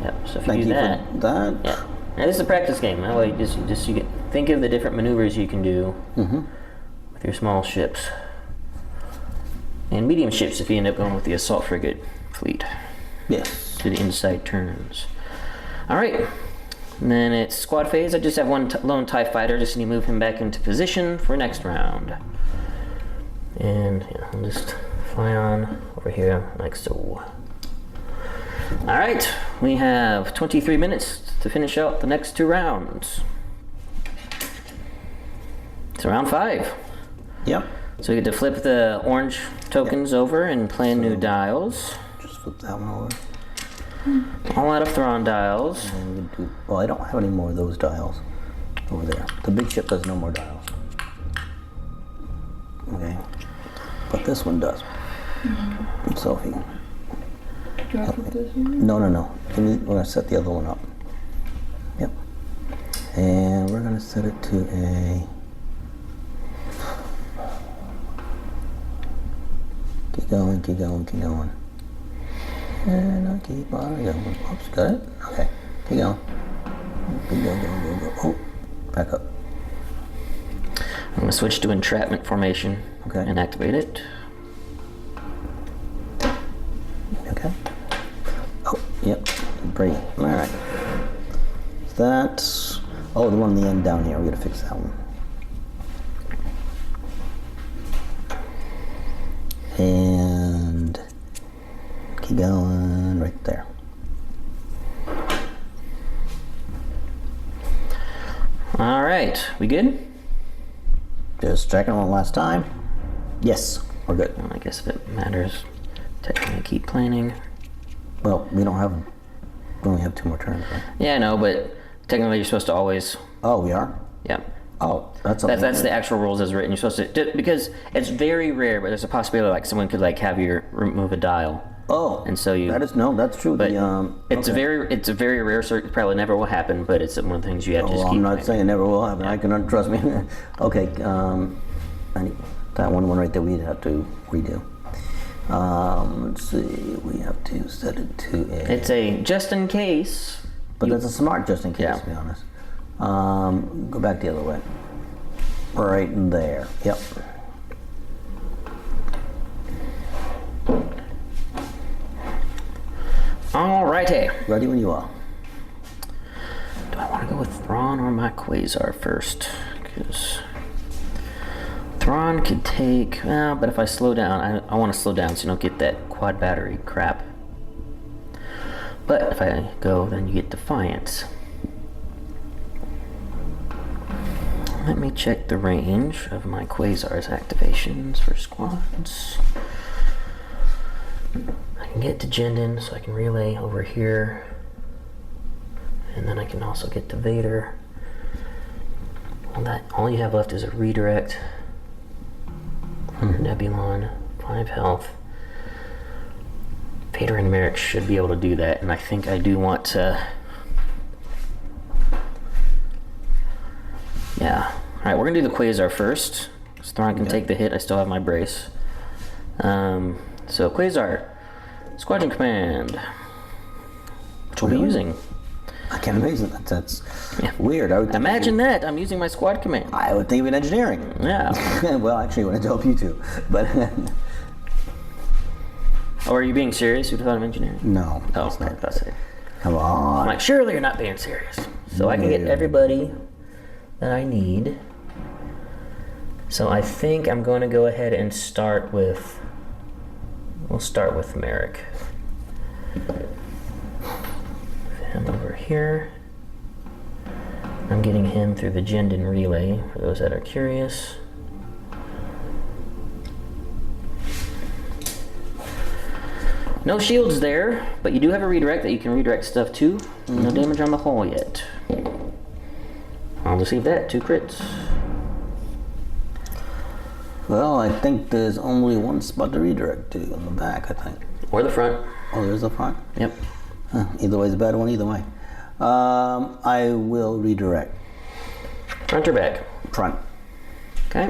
Speaker 1: Yep. So if you
Speaker 2: thank
Speaker 1: do
Speaker 2: you
Speaker 1: that,
Speaker 2: for that.
Speaker 1: yeah. Now this is a practice game. That way, you get, think of the different maneuvers you can do with your small ships and medium ships if you end up going with the assault frigate fleet.
Speaker 2: Yes.
Speaker 1: Do the inside turns. All right. And then it's squad phase. I just have one lone TIE fighter. Just need to move him back into position for next round. And yeah, I'll just fly on over here like so. All right, we have 23 minutes to finish out the next 2 rounds. It's round 5.
Speaker 2: Yep.
Speaker 1: So we get to flip the orange tokens over and plan new dials.
Speaker 2: Just flip that one over.
Speaker 1: All out of Thrawn dials.
Speaker 2: And we can do, well, I don't have any more of those dials over there. The big ship has no more dials. Okay. But this one does. Sophie.
Speaker 3: Do I put this in?
Speaker 2: No. We're going to set the other one up. Yep. And we're going to set it to a... Keep going. And I'll keep on going. Oops, got it? Okay. Keep going. Go. Oh, back up.
Speaker 1: I'm going to switch to entrapment formation and activate it.
Speaker 2: Okay. Oh, yep. Great. All right. That's... Oh, the one on the end down here. We got to fix that one. And keep going right there.
Speaker 1: All right, we good?
Speaker 2: Just checking one last time. Yes, we're good.
Speaker 1: Well, I guess if it matters, technically keep planning.
Speaker 2: Well, we only have 2 more turns, right?
Speaker 1: Yeah, I know, but technically you're supposed to always.
Speaker 2: Oh, we are?
Speaker 1: Yeah.
Speaker 2: Oh, that's okay.
Speaker 1: That's the actual rules as written. You're supposed to, because it's very rare, but there's a possibility like someone could like have you remove a dial.
Speaker 2: Oh,
Speaker 1: and so you.
Speaker 2: That's true.
Speaker 1: But it's a very rare. So it probably never will happen. But it's one of the things you have to just keep.
Speaker 2: I'm not saying it never will happen. Yeah. I can trust me. Okay, that one right there we'd have to redo. Let's see. We have to set it to a.
Speaker 1: It's a just in case.
Speaker 2: But that's a smart just in case, to be honest. Go back the other way. Right there. Yep.
Speaker 1: Alrighty.
Speaker 2: Ready when you are.
Speaker 1: Do I want to go with Thrawn or my Quasar first? Because Thrawn could take, but if I slow down, I want to slow down so you don't get that quad battery crap. But if I go, then you get Defiance. Let me check the range of my Quasar's activations for squads. I can get to Jendon, so I can relay over here. And then I can also get to Vader. All you have left is a redirect. Nebulon, 5 health. Vader and Merrick should be able to do that, and I think I do want to. Yeah. Alright, we're gonna do the Quasar first. So Thrawn can take the hit. I still have my brace. So Quasar, Squadron Command. Which we'll be using.
Speaker 2: I can't imagine that. That's weird. I would
Speaker 1: imagine that. I'm using my squad command.
Speaker 2: I would think of it engineering.
Speaker 1: Yeah.
Speaker 2: Well, actually, I wanted to help you too. But.
Speaker 1: Oh, are you being serious? You thought of engineering?
Speaker 2: No.
Speaker 1: Oh, that's it.
Speaker 2: Come on.
Speaker 1: I'm like, surely you're not being serious. So I can get everybody that I need. So I think I'm going to go ahead and start with. We'll start with Merrick. Him over here. I'm getting him through the Jendon relay for those that are curious. No shields there, but you do have a redirect that you can redirect stuff to. No damage on the hull yet. I'll receive that, 2 crits.
Speaker 2: Well, I think there's only one spot to redirect to on the back, I think.
Speaker 1: Or the front.
Speaker 2: Oh, there's the front?
Speaker 1: Yep.
Speaker 2: Either way is a bad one, either way. I will redirect.
Speaker 1: Front or back?
Speaker 2: Front.
Speaker 1: Okay.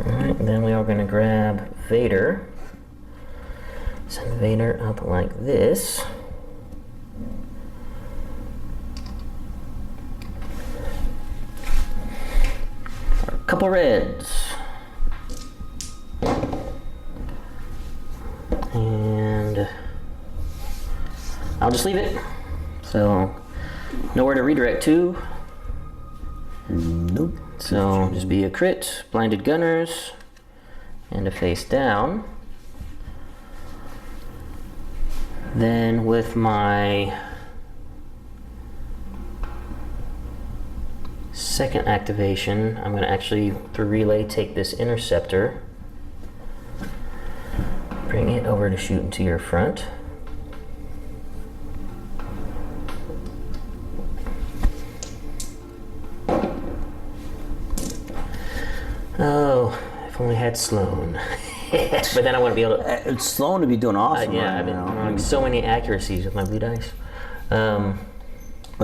Speaker 1: Alright, then we are going to grab Vader. Send Vader up like this. A couple reds. And I'll just leave it. So, nowhere to redirect to.
Speaker 2: Nope.
Speaker 1: So, just be a crit, blinded gunners, and a face down. Then with my second activation, I'm going to actually, through relay, take this interceptor, bring it over to shoot into your front. Oh, if only I had Sloan. But then I want to be able to...
Speaker 2: It's Sloan to be doing awesome
Speaker 1: yeah,
Speaker 2: right
Speaker 1: I've been
Speaker 2: now.
Speaker 1: rolling so many accuracies with my blue dice.
Speaker 2: A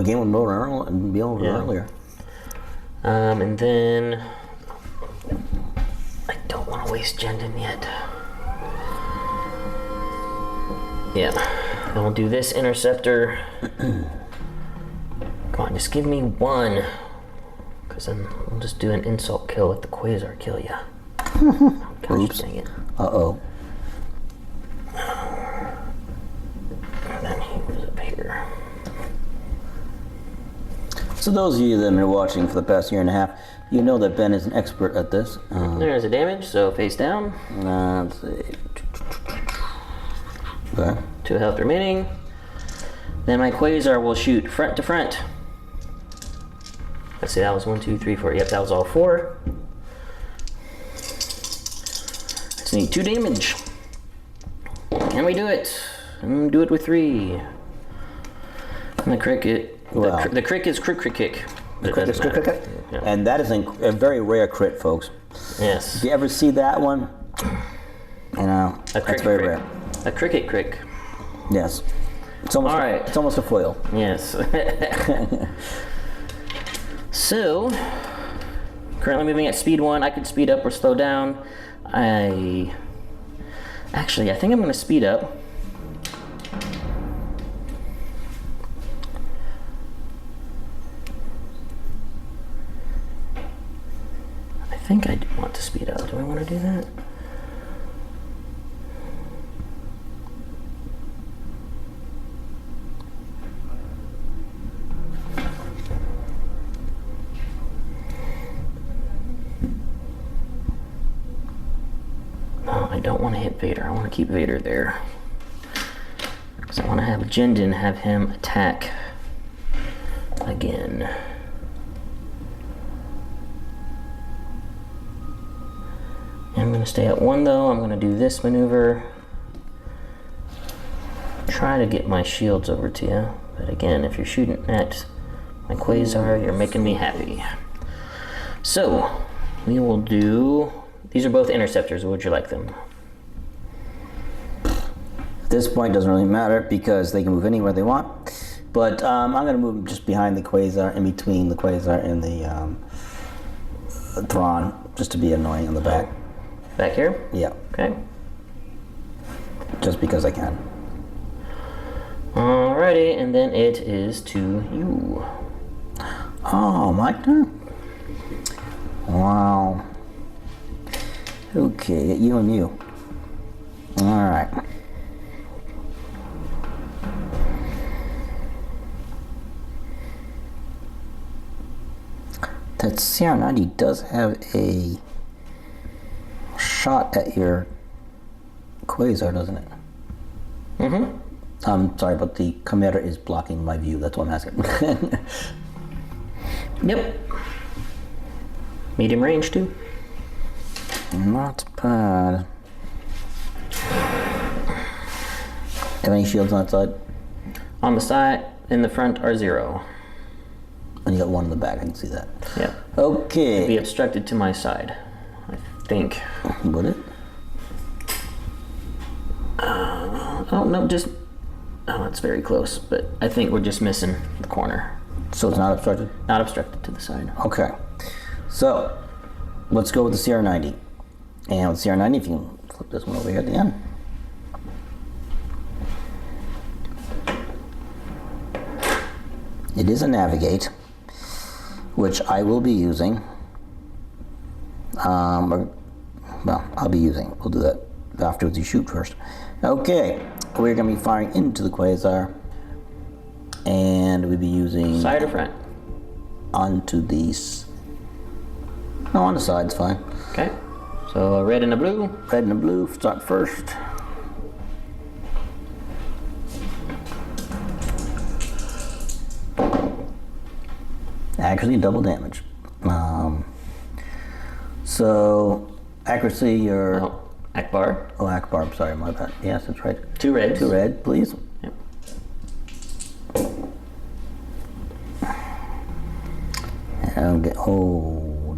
Speaker 2: game would be over
Speaker 1: Yeah.
Speaker 2: earlier.
Speaker 1: And then... I don't want to waste Jendon yet. Yeah. And we'll do this interceptor. Come on, just give me one. Because then we'll just do an insult kill with the Quasar kill ya. Gosh,
Speaker 2: Oops.
Speaker 1: dang it.
Speaker 2: Uh-oh.
Speaker 1: And then he was up here.
Speaker 2: So those of you that have been watching for the past year and a half, you know that Ben is an expert at this.
Speaker 1: There's a damage, so face down.
Speaker 2: Let's see. Okay.
Speaker 1: 2 health remaining. Then my Quasar will shoot front to front. Let's see, that was 1, 2, 3, 4. Yep, that was all 4. Just need 2 damage. Can we do it? Do it with 3. And the cricket.
Speaker 2: Wow.
Speaker 1: The crick is crick kick.
Speaker 2: The crit is crit.
Speaker 1: Yeah.
Speaker 2: And that is a very rare crit, folks.
Speaker 1: Yes.
Speaker 2: If you ever see that one, you know,
Speaker 1: A
Speaker 2: that's
Speaker 1: cricket
Speaker 2: very
Speaker 1: crick.
Speaker 2: rare.
Speaker 1: A cricket crick.
Speaker 2: Yes. It's almost,
Speaker 1: All right.
Speaker 2: It's almost a foil.
Speaker 1: Yes. So, currently moving at speed 1. I could speed up or slow down. I think I'm going to speed up. I think I do want to speed up. Do I want to do that? No, I don't want to hit Vader. I want to keep Vader there. Because I want to have Jendon have him attack again. I'm going to stay at 1 though. I'm going to do this maneuver. Try to get my shields over to you. But again, if you're shooting at my Quasar, you're making me happy. So, we will do... These are both interceptors. Would you like them?
Speaker 2: At this point, it doesn't really matter because they can move anywhere they want. But I'm going to move just behind the Quasar, in between the Quasar and the Thrawn, just to be annoying on the back.
Speaker 1: Back here?
Speaker 2: Yeah,
Speaker 1: Okay.
Speaker 2: just because I can.
Speaker 1: Alrighty, and then it is to you.
Speaker 2: Oh, my turn? Wow. Okay, you and you. Alright. That CR90 does have a shot at your Quasar, doesn't it?
Speaker 1: Mm-hmm.
Speaker 2: I'm sorry, but the commander is blocking my view. That's what I'm asking.
Speaker 1: Yep. Medium range too.
Speaker 2: Not bad. Have any shields on that side?
Speaker 1: On the side, in the front are 0.
Speaker 2: And you got 1 in the back. I can see that.
Speaker 1: Yep. Be
Speaker 2: Okay.
Speaker 1: obstructed to my side, I think.
Speaker 2: Would it?
Speaker 1: Oh, no, just... Oh, it's very close, but I think we're just missing the corner.
Speaker 2: So it's not obstructed?
Speaker 1: Not obstructed to the side.
Speaker 2: Okay. So, let's go with the CR90. And with CR90, if you can flip this one over here at the end. It is a navigate, which I will be using. Well, I'll be using. We'll do that afterwards. You shoot first. Okay, we're going to be firing into the Quasar. And we'd be using
Speaker 1: Side or front?
Speaker 2: onto these. No, on the side's fine.
Speaker 1: Okay. So a red and a blue.
Speaker 2: Red and the blue start first. Actually, double damage. So accuracy, your
Speaker 1: Oh, Ackbar.
Speaker 2: oh Ackbar. I'm sorry, my bad. Yes, that's right.
Speaker 1: 2 reds.
Speaker 2: 2 red, please.
Speaker 1: Yep.
Speaker 2: And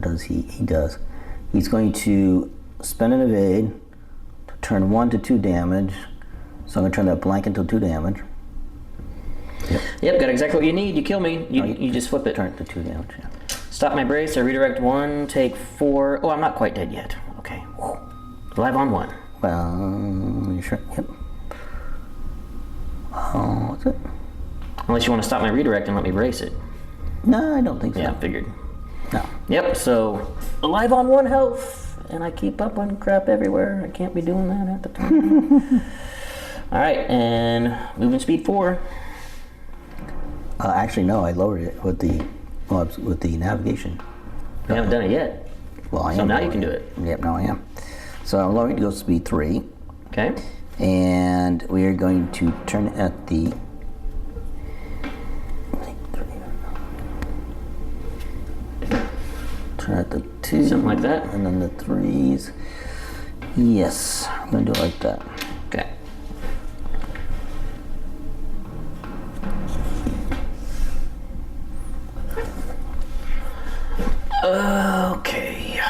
Speaker 2: does he? He does. He's going to spend an evade to turn 1 to 2 damage. So I'm going to turn that blank into 2 damage.
Speaker 1: Yep, got exactly what you need. You kill me. You just flip it.
Speaker 2: Turn it to 2 damage. Yeah.
Speaker 1: Stop my brace. I redirect 1. Take 4. Oh, I'm not quite dead yet. Okay. Live on 1.
Speaker 2: Well, you sure? Yep. Oh, what's it?
Speaker 1: Unless you want to stop my redirect and let me brace it.
Speaker 2: No, I don't think so.
Speaker 1: Yeah, figured.
Speaker 2: No.
Speaker 1: Yep, so alive on 1 health, and I keep up on crap everywhere. I can't be doing that at the time. All right, and movement speed 4.
Speaker 2: Actually, no. I lowered it with the navigation.
Speaker 1: You haven't done it yet.
Speaker 2: Well, I am.
Speaker 1: So now you
Speaker 2: lowering
Speaker 1: can do it.
Speaker 2: Yep, now I am. So I'm lowering it to go speed 3,
Speaker 1: Okay.
Speaker 2: and we are going to turn it at the. Turn at the 2.
Speaker 1: Something like that.
Speaker 2: And then the 3s. Yes, I'm gonna do it like that.
Speaker 1: Okay. Okay.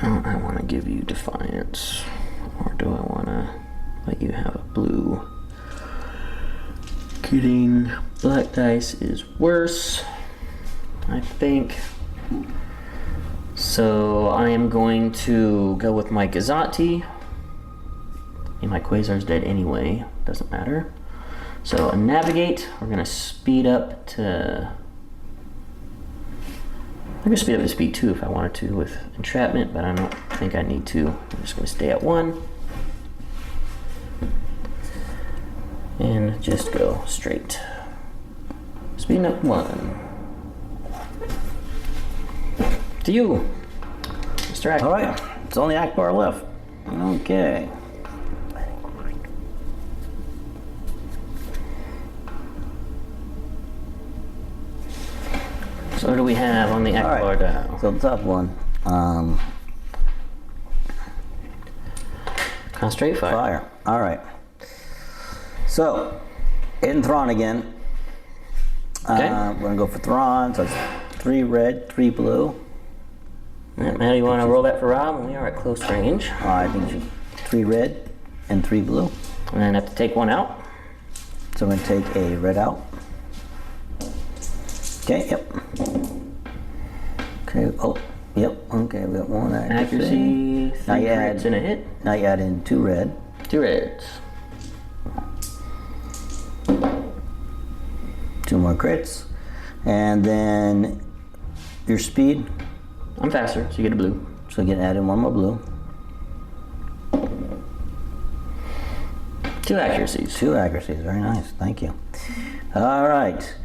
Speaker 1: I want to give you Defiance, or do I want to let you have a blue? Getting black dice is worse, I think. So I am going to go with my Gazati. And my Quasar's dead anyway, doesn't matter. So a Navigate, we're going to speed up to... I could speed up to speed 2 if I wanted to with Entrapment, but I don't think I need to. I'm just going to stay at 1. And just go straight. Speeding up 1. To you, Mr. Ackbar.
Speaker 2: All right, it's only Ackbar left. Okay.
Speaker 1: So what do we have on the Ackbar dial?
Speaker 2: So the top one,
Speaker 1: Concentrate fire.
Speaker 2: fire. All right. So, hitting Thrawn again.
Speaker 1: Okay.
Speaker 2: We're gonna go for Thrawn. So it's 3 red, 3 blue.
Speaker 1: Now you want to roll that for Rob? We are at close range.
Speaker 2: I think she 3 red and 3 blue.
Speaker 1: And then have to take 1 out.
Speaker 2: So I'm gonna take a red out. Okay. Yep. Okay. Oh. Yep. Okay. We got 1
Speaker 1: Accuracy, 3
Speaker 2: Now you
Speaker 1: crits
Speaker 2: add-
Speaker 1: and a hit.
Speaker 2: Now you add in 2 red.
Speaker 1: 2 reds.
Speaker 2: 2 more crits, and then your speed.
Speaker 1: I'm faster, so you get a blue.
Speaker 2: So you can add in 1 more blue.
Speaker 1: 2 accuracies.
Speaker 2: 2 accuracies. Very nice. Thank you. All right.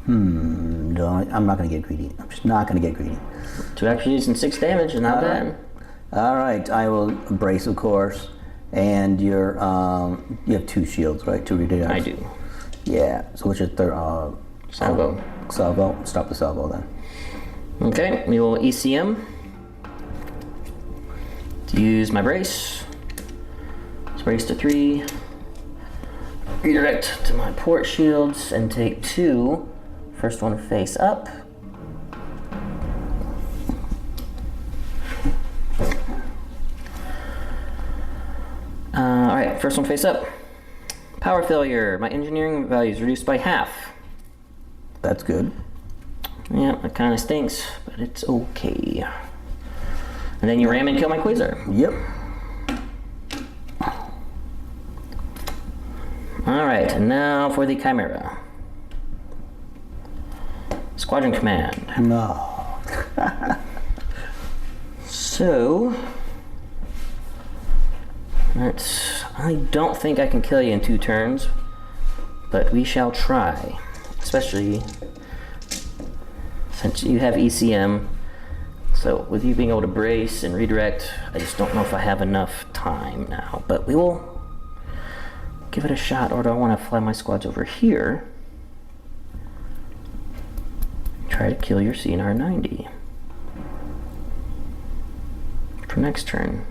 Speaker 2: I'm not going to get greedy. I'm just not going to get greedy.
Speaker 1: 2 accuracies and 6 damage is not
Speaker 2: All
Speaker 1: bad.
Speaker 2: right. All right. I will brace, of course. And your you have 2 shields, right? 2 redirects.
Speaker 1: I do.
Speaker 2: Yeah. So what's your third?
Speaker 1: Salvo.
Speaker 2: Salvo. Stop the salvo then.
Speaker 1: Okay, we will ECM. To use my brace. Brace to 3. Redirect to my port shields and take 2. First one face up. Alright, first one face up. Power failure. My engineering value is reduced by half.
Speaker 2: That's good.
Speaker 1: Yeah, it kind of stinks, but it's okay. And then you ram and kill my Quasar.
Speaker 2: Yep.
Speaker 1: Alright, and now for the Chimera. Squadron Command.
Speaker 2: No.
Speaker 1: So, I don't think I can kill you in 2 turns, but we shall try. Especially since you have ECM. So with you being able to brace and redirect, I just don't know if I have enough time now. But we will give it a shot, or do I want to fly my squads over here? Try to kill your CNR 90 for next turn.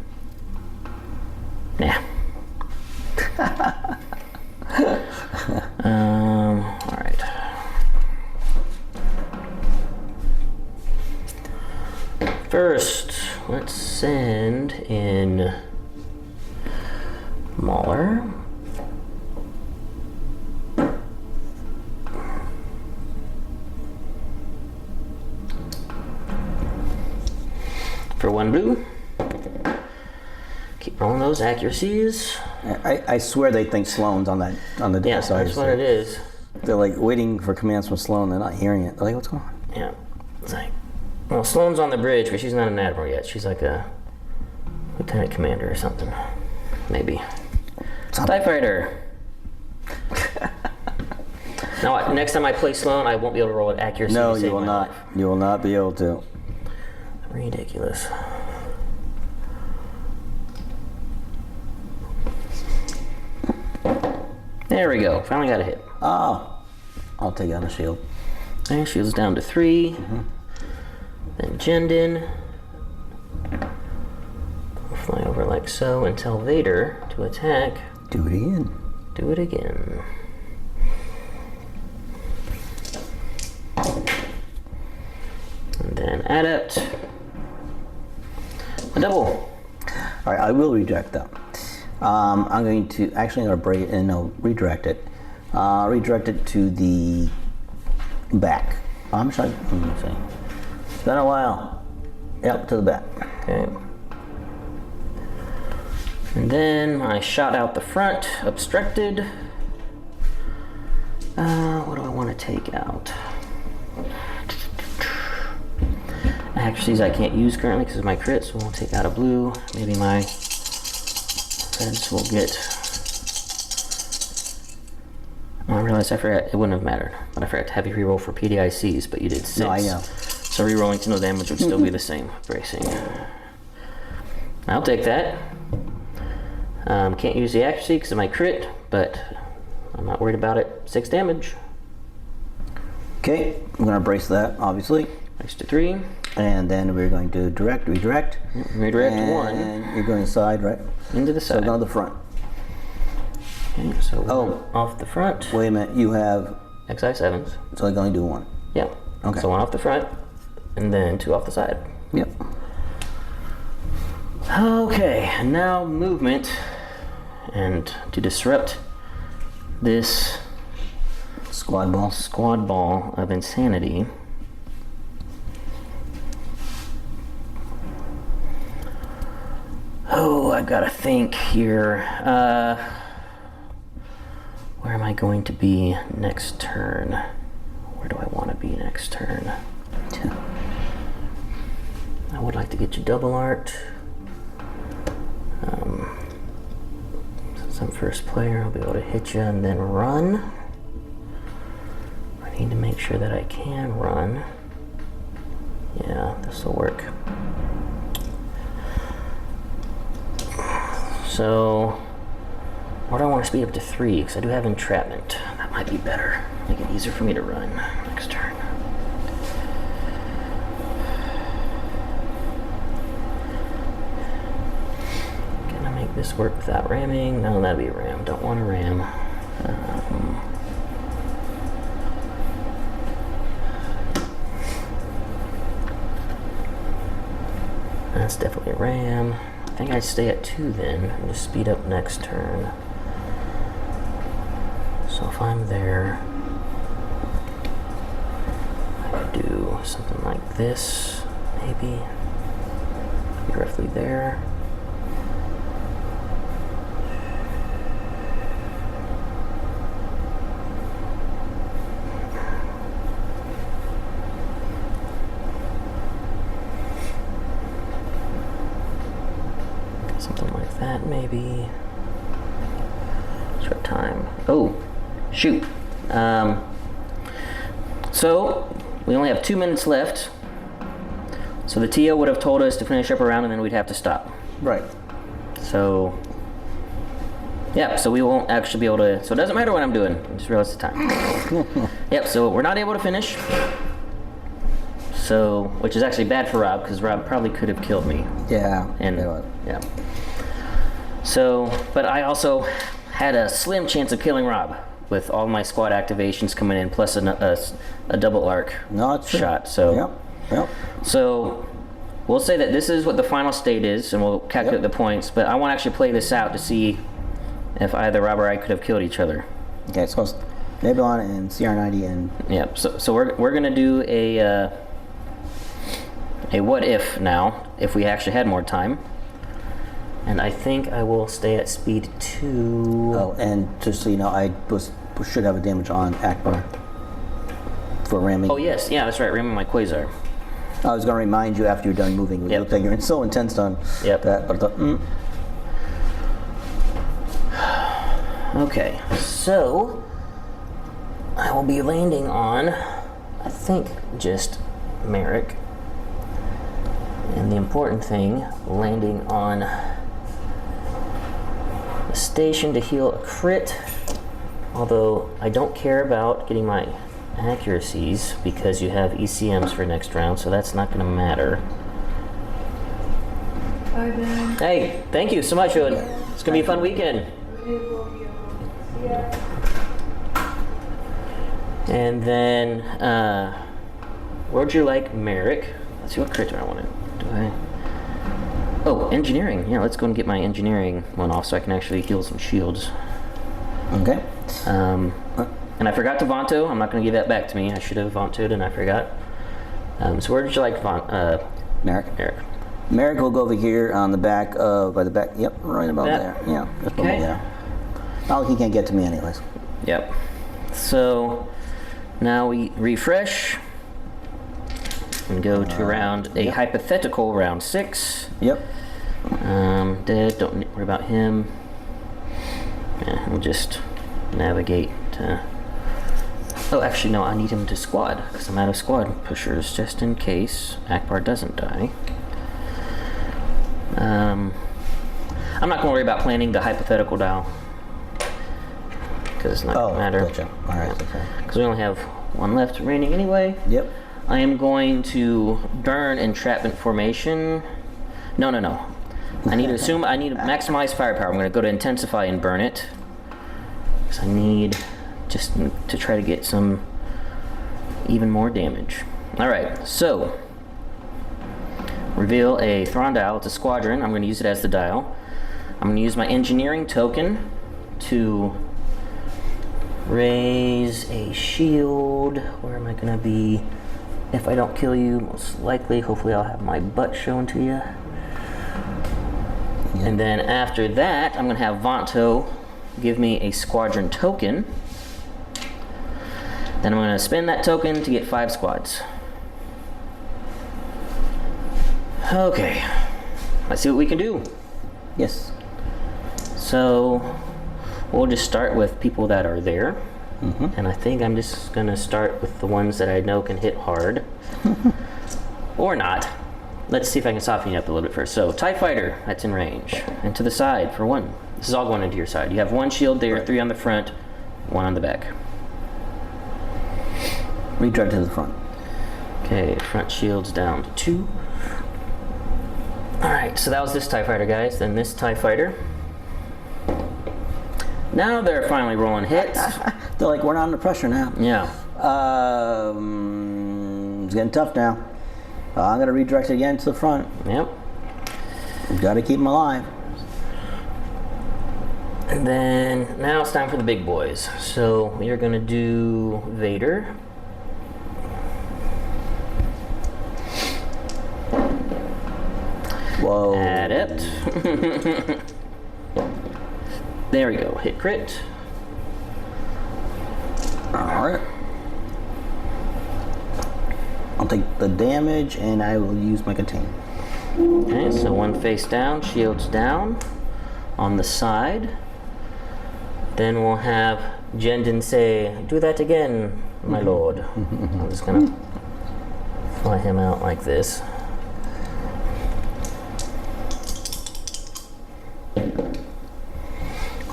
Speaker 1: Nah. Alright. First, let's send in Mauler. For 1 blue. Keep rolling those accuracies.
Speaker 2: I swear they think Sloan's on the
Speaker 1: Yeah,
Speaker 2: side.
Speaker 1: that's what it is.
Speaker 2: They're like waiting for commands from Sloan. They're not hearing it. They're like, what's going on?
Speaker 1: Yeah. It's like, well, Sloane's on the bridge, but she's not an admiral yet. She's like a lieutenant commander or something. Maybe. TIE fighter. Now, next time I play Sloane, I won't be able to roll an accuracy.
Speaker 2: No,
Speaker 1: to
Speaker 2: you
Speaker 1: save
Speaker 2: will
Speaker 1: my
Speaker 2: not.
Speaker 1: life.
Speaker 2: You will not be able to.
Speaker 1: Ridiculous. There we go. Finally got a hit.
Speaker 2: Oh, I'll take out a shield.
Speaker 1: And shield's down to 3. Then Jendin. We'll fly over like so and tell Vader to attack.
Speaker 2: Do it again.
Speaker 1: Do it again. And then Adept. A double.
Speaker 2: All right, I will reject that. I'm going to redirect it. Redirect it to the back. I'm sorry. Let me see. It's been a while. Yep, to the back.
Speaker 1: Okay. And then I shot out the front, obstructed. What do I want to take out? Accuracies I can't use currently because of my crit, so we'll take out a blue. Maybe my Reds will get. Oh, I realized I forgot, it wouldn't have mattered, but I forgot to have you reroll for PDICs, but you did 6.
Speaker 2: No, I know.
Speaker 1: So rerolling to no damage would still be the same. Bracing. I'll take that. Can't use the accuracy because of my crit, but I'm not worried about it. 6 damage.
Speaker 2: Okay, I'm going to brace that, obviously.
Speaker 1: Brace to 3.
Speaker 2: And then we're going to redirect.
Speaker 1: Redirect
Speaker 2: and
Speaker 1: 1.
Speaker 2: You're going side, right?
Speaker 1: Into the
Speaker 2: So
Speaker 1: side.
Speaker 2: go to the front.
Speaker 1: Okay, so one off the front.
Speaker 2: Wait a minute, you have,
Speaker 1: XI 7s.
Speaker 2: so I'm going to do 1.
Speaker 1: Yeah.
Speaker 2: Okay.
Speaker 1: So 1 off the front, and then 2 off the side.
Speaker 2: Yep.
Speaker 1: Okay, and now movement. And to disrupt this
Speaker 2: Squad ball
Speaker 1: of insanity. Oh, I've got to think here. Where am I going to be next turn? Where do I want to be next turn? I would like to get you double art. Since I'm first player, I'll be able to hit you and then run. I need to make sure that I can run. Yeah, this will work. So, or do I want to speed up to 3? Because I do have entrapment. That might be better. Make it easier for me to run next turn. Can I make this work without ramming? No, that'd be a ram. Don't want to ram. That's definitely a ram. I think I'd stay at 2 then and just speed up next turn. So if I'm there, I could do So something like this, maybe. Roughly there. Something like that, maybe. Short time. Oh, shoot. So we only have 2 minutes left. So the TO would have told us to finish up a round and then we'd have to stop.
Speaker 2: Right.
Speaker 1: So, yeah, so we won't actually be able to, so it doesn't matter what I'm doing, I just realized the time. Yep, so we're not able to finish. So, which is actually bad for Rob, because Rob probably could have killed me.
Speaker 2: Yeah.
Speaker 1: And, yeah. So, but I also had a slim chance of killing Rob with all my squad activations coming in, plus a double arc shot. So,
Speaker 2: Yep.
Speaker 1: So we'll say that this is what the final state is, and we'll calculate the points, but I want to actually play this out to see if either Rob or I could have killed each other.
Speaker 2: Okay, so it's Nebulon and CR90 and...
Speaker 1: Yep, so we're going to do a what if now, if we actually had more time. And I think I will stay at speed 2.
Speaker 2: Oh, and just so you know, I should have a damage on Ackbar for ramming.
Speaker 1: Oh yes, yeah, that's right, ramming my Quasar.
Speaker 2: I was going to remind you after you're done moving. You look like you're so intense on that, but I thought,
Speaker 1: Okay, so I will be landing on, I think, just Merrick. And the important thing, landing on a station to heal a crit. Although I don't care about getting my accuracies because you have ECMs for next round, so that's not going to matter.
Speaker 3: Bye, Ben.
Speaker 1: Hey, thank you so much, Owen. It's going to be a fun weekend.
Speaker 3: Yeah.
Speaker 1: And then, where would you like Merrick? Let's see, what crit do I want to do? Oh, engineering. Yeah, let's go and get my engineering one off so I can actually heal some shields.
Speaker 2: okay.
Speaker 1: And I forgot to Vanto. I'm not going to give that back to me. I should have Vantoed and I forgot. So where did you like
Speaker 2: Merrick.
Speaker 1: Merrick?
Speaker 2: Merrick will go over here on the back of, by the back, yep, right about there. Yeah, just about there. Oh, he can't get to me anyways.
Speaker 1: Yep. So now we refresh and go to round, a hypothetical round 6.
Speaker 2: Yep.
Speaker 1: Dead, don't worry about him. Yeah, we'll just navigate to... Oh, actually, no, I need him to squad, because I'm out of squad pushers, just in case Ackbar doesn't die. I'm not going to worry about planning the hypothetical dial, because it's not going to matter.
Speaker 2: Gotcha. All right, okay.
Speaker 1: Because we only have one left remaining anyway.
Speaker 2: Yep.
Speaker 1: I am going to burn entrapment formation. No. I need to assume, I need to maximize firepower. I'm going to go to intensify and burn it. Because I need just to try to get some even more damage. Alright, so reveal a Thrawn dial. It's a squadron. I'm going to use it as the dial. I'm going to use my engineering token to raise a shield. Where am I going to be? If I don't kill you, most likely, hopefully I'll have my butt shown to you. And then after that, I'm going to have Vanto give me a squadron token. Then I'm going to spend that token to get 5 squads. Okay, let's see what we can do.
Speaker 2: Yes.
Speaker 1: So we'll just start with people that are there. And I think I'm just going to start with the ones that I know can hit hard. Or not. Let's see if I can soften you up a little bit first. So, TIE Fighter, that's in range. And to the side for 1. This is all going into your side. You have 1 shield there, 3 on the front, 1 on the back.
Speaker 2: Redirect to the front.
Speaker 1: Okay, front shield's down to 2. Alright, so that was this TIE Fighter, guys. Then this TIE Fighter. Now they're finally rolling hits.
Speaker 2: They're like, we're not under pressure now.
Speaker 1: Yeah.
Speaker 2: It's getting tough now. I'm going to redirect it again to the front.
Speaker 1: Yep.
Speaker 2: We've got to keep them alive.
Speaker 1: And then now it's time for the big boys. So we are going to do Vader.
Speaker 2: Whoa.
Speaker 1: Adept. There we go. Hit crit.
Speaker 2: Alright. I'll take the damage and I will use my contain.
Speaker 1: Okay, so one face down, shields down on the side. Then we'll have Jendon say, "Do that again, my lord." I'm just gonna fly him out like this.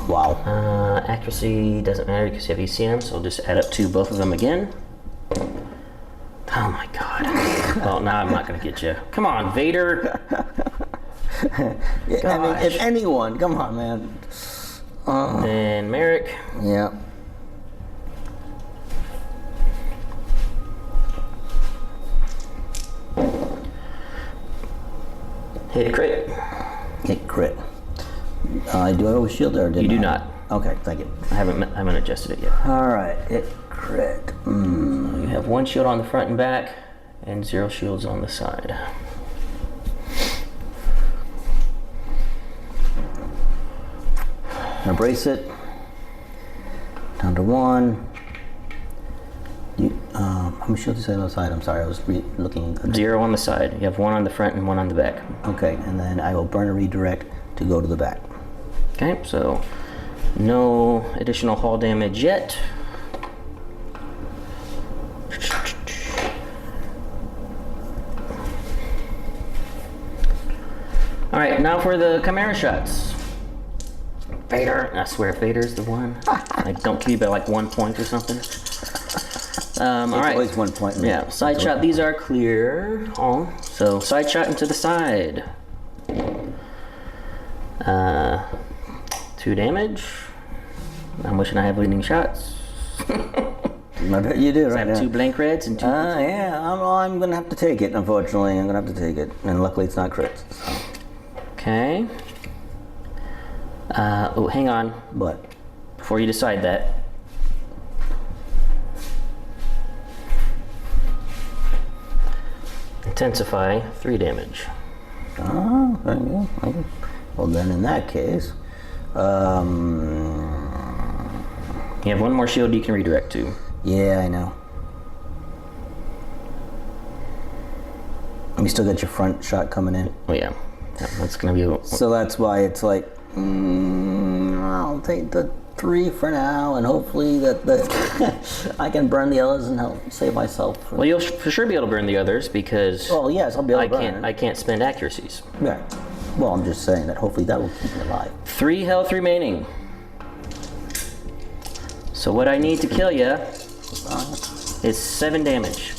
Speaker 2: Wow.
Speaker 1: Accuracy doesn't matter because you have ECM, so I'll just add up to both of them again. Oh my god. Well, now I'm not gonna get you. Come on, Vader.
Speaker 2: Yeah, I mean, if anyone, come on, man.
Speaker 1: Then Merrick.
Speaker 2: Yeah.
Speaker 1: Hit crit.
Speaker 2: Hit crit. Do I have a shield or did
Speaker 1: You do not.
Speaker 2: Okay, thank you.
Speaker 1: I haven't adjusted it yet.
Speaker 2: All right, hit crit.
Speaker 1: You have one shield on the front and back, and 0 shields on the side.
Speaker 2: Embrace it. Down to 1. How many shields do you say on the side? I'm sorry, I was looking.
Speaker 1: 0 on the side. You have 1 on the front and 1 on the back.
Speaker 2: Okay, and then I will burn a redirect to go to the back.
Speaker 1: Okay, so no additional hull damage yet. All right, now for the Chimera shots. Vader, I swear Vader's the one. Like, don't kill you by like 1 point or something. All right.
Speaker 2: Always 1 point.
Speaker 1: Yeah, side shot, these are clear. All. So side shot into the side. 2 damage. I'm wishing I had bleeding shots.
Speaker 2: I bet you do,
Speaker 1: I
Speaker 2: right
Speaker 1: have
Speaker 2: now.
Speaker 1: 2 blank reds and 2.
Speaker 2: Yeah, I'm gonna have to take it. Unfortunately, I'm gonna have to take it, and luckily it's not crits. So.
Speaker 1: Okay. Oh, hang on.
Speaker 2: But
Speaker 1: Before you decide that. Intensify 3 damage.
Speaker 2: oh, there you go. Okay. Well, then in that case,
Speaker 1: You have 1 more shield you can redirect to.
Speaker 2: yeah, I know. You still got your front shot coming in.
Speaker 1: Oh yeah. Yeah, that's gonna be.
Speaker 2: So that's why it's like, I'll take the 3 for now, and hopefully that I can burn the others and help save myself.
Speaker 1: Well, you'll for sure be able to burn the others because
Speaker 2: Oh yes, I'll be able to burn.
Speaker 1: I can't spend accuracies.
Speaker 2: Yeah. Well, I'm just saying that hopefully that will keep me alive.
Speaker 1: 3 health remaining. So what I need to kill you is 7 damage.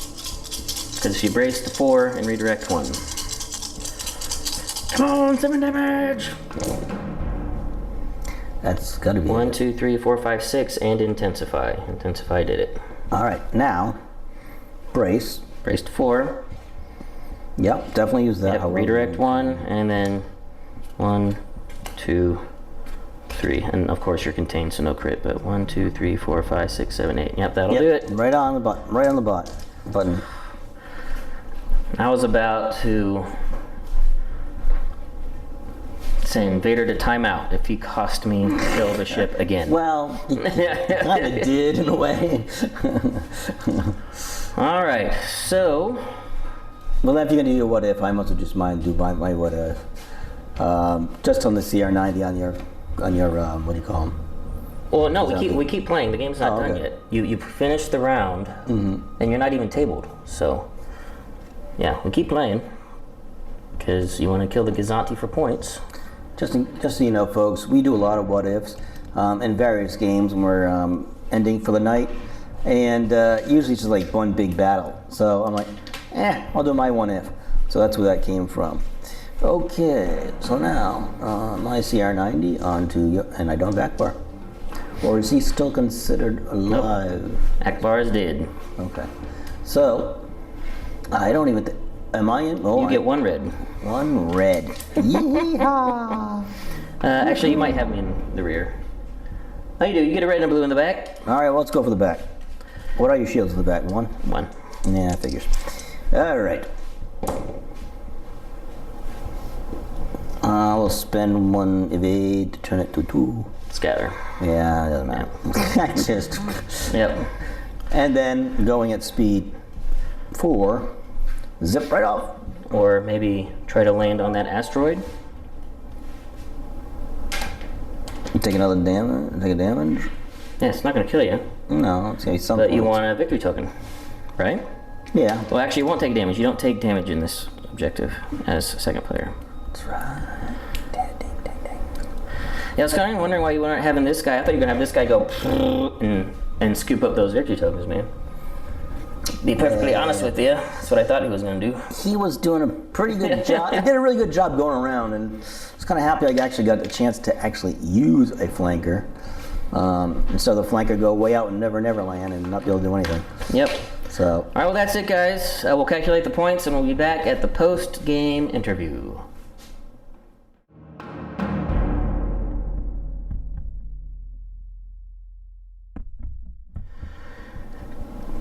Speaker 1: Because if you brace the 4 and redirect 1. Come on, 7 damage!
Speaker 2: That's gotta be
Speaker 1: 1,
Speaker 2: it.
Speaker 1: 2, 3, 4, 5, 6, and intensify. Intensify did it.
Speaker 2: All right, now brace.
Speaker 1: Brace to 4.
Speaker 2: Yep, definitely use that.
Speaker 1: Yep,
Speaker 2: However,
Speaker 1: redirect 1, and then 1, 2, 3. And of course you're contained, so no crit, but 1, 2, 3, 4, 5, 6, 7, 8. Yep, that'll
Speaker 2: Yep,
Speaker 1: do it.
Speaker 2: right on the button. Right on the button.
Speaker 1: I was about to send Vader to timeout if he cost me kill the ship again.
Speaker 2: Well, he kind of did in a way.
Speaker 1: All right, so
Speaker 2: Well, if you're gonna do your what if, I must have just mind do my what if. Just on the CR90 on your what do you call them?
Speaker 1: well, no, we keep playing. The game's not
Speaker 2: Oh,
Speaker 1: done
Speaker 2: okay.
Speaker 1: yet. You finish the round, and you're not even tabled. So, yeah, we keep playing because you want to kill the Gazanti for points.
Speaker 2: Just so you know, folks, we do a lot of what ifs in various games when we're ending for the night, and usually it's just like one big battle. So I'm like, I'll do my one if. So that's where that came from. Okay, so now my CR90 onto and I don't have Ackbar. Or is he still considered alive?
Speaker 1: Ackbar is dead.
Speaker 2: Okay, so I don't even. Am I in? Oh,
Speaker 1: You get 1 red.
Speaker 2: 1 red. Yeehaw!
Speaker 1: Actually, you might have me in the rear. Oh, you do. You get a red and a blue in the back.
Speaker 2: All right, well, let's go for the back. What are your shields in the back? 1?
Speaker 1: 1.
Speaker 2: Yeah, figures. All right. We'll spend 1 evade to turn it to 2.
Speaker 1: Scatter.
Speaker 2: Yeah, it doesn't matter. Just.
Speaker 1: Yep.
Speaker 2: And then going at speed 4, zip right off.
Speaker 1: Or maybe try to land on that asteroid.
Speaker 2: Take another damage. Take a damage.
Speaker 1: Yeah, it's not going to kill you.
Speaker 2: No, it's gonna be something.
Speaker 1: But you want a victory token, right?
Speaker 2: Yeah.
Speaker 1: Well, actually, you won't take damage. You don't take damage in this objective as second player.
Speaker 2: That's right.
Speaker 1: Yeah, I was kind of wondering why you weren't having this guy. I thought you were going to have this guy go and scoop up those victory tokens, man. Be perfectly honest with you, that's what I thought he was going to do.
Speaker 2: He was doing a pretty good job. He did a really good job going around, and I was kind of happy I actually got the chance to actually use a flanker. Instead of the flanker go way out in Never Never Land and not be able to do anything.
Speaker 1: Yep.
Speaker 2: So.
Speaker 1: All right, well, that's it, guys. We'll calculate the points, and we'll be back at the post-game interview.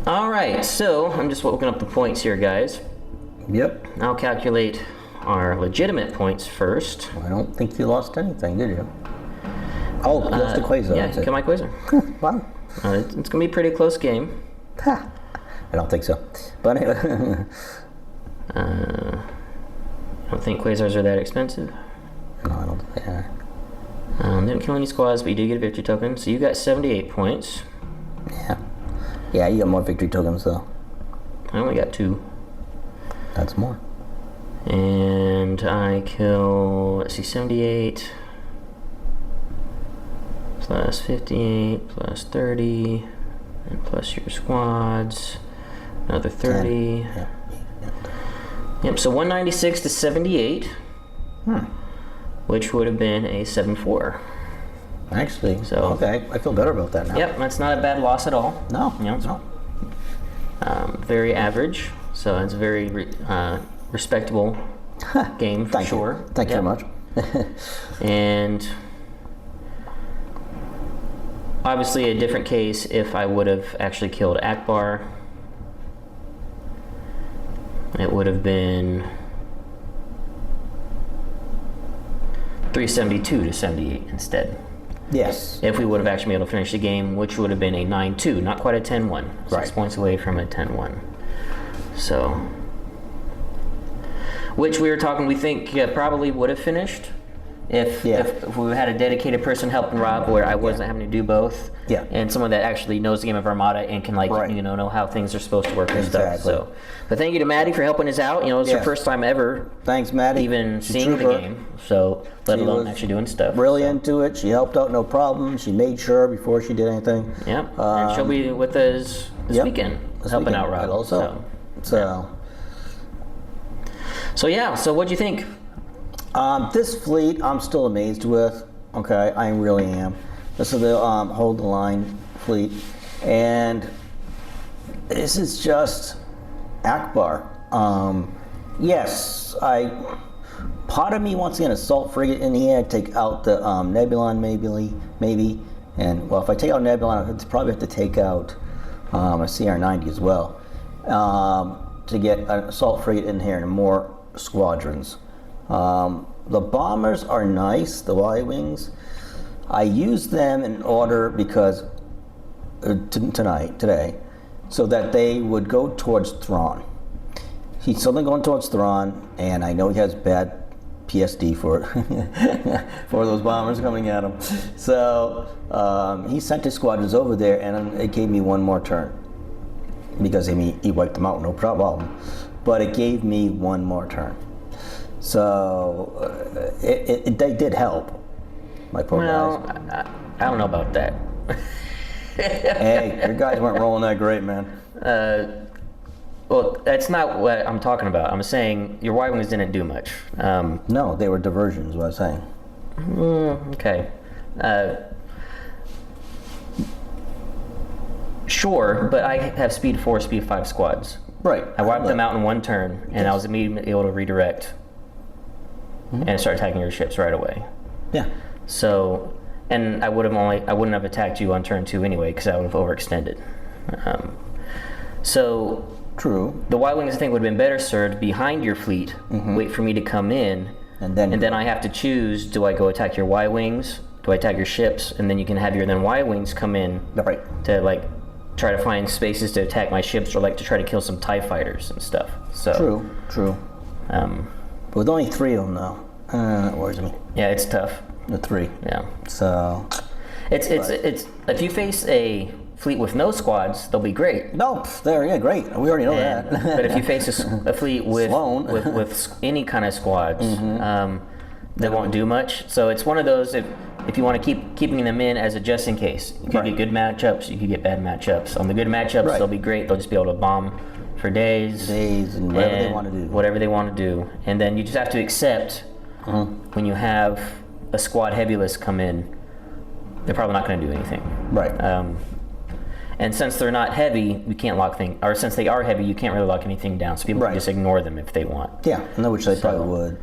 Speaker 1: All right, so I'm just looking up the points here, guys.
Speaker 2: Yep.
Speaker 1: I'll calculate our legitimate points first.
Speaker 2: I don't think you lost anything, did you? Oh, you lost the Quasar.
Speaker 1: Yeah, kill my Quasar.
Speaker 2: Wow.
Speaker 1: It's going to be a pretty close game.
Speaker 2: Ha. I don't think so. But anyway.
Speaker 1: I don't think Quasars are that expensive.
Speaker 2: No, I don't think they are.
Speaker 1: Didn't kill any squads, but you did get a victory token. So you got 78 points.
Speaker 2: Yeah. Yeah, you got more victory tokens, though.
Speaker 1: I only got 2.
Speaker 2: That's more.
Speaker 1: And I kill, let's see, 78 plus 58 plus 30 and plus your squads, another 30.
Speaker 2: Yeah.
Speaker 1: Yep, so 196 to 78, which would have been a 7-4.
Speaker 2: Actually,
Speaker 1: So-
Speaker 2: okay, I feel better about that now.
Speaker 1: Yep, that's not a bad loss at all.
Speaker 2: No,
Speaker 1: Yeah.
Speaker 2: no.
Speaker 1: Very average, so it's a very respectable game for
Speaker 2: Thank
Speaker 1: sure.
Speaker 2: you. Thank you
Speaker 1: Yep.
Speaker 2: very much.
Speaker 1: And obviously a different case if I would have actually killed Ackbar. It would have been 372 to 78 instead.
Speaker 2: Yes.
Speaker 1: If we would have actually been able to finish the game, which would have been a 9-2, not quite a 10-1. 6
Speaker 2: Right.
Speaker 1: points away from a 10-1. So, which we were talking, we think probably would have finished if we had a dedicated person helping Rob, where I wasn't having to do both.
Speaker 2: Yeah.
Speaker 1: And someone that actually knows the game of Armada and can
Speaker 2: Right.
Speaker 1: know how things are supposed to work and
Speaker 2: Exactly.
Speaker 1: stuff. So, but thank you to Maddie for helping us out. It was her
Speaker 2: Yes.
Speaker 1: first time ever
Speaker 2: Thanks, Maddie.
Speaker 1: even
Speaker 2: She's a
Speaker 1: seeing the
Speaker 2: trooper.
Speaker 1: game. So, let
Speaker 2: She
Speaker 1: alone
Speaker 2: was
Speaker 1: actually doing stuff.
Speaker 2: Really
Speaker 1: so.
Speaker 2: into it. She helped out, no problem. She made sure before she did anything.
Speaker 1: Yep, and she'll be with us this
Speaker 2: Yep.
Speaker 1: weekend,
Speaker 2: This
Speaker 1: helping
Speaker 2: weekend,
Speaker 1: out Rob.
Speaker 2: right, also.
Speaker 1: So yeah, so what'd you think?
Speaker 2: This fleet, I'm still amazed with. Okay, I really am. This is the Hold the Line fleet, and this is just Ackbar. Yes, part of me wants to get an assault frigate in here, take out the Nebulon maybe, and well, if I take out Nebulon, I'd probably have to take out a CR-90 as well to get an assault frigate in here and more squadrons. The bombers are nice, the Y-wings. I use them in order because today, so that they would go towards Thrawn. He's suddenly going towards Thrawn, and I know he has bad PSD for for those bombers coming at him. So he sent his squadrons over there, and it gave me one more turn because he wiped them out, no problem. But it gave me one more turn. So they did help, my poor guys.
Speaker 1: I don't know about that.
Speaker 2: Hey, your guys weren't rolling that great, man.
Speaker 1: Well, that's not what I'm talking about. I'm saying your Y-wings didn't do much.
Speaker 2: No, they were diversions, what I was saying.
Speaker 1: Okay. Sure, but I have speed 4, speed 5 squads.
Speaker 2: Right.
Speaker 1: I wiped them out in one turn, and I was immediately able to redirect and start attacking your ships right away.
Speaker 2: Yeah.
Speaker 1: So, and I wouldn't have attacked you on turn 2 anyway, because I would have overextended. So
Speaker 2: True.
Speaker 1: the Y-wings I think would have been better served behind your fleet, wait for me to come in,
Speaker 2: And then
Speaker 1: I have to choose: do I go attack your Y-wings? Do I attack your ships? And then you can have your Y-wings come in
Speaker 2: right.
Speaker 1: to like try to find spaces to attack my ships, or like to try to kill some TIE fighters and stuff. So
Speaker 2: True. But with only 3 of them though, that worries me.
Speaker 1: Yeah, it's tough.
Speaker 2: The 3.
Speaker 1: Yeah.
Speaker 2: So
Speaker 1: it's if you face a fleet with no squads, they'll be great.
Speaker 2: no, great. We already know that.
Speaker 1: But if you face a fleet with
Speaker 2: Sloan.
Speaker 1: with any kind of squads, they won't do much. So it's one of those, if you want to keeping them in as a just in case. You could get good matchups, you could get bad matchups. On the good matchups, they'll be great. They'll just be able to bomb for days
Speaker 2: and whatever they want to do.
Speaker 1: Whatever they want to do. And then you just have to accept when you have a squad heavy list come in, they're probably not going to do anything.
Speaker 2: Right.
Speaker 1: And since they're not heavy, we can't lock things, or since they are heavy, you can't really lock anything down. So people can just ignore them if they want.
Speaker 2: Yeah, which they probably would.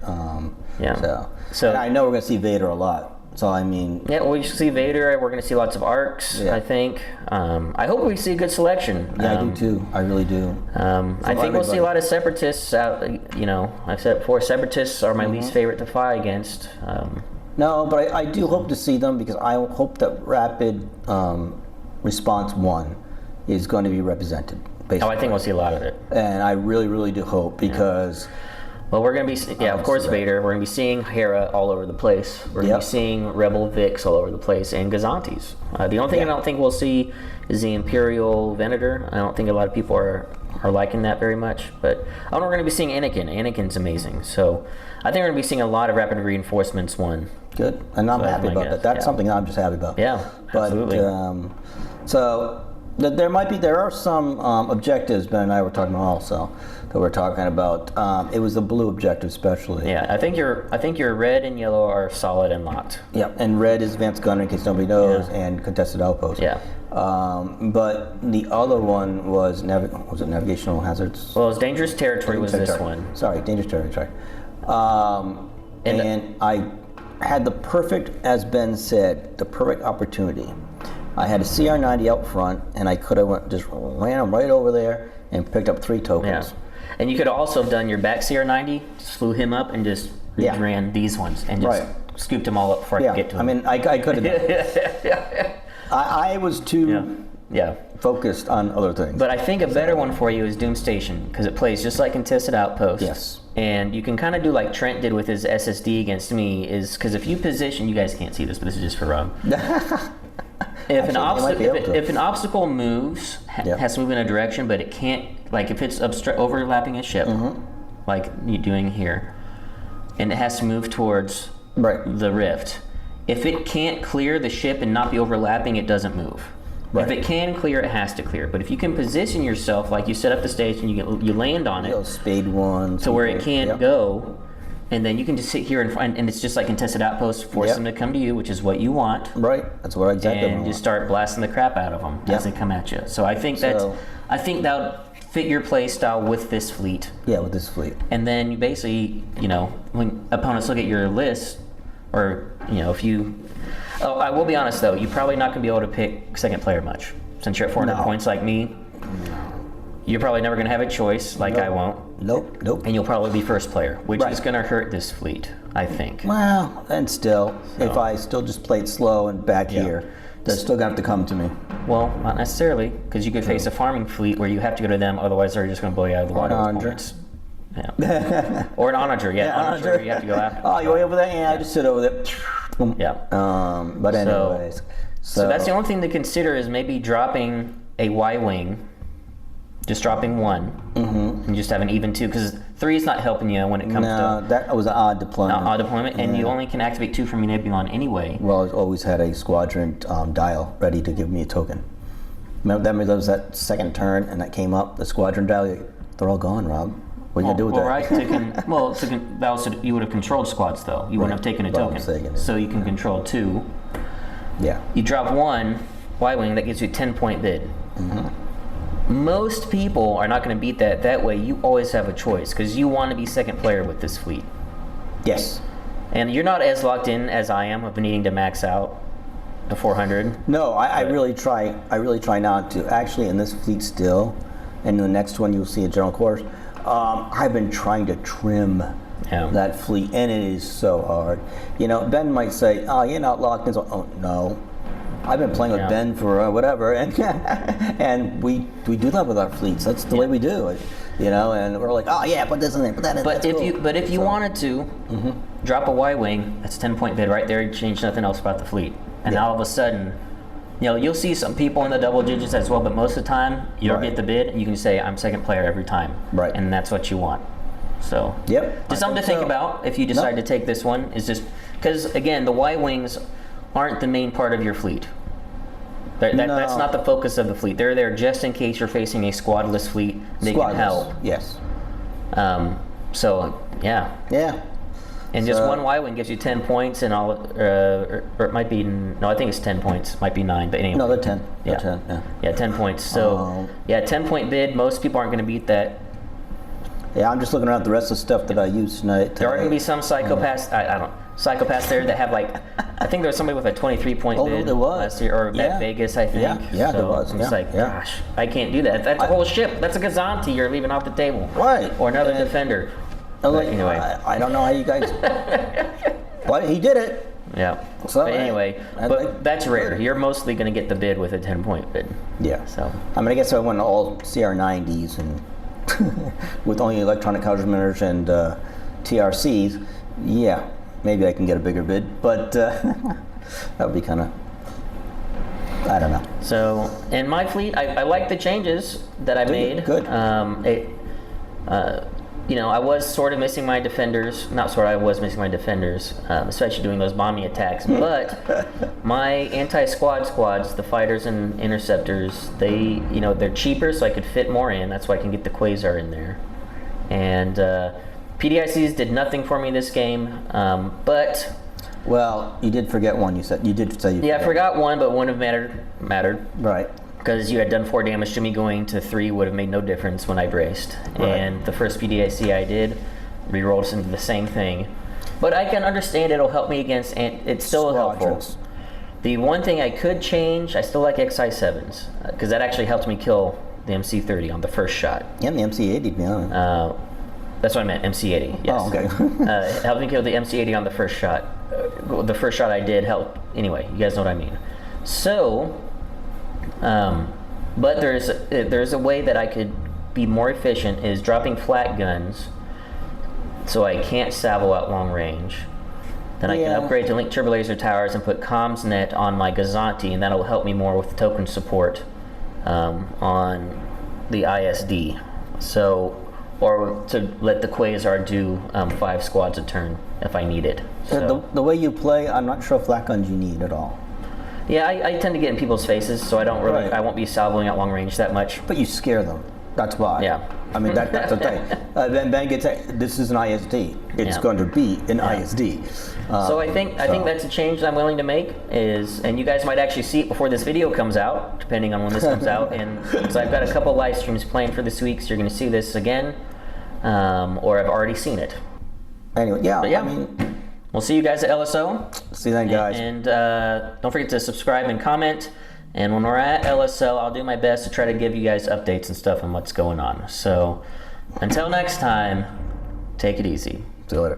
Speaker 2: So and I know we're going to see Vader a lot. So I mean,
Speaker 1: yeah, we should see Vader. We're going to see lots of arcs. I think. I hope we see a good selection.
Speaker 2: Yeah, I do too. I really do.
Speaker 1: I think we'll see a lot of separatists out. You know, I've said before, separatists are my least favorite to fly against.
Speaker 2: No, but I do hope to see them, because I hope that Rapid Response 1 is going to be represented. Basically.
Speaker 1: Oh, I think we'll see a lot of it.
Speaker 2: And I really, really do hope, because...
Speaker 1: Well, we're going to be, of course, Vader. We're going to be seeing Hera all over the place. We're going to be seeing Rebel Vix all over the place, and Gazantes. The only thing I don't think we'll see is the Imperial Venator. I don't think a lot of people are liking that very much. But we're going to be seeing Anakin. Anakin's amazing. So I think we're going to be seeing a lot of Rapid Reinforcements 1.
Speaker 2: Good. And I'm happy about that. That's something I'm just happy about.
Speaker 1: Yeah, absolutely.
Speaker 2: So there are some objectives Ben and I were talking about also, that we're talking about. It was the blue objective especially.
Speaker 1: Yeah, I think your red and yellow are solid and locked.
Speaker 2: Yeah, and red is advanced gunner in case nobody knows, and contested outpost.
Speaker 1: Yeah.
Speaker 2: But the other one was navigational hazards?
Speaker 1: Well, it was dangerous territory was this one.
Speaker 2: Sorry, dangerous territory. And I had the perfect, as Ben said, the perfect opportunity. I had a CR-90 out front, and I could have just ran them right over there and picked up 3 tokens.
Speaker 1: Yeah. And you could also have done your back CR-90, just flew him up, and just ran these ones, and just scooped them all up before I could get to him.
Speaker 2: I mean, I could have done it. I was too focused on other things.
Speaker 1: But I think a better one for you is Doom Station, because it plays just like Contested Outpost.
Speaker 2: Yes.
Speaker 1: And you can kind of do like Trent did with his SSD against me, is because if you position, you guys can't see this, but this is just for Rob. If an obstacle moves, has to move in a direction, but it can't, like if it's overlapping a ship, like you're doing here, and it has to move towards the rift. If it can't clear the ship and not be overlapping, it doesn't move. If it can clear, it has to clear. But if you can position yourself, like you set up the station, you land on it,
Speaker 2: spade one,
Speaker 1: to where it can't go, and then you can just sit here and it's just like Contested Outpost, force them to come to you, which is what you want.
Speaker 2: Right, that's what exactly.
Speaker 1: And just start blasting the crap out of them as they come at you. So I think that would fit your play style with this fleet.
Speaker 2: Yeah, with this fleet.
Speaker 1: And then you basically, when opponents look at your list, or if you. Oh, I will be honest though, you're probably not going to be able to pick second player much, since you're at 400 points like me. You're probably never going to have a choice, like I won't.
Speaker 2: Nope.
Speaker 1: And you'll probably be first player, which is going to hurt this fleet, I think.
Speaker 2: Well, and still, if I still just played slow and back here, they're still going to have to come to me.
Speaker 1: Well, not necessarily, because you could face a farming fleet where you have to go to them, otherwise they're just going to blow you out of the water with points. Yeah. Or an onager, onager you have to go after.
Speaker 2: Oh, you way over there? Yeah, I just sit over there.
Speaker 1: Yeah.
Speaker 2: But anyways.
Speaker 1: So that's the only thing to consider, is maybe dropping a Y-wing. Just dropping 1, and just have an even 2, because 3 is not helping you when it comes to...
Speaker 2: No, that was an odd deployment.
Speaker 1: And you only can activate 2 from your Nebulon anyway.
Speaker 2: Well, I always had a squadron dial ready to give me a token. Remember that was that second turn, and that came up, the squadron dial, they're all gone, Rob. What are you going to do with that?
Speaker 1: You would have controlled squads, though. You wouldn't have taken a token. So you can control 2.
Speaker 2: Yeah.
Speaker 1: You drop 1 Y-wing, that gives you a 10-point bid. Most people are not going to beat that. That way, you always have a choice, because you want to be second player with this fleet.
Speaker 2: Yes.
Speaker 1: And you're not as locked in as I am of needing to max out to 400.
Speaker 2: No, I really try. I really try not to. Actually, in this fleet still, and in the next one you'll see a general course. I've been trying to trim that fleet, and it is so hard. You know, Ben might say, "Oh, you're not locked in." So, oh no, I've been playing with Ben for whatever, and and we do that with our fleets. That's the way we do it. You know, and we're like, "Oh yeah, put this in there, put that in."
Speaker 1: But if you wanted to drop a Y-wing, that's 10-point bid right there. You change nothing else about the fleet, and all of a sudden, you know, you'll see some people in the double digits as well. But most of the time, you'll get the bid, and you can say, "I'm second player every time,"
Speaker 2: right?
Speaker 1: And that's what you want. So
Speaker 2: just
Speaker 1: something to think about if you decide to take this one. Is just because again, the Y-wings aren't the main part of your fleet. That's not the focus of the fleet. They're there just in case you're facing a squadless fleet. They can help.
Speaker 2: Yes.
Speaker 1: So yeah. And just one Y-wing gives you 10 points, and all, or it might be I think it's 10 points. Might be 9, but anyway.
Speaker 2: No, they're 10.
Speaker 1: Yeah,
Speaker 2: they're 10.
Speaker 1: Yeah, 10 points. So 10-point bid. Most people aren't going to beat that.
Speaker 2: Yeah, I'm just looking around at the rest of the stuff that I used tonight.
Speaker 1: There are going to be some psychopaths. Psychopaths there that have like, I think there was somebody with a 23-point bid last year, or at Vegas, I think.
Speaker 2: Yeah,
Speaker 1: so
Speaker 2: there was.
Speaker 1: I'm just like, gosh, I can't do that. That's a whole ship. That's a Gazanti you're leaving off the table.
Speaker 2: Right.
Speaker 1: Or another defender.
Speaker 2: Like,
Speaker 1: anyway.
Speaker 2: I don't know how you guys. But he did it.
Speaker 1: Yeah.
Speaker 2: So,
Speaker 1: but anyway, that's rare. You're mostly going to get the bid with a 10-point bid.
Speaker 2: Yeah.
Speaker 1: So.
Speaker 2: I mean, I guess I went all CR90s and with only electronic countermeasures and TRCs. Yeah, maybe I can get a bigger bid, but that would be kind of. I don't know.
Speaker 1: So, in my fleet, I like the changes that I made.
Speaker 2: Good.
Speaker 1: You know, I was sort of missing my defenders. Not sort of, I was missing my defenders, especially doing those bombing attacks. But my anti-squad squads, the fighters and interceptors, they're cheaper, so I could fit more in. That's why I can get the Quasar in there. And PDICs did nothing for me this game, but...
Speaker 2: Well, you did forget one. You did say you.
Speaker 1: Yeah, I forgot one, but wouldn't have mattered.
Speaker 2: Right.
Speaker 1: Because you had done 4 damage to me, going to 3 would have made no difference when I braced. Right. And the first PDIC I did, rerolled into the same thing. But I can understand it'll help me against, and it's still helpful. The one thing I could change, I still like XI7s, because that actually helped me kill the MC30 on the first shot.
Speaker 2: Yeah, and the MC80, yeah.
Speaker 1: That's what I meant, MC80, yes.
Speaker 2: Oh, okay.
Speaker 1: It helped me kill the MC80 on the first shot. The first shot I did helped, anyway, you guys know what I mean. So... but there's a way that I could be more efficient, is dropping flat guns so I can't salvo out long range. Then I can upgrade to link turbo laser towers and put comms net on my Gazanti, and that'll help me more with token support on the ISD. So, or to let the Quasar do 5 squads a turn if I need it. So.
Speaker 2: The way you play, I'm not sure flat guns you need at all.
Speaker 1: Yeah, I tend to get in people's faces, so I don't really. I won't be salvoing at long range that much.
Speaker 2: But you scare them. That's why.
Speaker 1: Yeah.
Speaker 2: I mean, that's the thing. Then Ben gets. This is an ISD. It's going to be an ISD.
Speaker 1: So I think that's a change that I'm willing to make. And you guys might actually see it before this video comes out, depending on when this comes out. And so I've got a couple live streams planned for this week, so you're going to see this again, or I've already seen it.
Speaker 2: Anyway, I mean.
Speaker 1: We'll see you guys at LSO.
Speaker 2: See you then, guys.
Speaker 1: And don't forget to subscribe and comment. And when we're at LSO, I'll do my best to try to give you guys updates and stuff on what's going on. So until next time, take it easy.
Speaker 2: See you later.